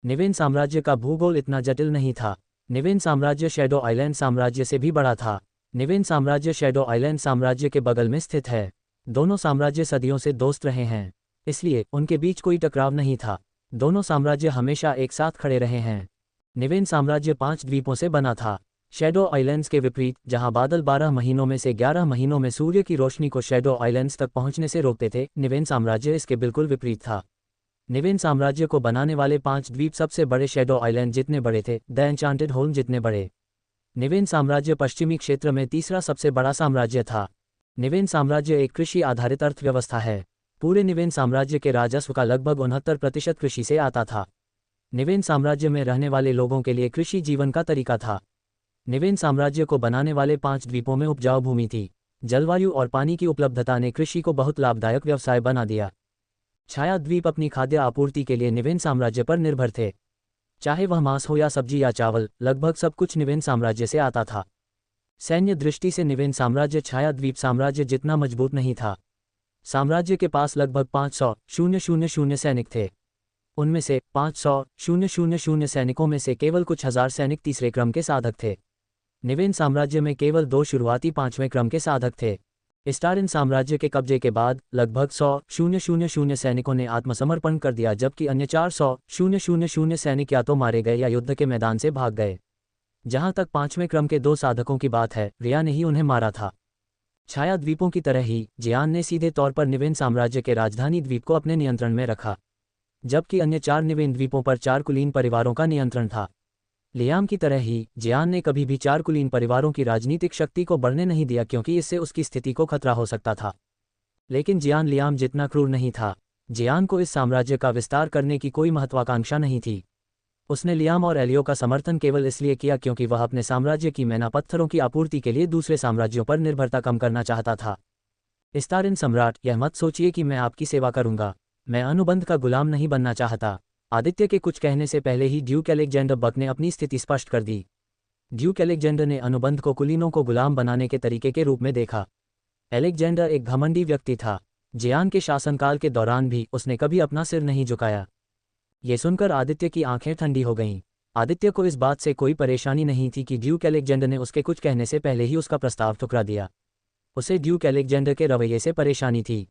निवेन साम्राज्य का भूगोल इतना जटिल नहीं था। निवेन साम्राज्य शैडो आइलैंड साम्राज्य से भी बड़ा था। निवेन साम्राज्य शैडो आइलैंड साम्राज्य के बगल में स्थित है। दोनों साम्राज्य सदियों से दोस्त रहे हैं, इसलिए उनके बीच कोई टकराव नहीं था। दोनों साम्राज्य हमेशा एक साथ खड़े रहे हैं। निवेन साम्राज्य 5 द्वीपों से बना था। शैडो आइलैंड्स के विपरीत, जहां बादल 12 महीनों में से 11 महीनों में सूर्य की रोशनी को शैडो आइलैंड्स तक पहुंचने से रोकते थे, निवेन साम्राज्य इसके बिल्कुल विपरीत था। निवेन साम्राज्य को बनाने वाले 5 द्वीप सबसे बड़े शैडो आइलैंड जितने बड़े थे, द एन्चांटेड होल्म जितने बड़े। निवेन साम्राज्य पश्चिमी क्षेत्र में तीसरा सबसे बड़ा साम्राज्य था। निवेन साम्राज्य एक कृषि आधारित अर्थव्यवस्था है। पूरे निवेन साम्राज्य के राजस्व का लगभग 69% कृषि से आता था। निवेन साम्राज्य में रहने वाले लोगों के लिए कृषि जीवन का तरीका था। निवेन साम्राज्य को बनाने वाले 5 द्वीपों में उपजाऊ भूमि थी। जलवायु और पानी की उपलब्धता ने कृषि को बहुत लाभदायक व्यवसाय बना दिया। छाया द्वीप अपनी खाद्य आपूर्ति के लिए निवेन साम्राज्य पर निर्भर थे। चाहे वह मांस हो या सब्जी या चावल, लगभग सब कुछ निवेन साम्राज्य से आता था। सैन्य दृष्टि से निवेन साम्राज्य छाया द्वीप साम्राज्य जितना मजबूत नहीं था। साम्राज्य के पास लगभग 500,000 सैनिक थे। उनमें से 500,000 सैनिकों में से केवल कुछ हजार सैनिक तीसरे क्रम के साधक थे। निवेन साम्राज्य में केवल 2 शुरुआती 5वें क्रम के साधक थे। स्टारिन साम्राज्य के कब्जे के बाद लगभग 100,000 सैनिकों ने आत्मसमर्पण कर दिया, जबकि अन्य 400,000 सैनिक या तो मारे गए या युद्ध के मैदान से भाग गए। जहां तक 5वें क्रम के 2 साधकों की बात है, रिया ने ही उन्हें मारा था। छाया द्वीपों की तरह ही जियान ने सीधे तौर पर निवेन साम्राज्य के राजधानी द्वीप को अपने नियंत्रण में रखा, जबकि अन्य 4 निवेन द्वीपों पर 4 कुलीन परिवारों का नियंत्रण था। लियाम की तरह ही जियान ने कभी भी 4 कुलीन परिवारों की राजनीतिक शक्ति को बढ़ने नहीं दिया, क्योंकि इससे उसकी स्थिति को खतरा हो सकता था। लेकिन जियान लियाम जितना क्रूर नहीं था। जियान को इस साम्राज्य का विस्तार करने की कोई महत्वाकांक्षा नहीं थी। उसने लियाम और एलियो का समर्थन केवल इसलिए किया क्योंकि वह अपने साम्राज्य की मैना पत्थरों की आपूर्ति के लिए दूसरे साम्राज्यों पर निर्भरता कम करना चाहता था। स्टारिन सम्राट, यह मत सोचिए कि मैं आपकी सेवा करूंगा। मैं अनुबंध का गुलाम नहीं बनना चाहता। आदित्य के कुछ कहने से पहले ही ड्यूक अलेक्जेंडर बक ने अपनी स्थिति स्पष्ट कर दी। ड्यूक अलेक्जेंडर ने अनुबंध को कुलीनों को गुलाम बनाने के तरीके के रूप में देखा। अलेक्जेंडर एक घमंडी व्यक्ति था। जियान के शासनकाल के दौरान भी उसने कभी अपना सिर नहीं झुकाया। ये सुनकर आदित्य की आंखें ठंडी हो गईं। आदित्य को इस बात से कोई परेशानी नहीं थी कि ड्यूक अलेक्जेंडर ने उसके कुछ कहने से पहले ही उसका प्रस्ताव ठुकरा दिया। उसे ड्यूक अलेक्जेंडर के रवैये से परेशानी थी।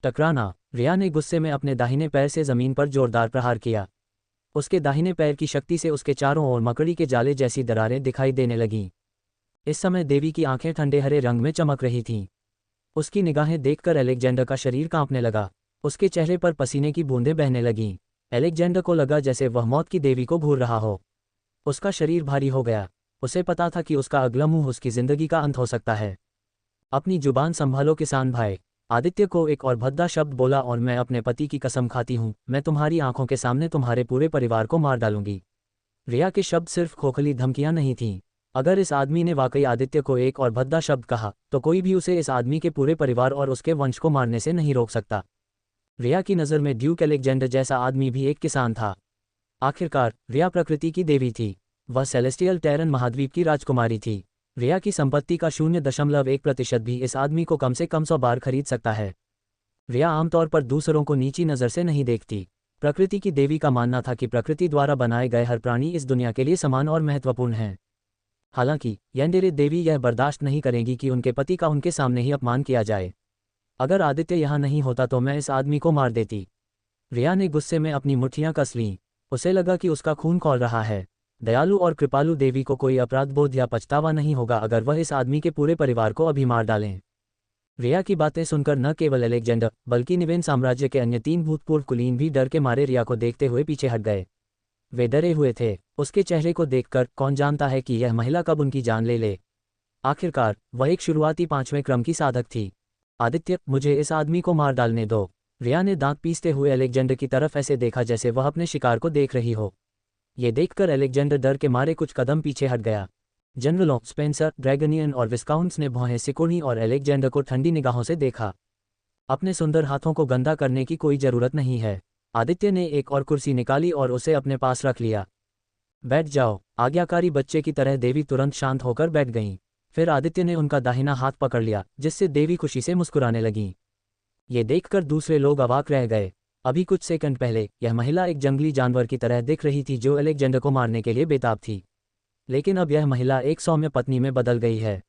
टकराना। रिया ने गुस्से में अपने दाहिने पैर से जमीन पर जोरदार प्रहार किया। उसके दाहिने पैर की शक्ति से उसके चारों ओर मकड़ी के जाले जैसी दरारें दिखाई देने लगीं। इस समय देवी की आंखें ठंडे हरे रंग में चमक रही थीं। उसकी निगाहें देखकर अलेक्जेंडर का शरीर कांपने लगा। उसके चेहरे पर पसीने की बूंदें बहने लगीं। अलेक्जेंडर को लगा जैसे वह मौत की देवी को घूर रहा हो। उसका शरीर भारी हो गया। उसे पता था कि उसका अगला मुंह उसकी जिंदगी का अंत हो सकता है। अपनी जुबान संभालो किसान भाई। आदित्य को एक और भद्दा शब्द बोला, और मैं अपने पति की कसम खाती हूँ, मैं तुम्हारी आंखों के सामने तुम्हारे पूरे परिवार को मार डालूंगी। रिया के शब्द सिर्फ खोखली धमकियां नहीं थीं। अगर इस आदमी ने वाकई आदित्य को एक और भद्दा शब्द कहा, तो कोई भी उसे इस आदमी के पूरे परिवार और उसके वंश को मारने से नहीं रोक सकता। रिया की नज़र में ड्यूक अलेक्जेंडर जैसा आदमी भी एक किसान था। आखिरकार रिया प्रकृति की देवी थी। वह सेलेस्टियल टेरन महाद्वीप की राजकुमारी थी। रिया की संपत्ति का 0.1% भी इस आदमी को कम से कम 100 बार खरीद सकता है। रिया आमतौर पर दूसरों को नीची नज़र से नहीं देखती। प्रकृति की देवी का मानना था कि प्रकृति द्वारा बनाए गए हर प्राणी इस दुनिया के लिए समान और महत्वपूर्ण हैं। हालांकि यंडेरे देवी यह बर्दाश्त नहीं करेंगी कि उनके पति का उनके सामने ही अपमान किया जाए। अगर आदित्य यहाँ नहीं होता तो मैं इस आदमी को मार देती। रिया ने गुस्से में अपनी मुट्ठियां कस लीं। उसे लगा कि उसका खून खौल रहा है। दयालु और कृपालु देवी को कोई अपराध बोध या पछतावा नहीं होगा अगर वह इस आदमी के पूरे परिवार को अभी मार डालें। रिया की बातें सुनकर न केवल अलेक्जेंडर बल्कि निवेन साम्राज्य के अन्य 3 भूतपूर्व कुलीन भी डर के मारे रिया को देखते हुए पीछे हट गए। वे डरे हुए थे। उसके चेहरे को देखकर कौन जानता है कि यह महिला कब उनकी जान ले ले। आखिरकार वह एक शुरुआती 5वें क्रम की साधक थी। आदित्य, मुझे इस आदमी को मार डालने दो। रिया ने दांत पीसते हुए अलेक्जेंडर की तरफ ऐसे देखा जैसे वह अपने शिकार को देख रही हो। ये देखकर अलेक्जेंडर डर के मारे कुछ कदम पीछे हट गया। जनरलों, स्पेंसर, ड्रैगनियन और विस्काउंट्स ने भौहें सिकुड़ी और अलेक्जेंडर को ठंडी निगाहों से देखा। अपने सुंदर हाथों को गंदा करने की कोई जरूरत नहीं है। आदित्य ने एक और कुर्सी निकाली और उसे अपने पास रख लिया। बैठ जाओ, आज्ञाकारी बच्चे की तरह देवी तुरंत शांत होकर बैठ गईं। फिर आदित्य ने उनका दाहिना हाथ पकड़ लिया, जिससे देवी खुशी से मुस्कुराने लगीं। ये देखकर दूसरे लोग अवाक रह गए। अभी कुछ सेकंड पहले यह महिला एक जंगली जानवर की तरह दिख रही थी जो अलेक्जेंडर को मारने के लिए बेताब थी, लेकिन अब यह महिला एक सौम्य पत्नी में बदल गई है।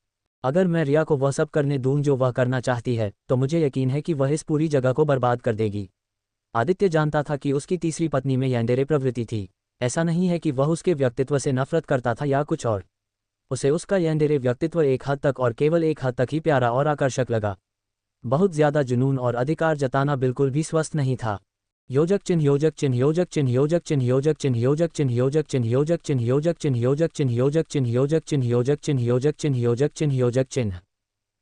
अगर मैं रिया को वह सब करने दूं जो वह करना चाहती है, तो मुझे यकीन है कि वह इस पूरी जगह को बर्बाद कर देगी। आदित्य जानता था कि उसकी तीसरी पत्नी में यंडेरे प्रवृत्ति थी। ऐसा नहीं है कि वह उसके व्यक्तित्व से नफरत करता था या कुछ और। उसे उसका यंडेरे व्यक्तित्व एक हद तक और केवल एक हद तक ही प्यारा और आकर्षक लगा। बहुत ज्यादा जुनून और अधिकार जताना बिल्कुल भी स्वस्थ नहीं था। योजक चिन्ह योजक चिन्ह योजक चिन्ह योजक चिन्ह योजक चिन्ह योजक चिन्ह योजक चिन्ह योजक चिन्ह योजक चिन्ह योजक चिन्ह योजक चिन्ह योजक चिन्ह योजक चिन्ह योजक चिन्ह योजक चिन्ह योजक चिन्ह।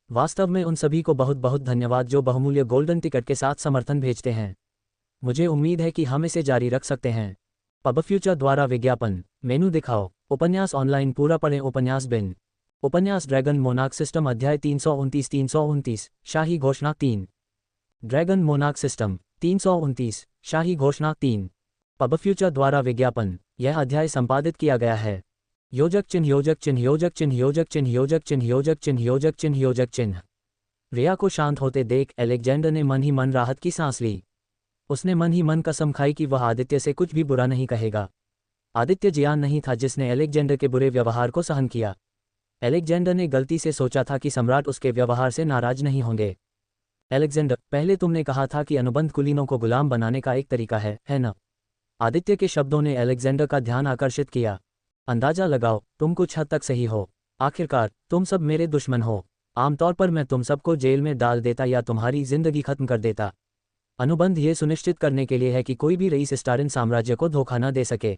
वास्तव में उन सभी को बहुत बहुत धन्यवाद जो बहुमूल्य गोल्डन टिकट के साथ समर्थन भेजते हैं। मुझे उम्मीद है कि हम इसे जारी रख सकते हैं। पब फ्यूचर द्वारा विज्ञापन। मेनू दिखाओ। उपन्यास ऑनलाइन पूरा पढ़ें। उपन्यास बिन। उपन्यास ड्रैगन मोनार्क सिस्टम अध्याय 329 शाही घोषणा 3। ड्रैगन मोनार्क सिस्टम 329 शाही घोषणा 3। पब फ्यूचर द्वारा विज्ञापन। यह अध्याय संपादित किया गया है। योजक चिन्ह योजक चिन्ह योजक चिन्ह योजक चिन्ह योजक चिन्ह योजक चिन्ह योजक चिन्ह योजक चिन्ह। रिया को शांत होते देख अलेक्जेंडर ने मन ही मन राहत की सांस ली। उसने मन ही मन कसम खाई कि वह आदित्य से कुछ भी बुरा नहीं कहेगा। आदित्य जियान नहीं था जिसने अलेक्जेंडर के बुरे व्यवहार को सहन किया। अलेक्जेंडर ने गलती से सोचा था कि सम्राट उसके व्यवहार से नाराज नहीं होंगे। अलेक्जेंडर, पहले तुमने कहा था कि अनुबंध कुलीनों को गुलाम बनाने का एक तरीका है न? आदित्य के शब्दों ने अलेक्जेंडर का ध्यान आकर्षित किया। अंदाजा लगाओ, तुम कुछ हद तक सही हो। आखिरकार तुम सब मेरे दुश्मन हो। आमतौर पर मैं तुम सबको जेल में डाल देता या तुम्हारी जिंदगी खत्म कर देता। अनुबंध ये सुनिश्चित करने के लिए है कि कोई भी रईस स्टारिन साम्राज्य को धोखा न दे सके।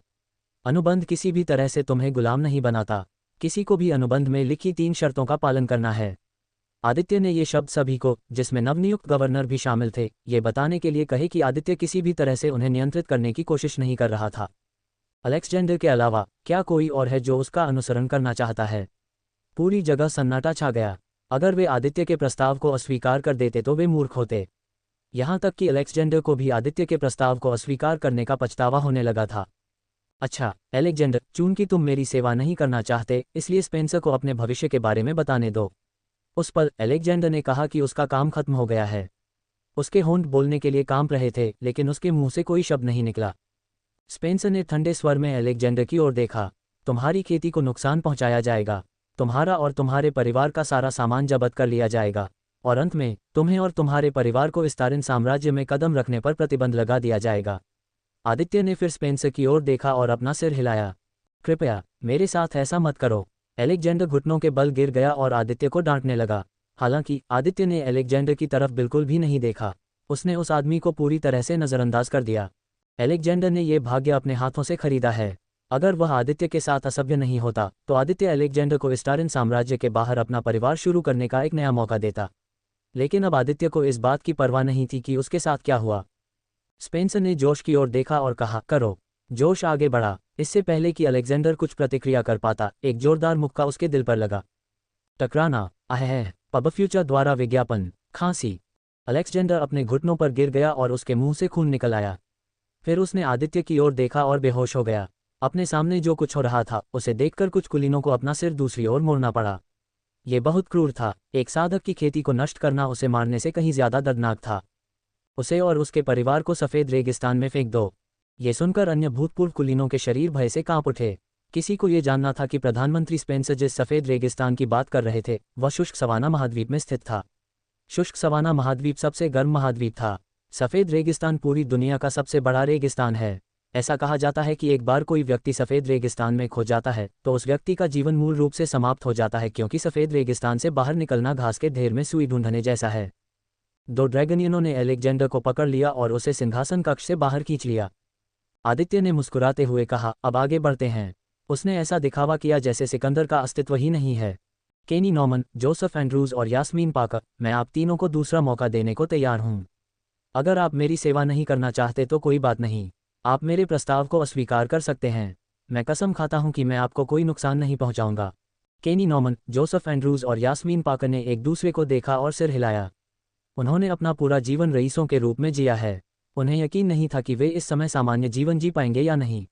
अनुबंध किसी भी तरह से तुम्हें गुलाम नहीं बनाता। किसी को भी अनुबंध में लिखी 3 शर्तों का पालन करना है। आदित्य ने ये शब्द सभी को, जिसमें नवनियुक्त गवर्नर भी शामिल थे, ये बताने के लिए कहे कि आदित्य किसी भी तरह से उन्हें नियंत्रित करने की कोशिश नहीं कर रहा था। अलेक्जेंडर के अलावा क्या कोई और है जो उसका अनुसरण करना चाहता है? पूरी जगह सन्नाटा छा गया। अगर वे आदित्य के प्रस्ताव को अस्वीकार कर देते तो वे मूर्ख होते। यहाँ तक कि अलेक्जेंडर को भी आदित्य के प्रस्ताव को अस्वीकार करने का पछतावा होने लगा था। अच्छा अलेक्जेंडर, चूंकि तुम मेरी सेवा नहीं करना चाहते, इसलिए स्पेंसर को अपने भविष्य के बारे में बताने दो। उस पर अलेक्जेंडर ने कहा कि उसका काम खत्म हो गया है। उसके होंठ बोलने के लिए कांप रहे थे, लेकिन उसके मुंह से कोई शब्द नहीं निकला। स्पेंसर ने ठंडे स्वर में अलेक्जेंडर की ओर देखा। तुम्हारी खेती को नुकसान पहुंचाया जाएगा। तुम्हारा और तुम्हारे परिवार का सारा सामान जब्त कर लिया जाएगा। और अंत में तुम्हें और तुम्हारे परिवार को स्टारिन साम्राज्य में कदम रखने पर प्रतिबंध लगा दिया जाएगा। आदित्य ने फिर स्पेंसर की ओर देखा और अपना सिर हिलाया। कृपया मेरे साथ ऐसा मत करो। अलेक्जेंडर घुटनों के बल गिर गया और आदित्य को डांटने लगा। हालांकि आदित्य ने अलेक्जेंडर की तरफ बिल्कुल भी नहीं देखा। उसने उस आदमी को पूरी तरह से नज़रअंदाज कर दिया। अलेक्जेंडर ने यह भाग्य अपने हाथों से खरीदा है। अगर वह आदित्य के साथ असभ्य नहीं होता, तो आदित्य अलेक्जेंडर को स्टारिन साम्राज्य के बाहर अपना परिवार शुरू करने का एक नया मौका देता। लेकिन अब आदित्य को इस बात की परवाह नहीं थी कि उसके साथ क्या हुआ। स्पेंसर ने जोश की ओर देखा और कहा, करो। जोश आगे बढ़ा। इससे पहले कि अलेक्जेंडर कुछ प्रतिक्रिया कर पाता, एक जोरदार मुक्का उसके दिल पर लगा। टकराना। अहह। पब फ्यूचर द्वारा विज्ञापन। खांसी। अलेक्जेंडर अपने घुटनों पर गिर गया और उसके मुंह से खून निकल आया। फिर उसने आदित्य की ओर देखा और बेहोश हो गया। अपने सामने जो कुछ हो रहा था, उसे देखकर कुछ कुलीनों को अपना सिर दूसरी ओर मोड़ना पड़ा। ये बहुत क्रूर था। एक साधक की खेती को नष्ट करना उसे मारने से कहीं ज्यादा दर्दनाक था। उसे और उसके परिवार को सफ़ेद रेगिस्तान में फेंक दो। ये सुनकर अन्य भूतपूर्व कुलीनों के शरीर भय से कांप उठे। किसी को ये जानना था कि प्रधानमंत्री स्पेंसर जिस सफ़ेद रेगिस्तान की बात कर रहे थे, वह शुष्क सवाना महाद्वीप में स्थित था। शुष्क सवाना महाद्वीप सबसे गर्म महाद्वीप था। सफ़ेद रेगिस्तान पूरी दुनिया का सबसे बड़ा रेगिस्तान है। ऐसा कहा जाता है कि एक बार कोई व्यक्ति सफ़ेद रेगिस्तान में खो जाता है, तो उस व्यक्ति का जीवन मूल रूप से समाप्त हो जाता है, क्योंकि सफ़ेद रेगिस्तान से बाहर निकलना घास के ढेर में सुई ढूंढने जैसा है। 2 ड्रैगनियनों ने अलेक्जेंडर को पकड़ लिया और उसे सिंहासन कक्ष से बाहर खींच लिया। आदित्य ने मुस्कुराते हुए कहा, अब आगे बढ़ते हैं। उसने ऐसा दिखावा किया जैसे सिकंदर का अस्तित्व ही नहीं है। केनी नॉमन, जोसेफ एंड्रूज और यास्मीन पाकर, मैं आप तीनों को दूसरा मौका देने को तैयार हूँ। अगर आप मेरी सेवा नहीं करना चाहते तो कोई बात नहीं, आप मेरे प्रस्ताव को अस्वीकार कर सकते हैं। मैं कसम खाता हूं कि मैं आपको कोई नुकसान नहीं पहुंचाऊंगा। केनी नॉमन, जोसेफ एंड्रूज और यास्मीन पाकर ने एक दूसरे को देखा और सिर हिलाया। उन्होंने अपना पूरा जीवन रईसों के रूप में जिया है। उन्हें यकीन नहीं था कि वे इस समय सामान्य जीवन जी पाएंगे या नहीं।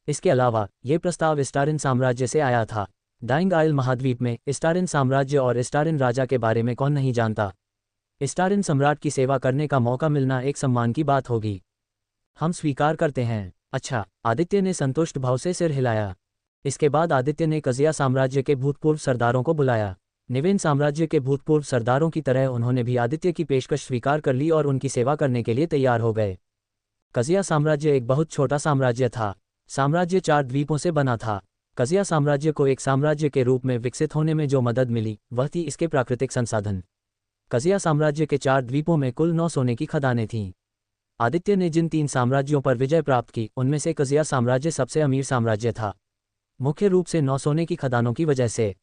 इसके अलावा ये प्रस्ताव स्टारिन साम्राज्य से आया था। डाइंग आइल महाद्वीप में स्टारिन साम्राज्य और स्टारिन राजा के बारे में कौन नहीं जानता। स्टारिन सम्राट की सेवा करने का मौका मिलना एक सम्मान की बात होगी। हम स्वीकार करते हैं। अच्छा, आदित्य ने संतुष्ट भाव से सिर हिलाया। इसके बाद आदित्य ने कजिया साम्राज्य के भूतपूर्व सरदारों को बुलाया। निवेन साम्राज्य के भूतपूर्व सरदारों की तरह उन्होंने भी आदित्य की पेशकश स्वीकार कर ली और उनकी सेवा करने के लिए तैयार हो गए। कजिया साम्राज्य एक बहुत छोटा साम्राज्य था। साम्राज्य 4 द्वीपों से बना था। कजिया साम्राज्य को एक साम्राज्य के रूप में विकसित होने में जो मदद मिली वह थी इसके प्राकृतिक संसाधन। कजिया साम्राज्य के 4 द्वीपों में कुल 9 सोने की खदानें थीं। आदित्य ने जिन 3 साम्राज्यों पर विजय प्राप्त की उनमें से कजिया साम्राज्य सबसे अमीर साम्राज्य था, मुख्य रूप से 9 सोने की खदानों की वजह से।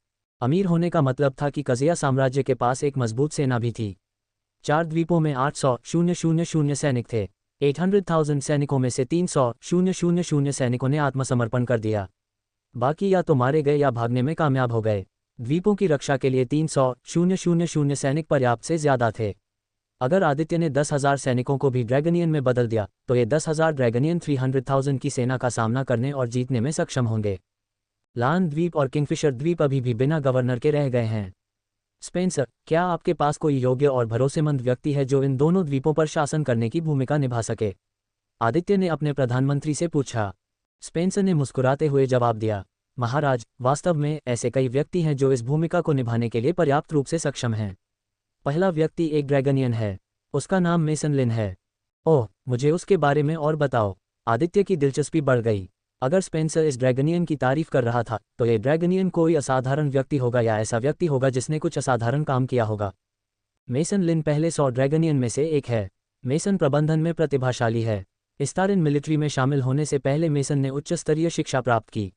अमीर होने का मतलब था कि कजिया साम्राज्य के पास एक मजबूत सेना भी थी। 4 द्वीपों में 800,000 सैनिक थे। 800,000 सैनिकों में से 300,000 सैनिकों ने आत्मसमर्पण कर दिया। बाकी या तो मारे गए या भागने में कामयाब हो गए। द्वीपों की रक्षा के लिए 300,000 सैनिक पर्याप्त से ज्यादा थे। अगर आदित्य ने 10,000 सैनिकों को भी ड्रैगनियन में बदल दिया तो ये 10,000 ड्रैगनियन 300,000 की सेना का सामना करने और जीतने में सक्षम होंगे। लान द्वीप और किंगफिशर द्वीप अभी भी बिना गवर्नर के रह गए हैं। स्पेंसर, क्या आपके पास कोई योग्य और भरोसेमंद व्यक्ति है जो इन दोनों द्वीपों पर शासन करने की भूमिका निभा सके? आदित्य ने अपने प्रधानमंत्री से पूछा। स्पेंसर ने मुस्कुराते हुए जवाब दिया, महाराज, वास्तव में ऐसे कई व्यक्ति हैं जो इस भूमिका को निभाने के लिए पर्याप्त रूप से सक्षम हैं। पहला व्यक्ति एक ड्रैगनियन है। उसका नाम मेसन लिन है। ओह, मुझे उसके बारे में और बताओ। आदित्य की दिलचस्पी बढ़ गई। अगर स्पेंसर इस ड्रैगनियन की तारीफ कर रहा था तो ये ड्रैगनियन कोई असाधारण व्यक्ति होगा या ऐसा व्यक्ति होगा जिसने कुछ असाधारण काम किया होगा। मेसन लिन पहले 100 ड्रैगनियन में से एक है। मेसन प्रबंधन में प्रतिभाशाली है। स्टारिन मिलिट्री में शामिल होने से पहले मेसन ने उच्च स्तरीय शिक्षा प्राप्त की।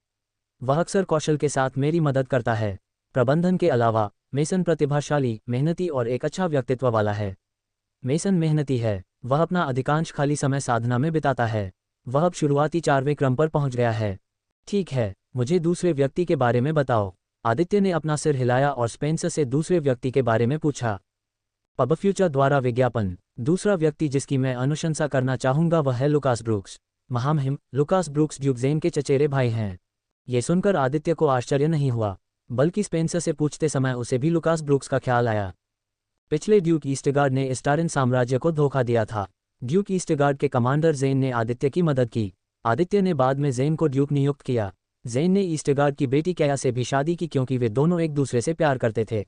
वह अक्सर कौशल के साथ मेरी मदद करता है। प्रबंधन के अलावा मेसन प्रतिभाशाली, मेहनती और एक अच्छा व्यक्तित्व वाला है। मेसन मेहनती है। वह अपना अधिकांश खाली समय साधना में बिताता है। वह अब शुरुआती 4वें क्रम पर पहुंच गया है। ठीक है, मुझे दूसरे व्यक्ति के बारे में बताओ। आदित्य ने अपना सिर हिलाया और स्पेंसर से दूसरे व्यक्ति के बारे में पूछा। पबफ्यूचर द्वारा विज्ञापन। दूसरा व्यक्ति जिसकी मैं अनुशंसा करना चाहूंगा वह है लुकास ब्रूक्स। महामहिम लुकास ब्रूक्स ड्यूक ज़ेन के चचेरे भाई हैं। ये सुनकर आदित्य को आश्चर्य नहीं हुआ, बल्कि स्पेंसर से पूछते समय उसे भी लुकास ब्रूक्स का ख्याल आया। पिछले ड्यूक ईस्टगार्ड ने स्टारिन साम्राज्य को धोखा दिया था। ड्यूक ईस्टगार्ड के कमांडर ज़ेन ने आदित्य की मदद की। आदित्य ने बाद में ज़ेन को ड्यूक नियुक्त किया। ज़ेन ने ईस्टगार्ड की बेटी कैया से भी शादी की क्योंकि वे दोनों एक दूसरे से प्यार करते थे।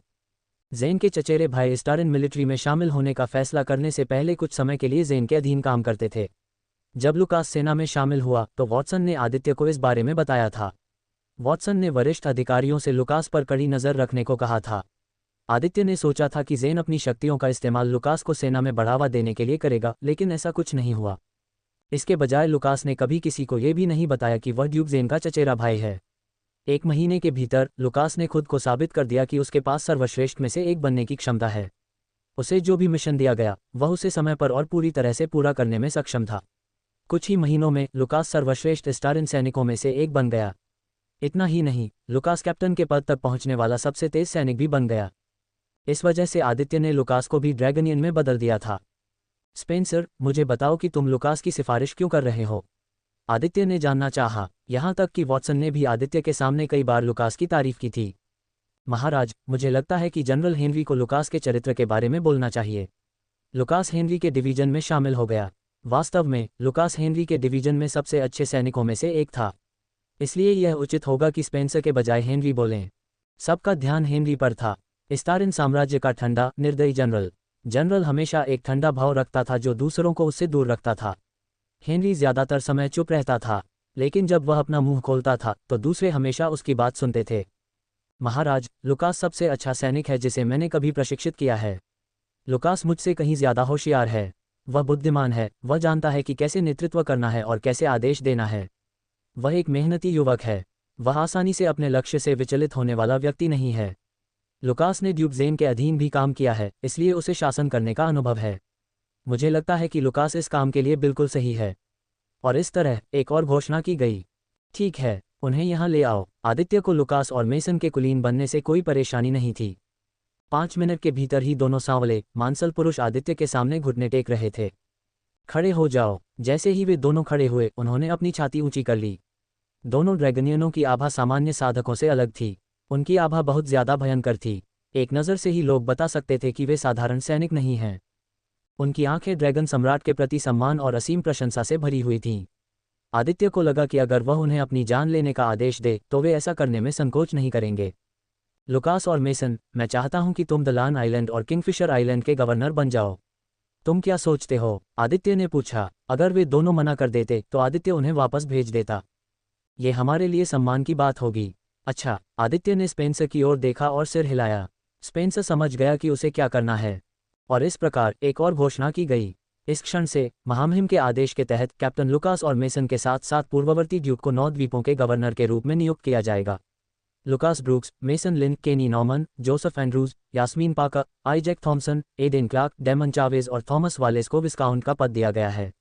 ज़ेन के चचेरे भाई स्टारिन मिलिट्री में शामिल होने का फैसला करने से पहले कुछ समय के लिए ज़ेन के अधीन काम करते थे। जब लुकास सेना में शामिल हुआ तो वॉटसन ने आदित्य को इस बारे में बताया था। वॉटसन ने वरिष्ठ अधिकारियों से लुकास पर कड़ी नज़र रखने को कहा था। आदित्य ने सोचा था कि ज़ेन अपनी शक्तियों का इस्तेमाल लुकास को सेना में बढ़ावा देने के लिए करेगा, लेकिन ऐसा कुछ नहीं हुआ। इसके बजाय लुकास ने कभी किसी को यह भी नहीं बताया कि वह ड्यूक ज़ेन का चचेरा भाई है। 1 महीने के भीतर लुकास ने खुद को साबित कर दिया कि उसके पास सर्वश्रेष्ठ में से एक बनने की क्षमता है। उसे जो भी मिशन दिया गया वह उसे समय पर और पूरी तरह से पूरा करने में सक्षम था। कुछ ही महीनों में लुकास सर्वश्रेष्ठ स्टारिन सैनिकों में से एक बन गया। इतना ही नहीं, लुकास कैप्टन के पद तक पहुंचने वाला सबसे तेज सैनिक भी बन गया। इस वजह से आदित्य ने लुकास को भी ड्रैगनियन में बदल दिया था। स्पेंसर, मुझे बताओ कि तुम लुकास की सिफारिश क्यों कर रहे हो? आदित्य ने जानना चाहा। यहाँ तक कि वॉटसन ने भी आदित्य के सामने कई बार लुकास की तारीफ की थी। महाराज, मुझे लगता है कि जनरल हेनरी को लुकास के चरित्र के बारे में बोलना चाहिए। लुकास हेनरी के डिवीजन में शामिल हो गया। वास्तव में लुकास हेनरी के डिवीजन में सबसे अच्छे सैनिकों में से एक था। इसलिए यह उचित होगा कि स्पेंसर के बजाय हेनरी बोलें। सबका ध्यान हेनरी पर था। स्टारिन साम्राज्य का ठंडा, निर्दयी जनरल हमेशा एक ठंडा भाव रखता था जो दूसरों को उससे दूर रखता था। हेनरी ज्यादातर समय चुप रहता था, लेकिन जब वह अपना मुंह खोलता था तो दूसरे हमेशा उसकी बात सुनते थे। महाराज, लुकास सबसे अच्छा सैनिक है जिसे मैंने कभी प्रशिक्षित किया है। लुकास मुझसे कहीं ज्यादा होशियार है। वह बुद्धिमान है। वह जानता है कि कैसे नेतृत्व करना है और कैसे आदेश देना है। वह एक मेहनती युवक है। वह आसानी से अपने लक्ष्य से विचलित होने वाला व्यक्ति नहीं है। लुकास ने ड्यूक ज़ेन के अधीन भी काम किया है, इसलिए उसे शासन करने का अनुभव है। मुझे लगता है कि लुकास इस काम के लिए बिल्कुल सही है। और इस तरह एक और घोषणा की गई। ठीक है, उन्हें यहाँ ले आओ। आदित्य को लुकास और मेसन के कुलीन बनने से कोई परेशानी नहीं थी। 5 मिनट के भीतर ही दोनों सांवले मांसल पुरुष आदित्य के सामने घुटने टेक रहे थे। खड़े हो जाओ। जैसे ही वे दोनों खड़े हुए उन्होंने अपनी छाती ऊंची कर ली। दोनों ड्रैगनियनों की आभा सामान्य साधकों से अलग थी। उनकी आभा बहुत ज्यादा भयंकर थी। एक नज़र से ही लोग बता सकते थे कि वे साधारण सैनिक नहीं हैं। उनकी आंखें ड्रैगन सम्राट के प्रति सम्मान और असीम प्रशंसा से भरी हुई थीं। आदित्य को लगा कि अगर वह उन्हें अपनी जान लेने का आदेश दे तो वे ऐसा करने में संकोच नहीं करेंगे। लुकास और मेसन, मैं चाहता हूं कि तुम दलान आइलैंड और किंगफिशर आइलैंड के गवर्नर बन जाओ। तुम क्या सोचते हो? आदित्य ने पूछा। अगर वे दोनों मना कर देते तो आदित्य उन्हें वापस भेज देता। ये हमारे लिए सम्मान की बात होगी। अच्छा, आदित्य ने स्पेंसर की ओर देखा और सिर हिलाया। स्पेंसर समझ गया कि उसे क्या करना है, और इस प्रकार एक और घोषणा की गई। इस क्षण से महामहिम के आदेश के तहत कैप्टन लुकास और मेसन के साथ साथ पूर्ववर्ती ड्यूक को 9 द्वीपों के गवर्नर के रूप में नियुक्त किया जाएगा। लुकास ब्रूक्स, मेसन लिन, केनी Norman, Joseph Andrews, Yasmin Parker, Isaac Thomson, Aiden Clark, Damon Chavez और थॉमस वालेस को विस्काउंट का पद दिया गया है।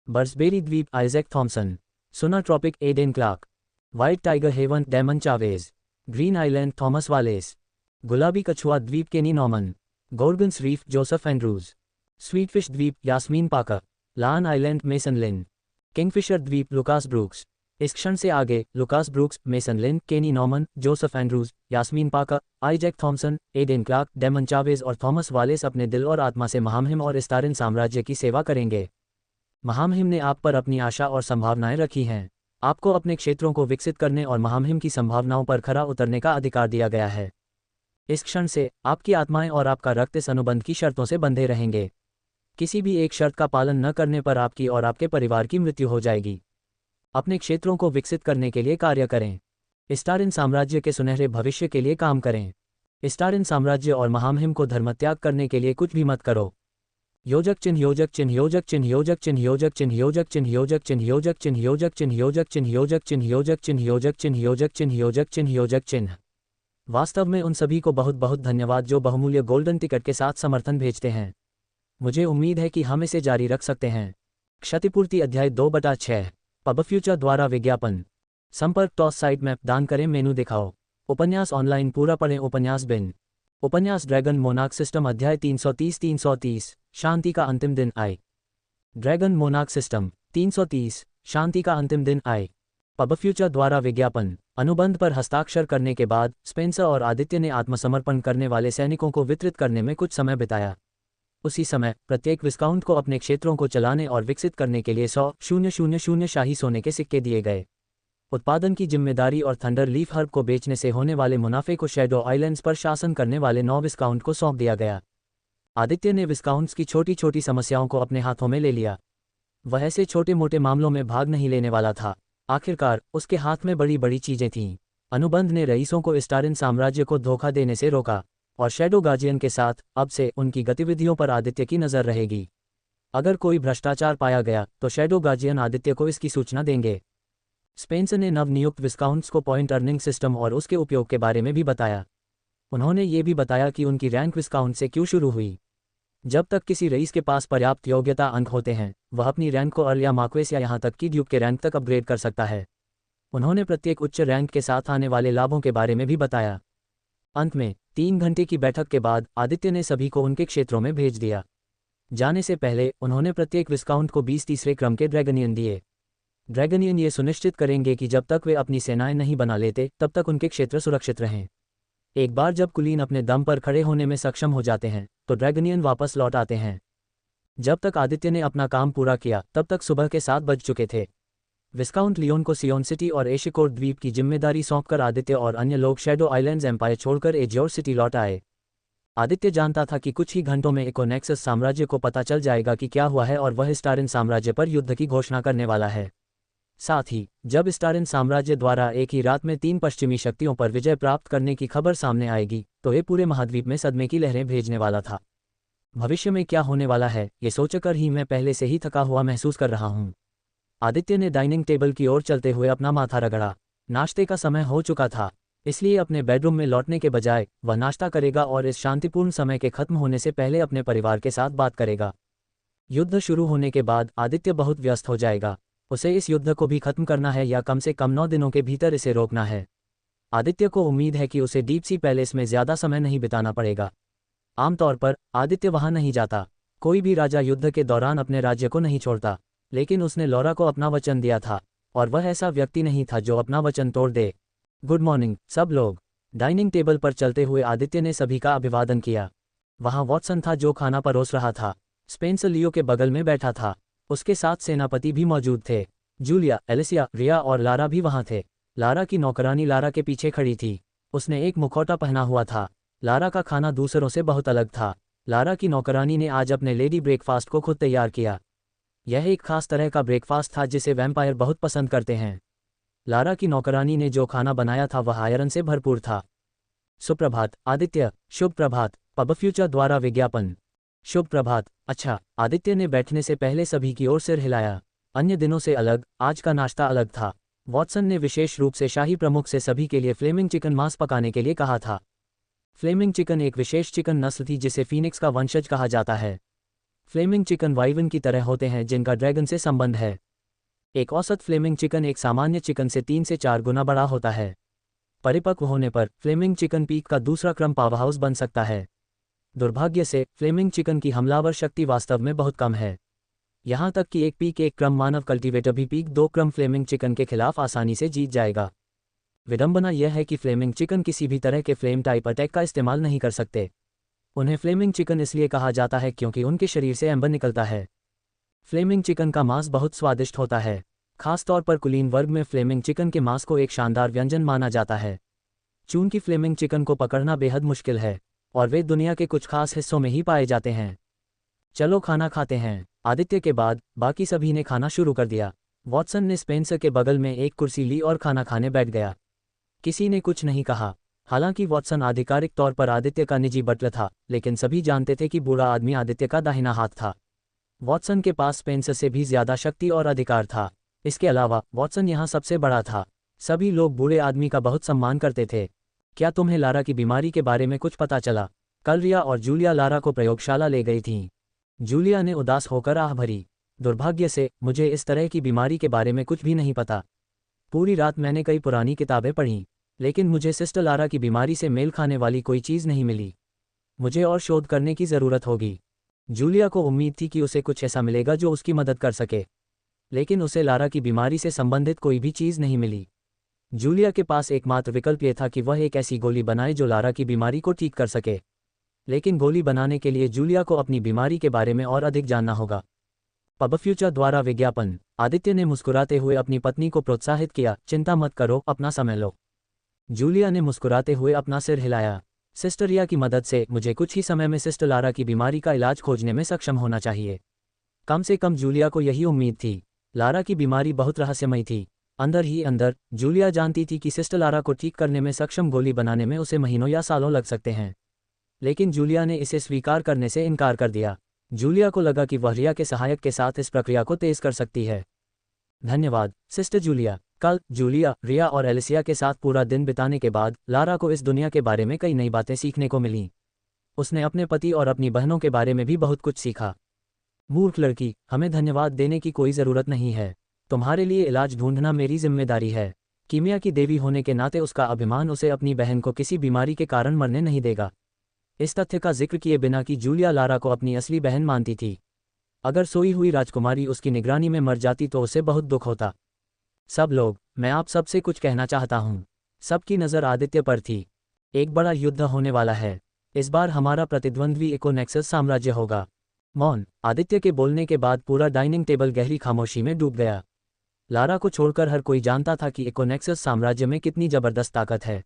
बर्सबेरी द्वीप, आइजैक थॉमसन। सुना Tropic, Aiden Clark. White Tiger Haven, Damon Chavez. Green Island, Thomas Wallace. गुलाबी कछुआ द्वीप, Kenny Norman. Gorgons Reef, Joseph Andrews. Sweetfish द्वीप, यास्मीन पाकर। लान आइलैंड, मेसन लिन। किंगफिशर द्वीप, लुकास ब्रूक्स। इस क्षण से आगे लुकास ब्रूक्स, मेसन लिन, केनी Norman, Joseph Andrews, Yasmin Parker, Isaac Thomson, Aiden Clark, Damon Chavez और थॉमस वालेस अपने दिल और आत्मा से महामहिम और इस्तारिन साम्राज्य की सेवा करेंगे। महामहिम ने आप पर अपनी आशा और संभावनाएं रखी हैं। आपको अपने क्षेत्रों को विकसित करने और महामहिम की संभावनाओं पर खरा उतरने का अधिकार दिया गया है। इस क्षण से आपकी आत्माएं और आपका रक्त इस अनुबंध की शर्तों से बंधे रहेंगे। किसी भी एक शर्त का पालन न करने पर आपकी और आपके परिवार की मृत्यु हो जाएगी। अपने क्षेत्रों को विकसित करने के लिए कार्य करें। इस्तारिन साम्राज्य के सुनहरे भविष्य के लिए काम करें। इस्तारिन साम्राज्य और महामहिम को धर्मत्याग करने के लिए कुछ भी मत करो। योजक चिन्ह, योजक चिन्ह, योजक चिन्ह, योजक चिन्ह, योजक चिन्ह, योजक चिन्ह, योजक चिन्ह, योजक चिन्ह, योजक चिन्ह, योजक चिन्ह, योजक चिन्ह, योजक चिन्ह, योजक चिन्ह, योजक चिन्ह, योजक चिन्ह, योजक चिन्ह। वास्तव में उन सभी को बहुत बहुत धन्यवाद जो बहुमूल्य गोल्डन टिकट के साथ समर्थन भेजते हैं। मुझे उम्मीद है कि हम इसे जारी रख सकते हैं। क्षतिपूर्ति अध्याय 2/6। पब फ्यूचर द्वारा विज्ञापन। संपर्क टॉस साइट मैप, दान करें, मेनू दिखाओ। उपन्यास ऑनलाइन पूरा पढ़ें। उपन्यास बिन। उपन्यास ड्रैगन मोनार्क सिस्टम अध्याय 330। शांति का अंतिम दिन आए। Dragon monarch system 330। शांति का अंतिम दिन आए। पब फ्यूचर द्वारा विज्ञापन। अनुबंध पर हस्ताक्षर करने के बाद स्पेंसर और आदित्य ने आत्मसमर्पण करने वाले सैनिकों को वितरित करने में कुछ समय बिताया। उसी समय प्रत्येक विस्काउंट को अपने क्षेत्रों को चलाने और विकसित करने के लिए 100,000 शाही सोने के सिक्के दिए गए। उत्पादन की जिम्मेदारी और थंडर लीफ हर्ब को बेचने से होने वाले मुनाफे को शैडो आइलैंड्स पर शासन करने वाले 9 विस्काउंट को सौंप दिया गया। आदित्य ने विस्काउंट्स की छोटी छोटी समस्याओं को अपने हाथों में ले लिया। वह ऐसे छोटे मोटे मामलों में भाग नहीं लेने वाला था। आखिरकार उसके हाथ में बड़ी बड़ी चीजें थीं। अनुबंध ने रईसों को इस्टारिन साम्राज्य को धोखा देने से रोका, और शैडो गार्जियन के साथ अब से उनकी गतिविधियों पर आदित्य की नज़र रहेगी। अगर कोई भ्रष्टाचार पाया गया तो शैडो गार्जियन आदित्य को इसकी सूचना देंगे। स्पेंसर ने नवनियुक्त विस्काउंट्स को पॉइंट अर्निंग सिस्टम और उसके उपयोग के बारे में भी बताया। उन्होंने ये भी बताया कि उनकी रैंक विस्काउंट से क्यों शुरू हुई। जब तक किसी रईस के पास पर्याप्त योग्यता अंक होते हैं, वह अपनी रैंक को अर्ल या मार्क्वेस या यहाँ तक कि ड्यूक के रैंक तक अपग्रेड कर सकता है। उन्होंने प्रत्येक उच्च रैंक के साथ आने वाले लाभों के बारे में भी बताया। अंत में 3 घंटे की बैठक के बाद आदित्य ने सभी को उनके क्षेत्रों में भेज दिया। जाने से पहले उन्होंने प्रत्येक विस्काउंट को 20 तीसरे क्रम के ड्रैगनियन दिए। ड्रैगनियन ये सुनिश्चित करेंगे कि जब तक वे अपनी सेनाएं नहीं बना लेते तब तक उनके क्षेत्र सुरक्षित रहें। एक बार जब कुलीन अपने दम पर खड़े होने में सक्षम हो जाते हैं तो ड्रैगनियन वापस लौट आते हैं। जब तक आदित्य ने अपना काम पूरा किया तब तक सुबह के 7 बज चुके थे। विस्काउंट लियोन को सियोन सिटी और एशिकोर द्वीप की जिम्मेदारी सौंपकर आदित्य और अन्य लोग शैडो आइलैंड्स एम्पायर छोड़कर एज्योर सिटी लौट आए। आदित्य जानता था कि कुछ ही घंटों में इकोनेक्सस साम्राज्य को पता चल जाएगा कि क्या हुआ है और वह इस्टारिन साम्राज्य पर युद्ध की घोषणा करने वाला है। साथ ही जब इस्टारिन साम्राज्य द्वारा एक ही रात में 3 पश्चिमी शक्तियों पर विजय प्राप्त करने की खबर सामने आएगी तो ये पूरे महाद्वीप में सदमे की लहरें भेजने वाला था। भविष्य में क्या होने वाला है ये सोचकर ही मैं पहले से ही थका हुआ महसूस कर रहा हूँ। आदित्य ने डाइनिंग टेबल की ओर चलते हुए अपना माथा रगड़ा। नाश्ते का समय हो चुका था, इसलिए अपने बेडरूम में लौटने के बजाय वह नाश्ता करेगा और इस शांतिपूर्ण समय के खत्म होने से पहले अपने परिवार के साथ बात करेगा। युद्ध शुरू होने के बाद आदित्य बहुत व्यस्त हो जाएगा। उसे इस युद्ध को भी खत्म करना है या कम से कम 9 दिनों के भीतर इसे रोकना है। आदित्य को उम्मीद है कि उसे डीप सी पैलेस में ज्यादा समय नहीं बिताना पड़ेगा। आमतौर पर आदित्य वहां नहीं जाता। कोई भी राजा युद्ध के दौरान अपने राज्य को नहीं छोड़ता, लेकिन उसने लौरा को अपना वचन दिया था। और वह ऐसा व्यक्ति नहीं था जो अपना वचन तोड़ दे। गुड मॉर्निंग सब लोग। डाइनिंग टेबल पर चलते हुए आदित्य ने सभी का अभिवादन किया। वहाँ वॉटसन था जो खाना परोस रहा था। स्पेंसर लियो के बगल में बैठा था। उसके साथ सेनापति भी मौजूद थे। जूलिया, एलिसिया, रिया और लारा भी वहाँ थे। लारा की नौकरानी लारा के पीछे खड़ी थी। उसने एक मुखौटा पहना हुआ था। लारा का खाना दूसरों से बहुत अलग था। लारा की नौकरानी ने आज अपने लेडी ब्रेकफास्ट को खुद तैयार किया। यह एक खास तरह का ब्रेकफास्ट था जिसे वैम्पायर बहुत पसंद करते हैं। लारा की नौकरानी ने जो खाना बनाया था वह आयरन से भरपूर था। सुप्रभात आदित्य। शुभ प्रभात। पब फ्यूचर द्वारा विज्ञापन। शुभ प्रभात। अच्छा। आदित्य ने बैठने से पहले सभी की ओर सिर हिलाया। अन्य दिनों से अलग आज का नाश्ता अलग था। वॉटसन ने विशेष रूप से शाही प्रमुख से सभी के लिए फ्लेमिंग चिकन मांस पकाने के लिए कहा था। फ्लेमिंग चिकन एक विशेष चिकन नस्ल थी जिसे फीनिक्स का वंशज कहा जाता है। फ्लेमिंग चिकन वाइवन की तरह होते हैं जिनका ड्रैगन से संबंध है। एक औसत फ्लेमिंग चिकन एक सामान्य चिकन से 3 से 4 गुना बड़ा होता है। परिपक्व होने पर फ्लेमिंग चिकन पीक का दूसरा क्रम पावरहाउस बन सकता है। दुर्भाग्य से फ्लेमिंग चिकन की हमलावर शक्ति वास्तव में बहुत कम है। यहाँ तक कि एक पीक एक क्रम मानव कल्टीवेटर भी पीक 2 क्रम फ्लेमिंग चिकन के खिलाफ आसानी से जीत जाएगा। विडंबना यह है कि फ्लेमिंग चिकन किसी भी तरह के फ्लेम टाइप अटैक का इस्तेमाल नहीं कर सकते। उन्हें फ्लेमिंग चिकन इसलिए कहा जाता है क्योंकि उनके शरीर से एम्बर निकलता है। फ्लेमिंग चिकन का मांस बहुत स्वादिष्ट होता है। खासतौर पर कुलीन वर्ग में फ्लेमिंग चिकन के मांस को एक शानदार व्यंजन माना जाता है। चूंकि फ्लेमिंग चिकन को पकड़ना बेहद मुश्किल है और वे दुनिया के कुछ खास हिस्सों में ही पाए जाते हैं। चलो खाना खाते हैं। आदित्य के बाद बाकी सभी ने खाना शुरू कर दिया। वॉटसन ने स्पेंसर के बगल में एक कुर्सी ली और खाना खाने बैठ गया। किसी ने कुछ नहीं कहा। हालांकि वॉटसन आधिकारिक तौर पर आदित्य का निजी बटलर था, लेकिन सभी जानते थे कि बूढ़ा आदमी आदित्य का दाहिना हाथ था। वॉटसन के पास स्पेंसर से भी ज्यादा शक्ति और अधिकार था। इसके अलावा वॉटसन यहाँ सबसे बड़ा था। सभी लोग बूढ़े आदमी का बहुत सम्मान करते थे। क्या तुम्हें लारा की बीमारी के बारे में कुछ पता चला? कल रिया और जूलिया लारा को प्रयोगशाला ले गई थीं। जूलिया ने उदास होकर आह भरी। दुर्भाग्य से मुझे इस तरह की बीमारी के बारे में कुछ भी नहीं पता। पूरी रात मैंने कई पुरानी किताबें पढ़ीं, लेकिन मुझे सिस्टर लारा की बीमारी से मेल खाने वाली कोई चीज़ नहीं मिली। मुझे और शोध करने की ज़रूरत होगी। जूलिया को उम्मीद थी कि उसे कुछ ऐसा मिलेगा जो उसकी मदद कर सके, लेकिन उसे लारा की बीमारी से संबंधित कोई भी चीज़ नहीं मिली। जूलिया के पास एकमात्र विकल्प यह था कि वह एक ऐसी गोली बनाए जो लारा की बीमारी को ठीक कर सके, लेकिन गोली बनाने के लिए जूलिया को अपनी बीमारी के बारे में और अधिक जानना होगा। पब फ्यूचर द्वारा विज्ञापन। आदित्य ने मुस्कुराते हुए अपनी पत्नी को प्रोत्साहित किया, चिंता मत करो, अपना समय लो। जूलिया ने मुस्कुराते हुए अपना सिर हिलाया। सिस्टर रिया की मदद से मुझे कुछ ही समय में सिस्टर लारा की बीमारी का इलाज खोजने में सक्षम होना चाहिए। कम से कम जूलिया को यही उम्मीद थी। लारा की बीमारी बहुत रहस्यमयी थी। अंदर ही अंदर जूलिया जानती थी कि सिस्टर लारा को ठीक करने में सक्षम गोली बनाने में उसे महीनों या सालों लग सकते हैं, लेकिन जूलिया ने इसे स्वीकार करने से इनकार कर दिया। जूलिया को लगा कि वह रिया के सहायक के साथ इस प्रक्रिया को तेज कर सकती है। धन्यवाद सिस्टर जूलिया। कल जूलिया, रिया और एलिसिया के साथ पूरा दिन बिताने के बाद लारा को इस दुनिया के बारे में कई नई बातें सीखने को मिलीं। उसने अपने पति और अपनी बहनों के बारे में भी बहुत कुछ सीखा। मूर्ख लड़की, हमें धन्यवाद देने की कोई ज़रूरत नहीं है। तुम्हारे लिए इलाज ढूंढना मेरी जिम्मेदारी है। कीमिया की देवी होने के नाते उसका अभिमान उसे अपनी बहन को किसी बीमारी के कारण मरने नहीं देगा। इस तथ्य का जिक्र किए बिना कि जूलिया लारा को अपनी असली बहन मानती थी। अगर सोई हुई राजकुमारी उसकी निगरानी में मर जाती तो उसे बहुत दुख होता। सब लोग, मैं आप सबसे कुछ कहना चाहता हूँ। सबकी नज़र आदित्य पर थी। एक बड़ा युद्ध होने वाला है। इस बार हमारा प्रतिद्वंद्वी इकोनेक्सस साम्राज्य होगा। मौन। आदित्य के बोलने के बाद पूरा डाइनिंग टेबल गहरी खामोशी में डूब गया। लारा को छोड़कर हर कोई जानता था कि इकोनेक्सस साम्राज्य में कितनी जबरदस्त ताकत है।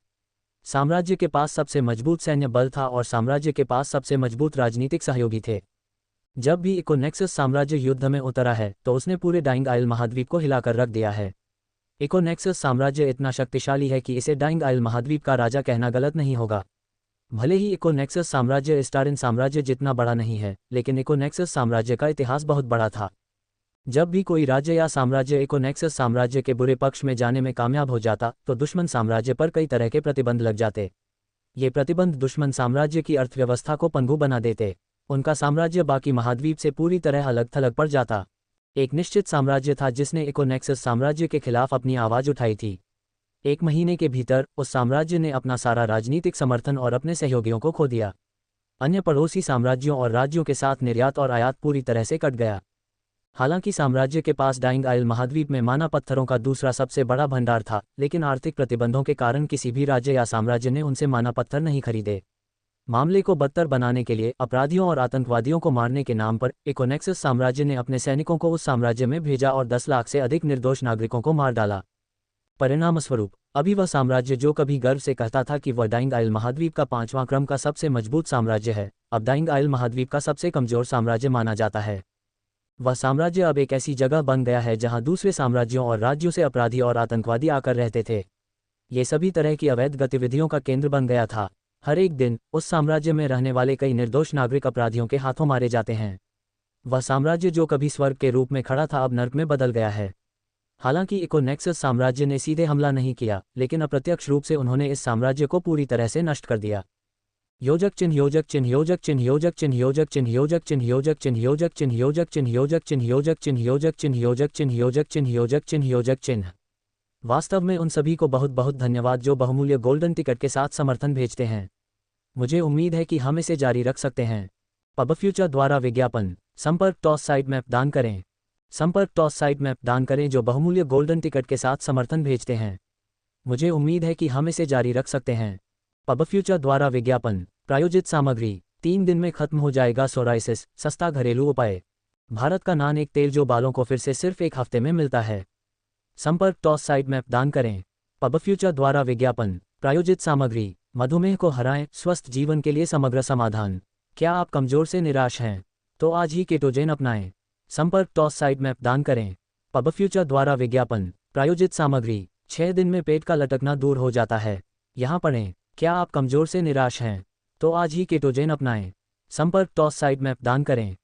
साम्राज्य के पास सबसे मजबूत सैन्य बल था और साम्राज्य के पास सबसे मजबूत राजनीतिक सहयोगी थे। जब भी इकोनेक्सस साम्राज्य युद्ध में उतरा है तो उसने पूरे डाइंग आइल महाद्वीप को हिलाकर रख दिया है। इकोनेक्सस साम्राज्य इतना शक्तिशाली है कि इसे डाइंग आइल महाद्वीप का राजा कहना गलत नहीं होगा। भले ही इकोनेक्सस साम्राज्य स्टारिन साम्राज्य जितना बड़ा नहीं है, लेकिन इकोनेक्सस साम्राज्य का इतिहास बहुत बड़ा था। जब भी कोई राज्य या साम्राज्य इकोनेक्सस साम्राज्य के बुरे पक्ष में जाने में कामयाब हो जाता तो दुश्मन साम्राज्य पर कई तरह के प्रतिबंध लग जाते। ये प्रतिबंध दुश्मन साम्राज्य की अर्थव्यवस्था को पनगु बना देते। उनका साम्राज्य बाकी महाद्वीप से पूरी तरह अलग थलग पड़ जाता। एक निश्चित साम्राज्य था जिसने इकोनेक्सस साम्राज्य के खिलाफ अपनी आवाज़ उठाई थी। 1 महीने के भीतर उस साम्राज्य ने अपना सारा राजनीतिक समर्थन और अपने सहयोगियों को खो दिया। अन्य पड़ोसी साम्राज्यों और राज्यों के साथ निर्यात और आयात पूरी तरह से कट गया। हालांकि साम्राज्य के पास डाइंग आइल महाद्वीप में माना पत्थरों का दूसरा सबसे बड़ा भंडार था, लेकिन आर्थिक प्रतिबंधों के कारण किसी भी राज्य या साम्राज्य ने उनसे माना पत्थर नहीं खरीदे। मामले को बदतर बनाने के लिए अपराधियों और आतंकवादियों को मारने के नाम पर इकोनेक्सस साम्राज्य ने अपने सैनिकों को उस साम्राज्य में भेजा और 10 लाख से अधिक निर्दोष नागरिकों को मार डाला। परिणामस्वरूप अभी वह साम्राज्य जो कभी गर्व से कहता था कि वह डाइंग आइल महाद्वीप का 5वां क्रम का सबसे मजबूत साम्राज्य है, अब डाइंग आइल महाद्वीप का सबसे कमजोर साम्राज्य माना जाता है। वह साम्राज्य अब एक ऐसी जगह बन गया है जहां दूसरे साम्राज्यों और राज्यों से अपराधी और आतंकवादी आकर रहते थे। ये सभी तरह की अवैध गतिविधियों का केंद्र बन गया था। हर एक दिन उस साम्राज्य में रहने वाले कई निर्दोष नागरिक अपराधियों के हाथों मारे जाते हैं। वह साम्राज्य जो कभी स्वर्ग के रूप में खड़ा था अब नर्क में बदल गया है। हालांकि इकोनेक्सस साम्राज्य ने सीधे हमला नहीं किया, लेकिन अप्रत्यक्ष रूप से उन्होंने इस साम्राज्य को पूरी तरह से नष्ट कर दिया। योजक चिन्ह योजक चिन्ह योजक चिन्ह योजक चिन्ह योजक चिन्ह योजक चिन्ह योजक चिन्ह योजक चिन्ह योजक चिन्ह योजक चिन्ह योजक चिन्ह योजक चिन्ह योजक चिन्ह योजक चिन्ह योजक चिन्ह योजक चिन्ह। वास्तव में उन सभी को बहुत बहुत धन्यवाद जो बहुमूल्य गोल्डन टिकट के साथ समर्थन भेजते हैं। मुझे उम्मीद है कि हम इसे जारी रख सकते हैं। पब फ्यूचर द्वारा विज्ञापन। संपर्क टॉस साइड मैप दान करें। संपर्क टॉस साइड मैप दान करें जो बहुमूल्य गोल्डन टिकट के साथ समर्थन भेजते हैं। मुझे उम्मीद है कि हम इसे जारी रख सकते हैं। पब फ्यूचर द्वारा विज्ञापन। प्रायोजित सामग्री। 3 दिन में खत्म हो जाएगा सोराइसिस, सस्ता घरेलू उपाय। भारत का नान एक तेल जो बालों को फिर से सिर्फ 1 हफ्ते में मिलता है। संपर्क टॉस साइड मैप दान करें। पब फ्यूचर द्वारा विज्ञापन। प्रायोजित सामग्री। मधुमेह को हराएं, स्वस्थ जीवन के लिए समग्र समाधान। क्या आप कमजोर से निराश हैं? तो आज ही केटोजेन अपनाएं। संपर्क टॉस साइड मैप दान करें। पब फ्यूचर द्वारा विज्ञापन। प्रायोजित सामग्री। 6 दिन में पेट का लटकना दूर हो जाता है। यहाँ पढ़ें। क्या आप कमजोर से निराश हैं? तो आज ही केटोजेन अपनाएं। संपर्क टॉस साइड मैप दान करें।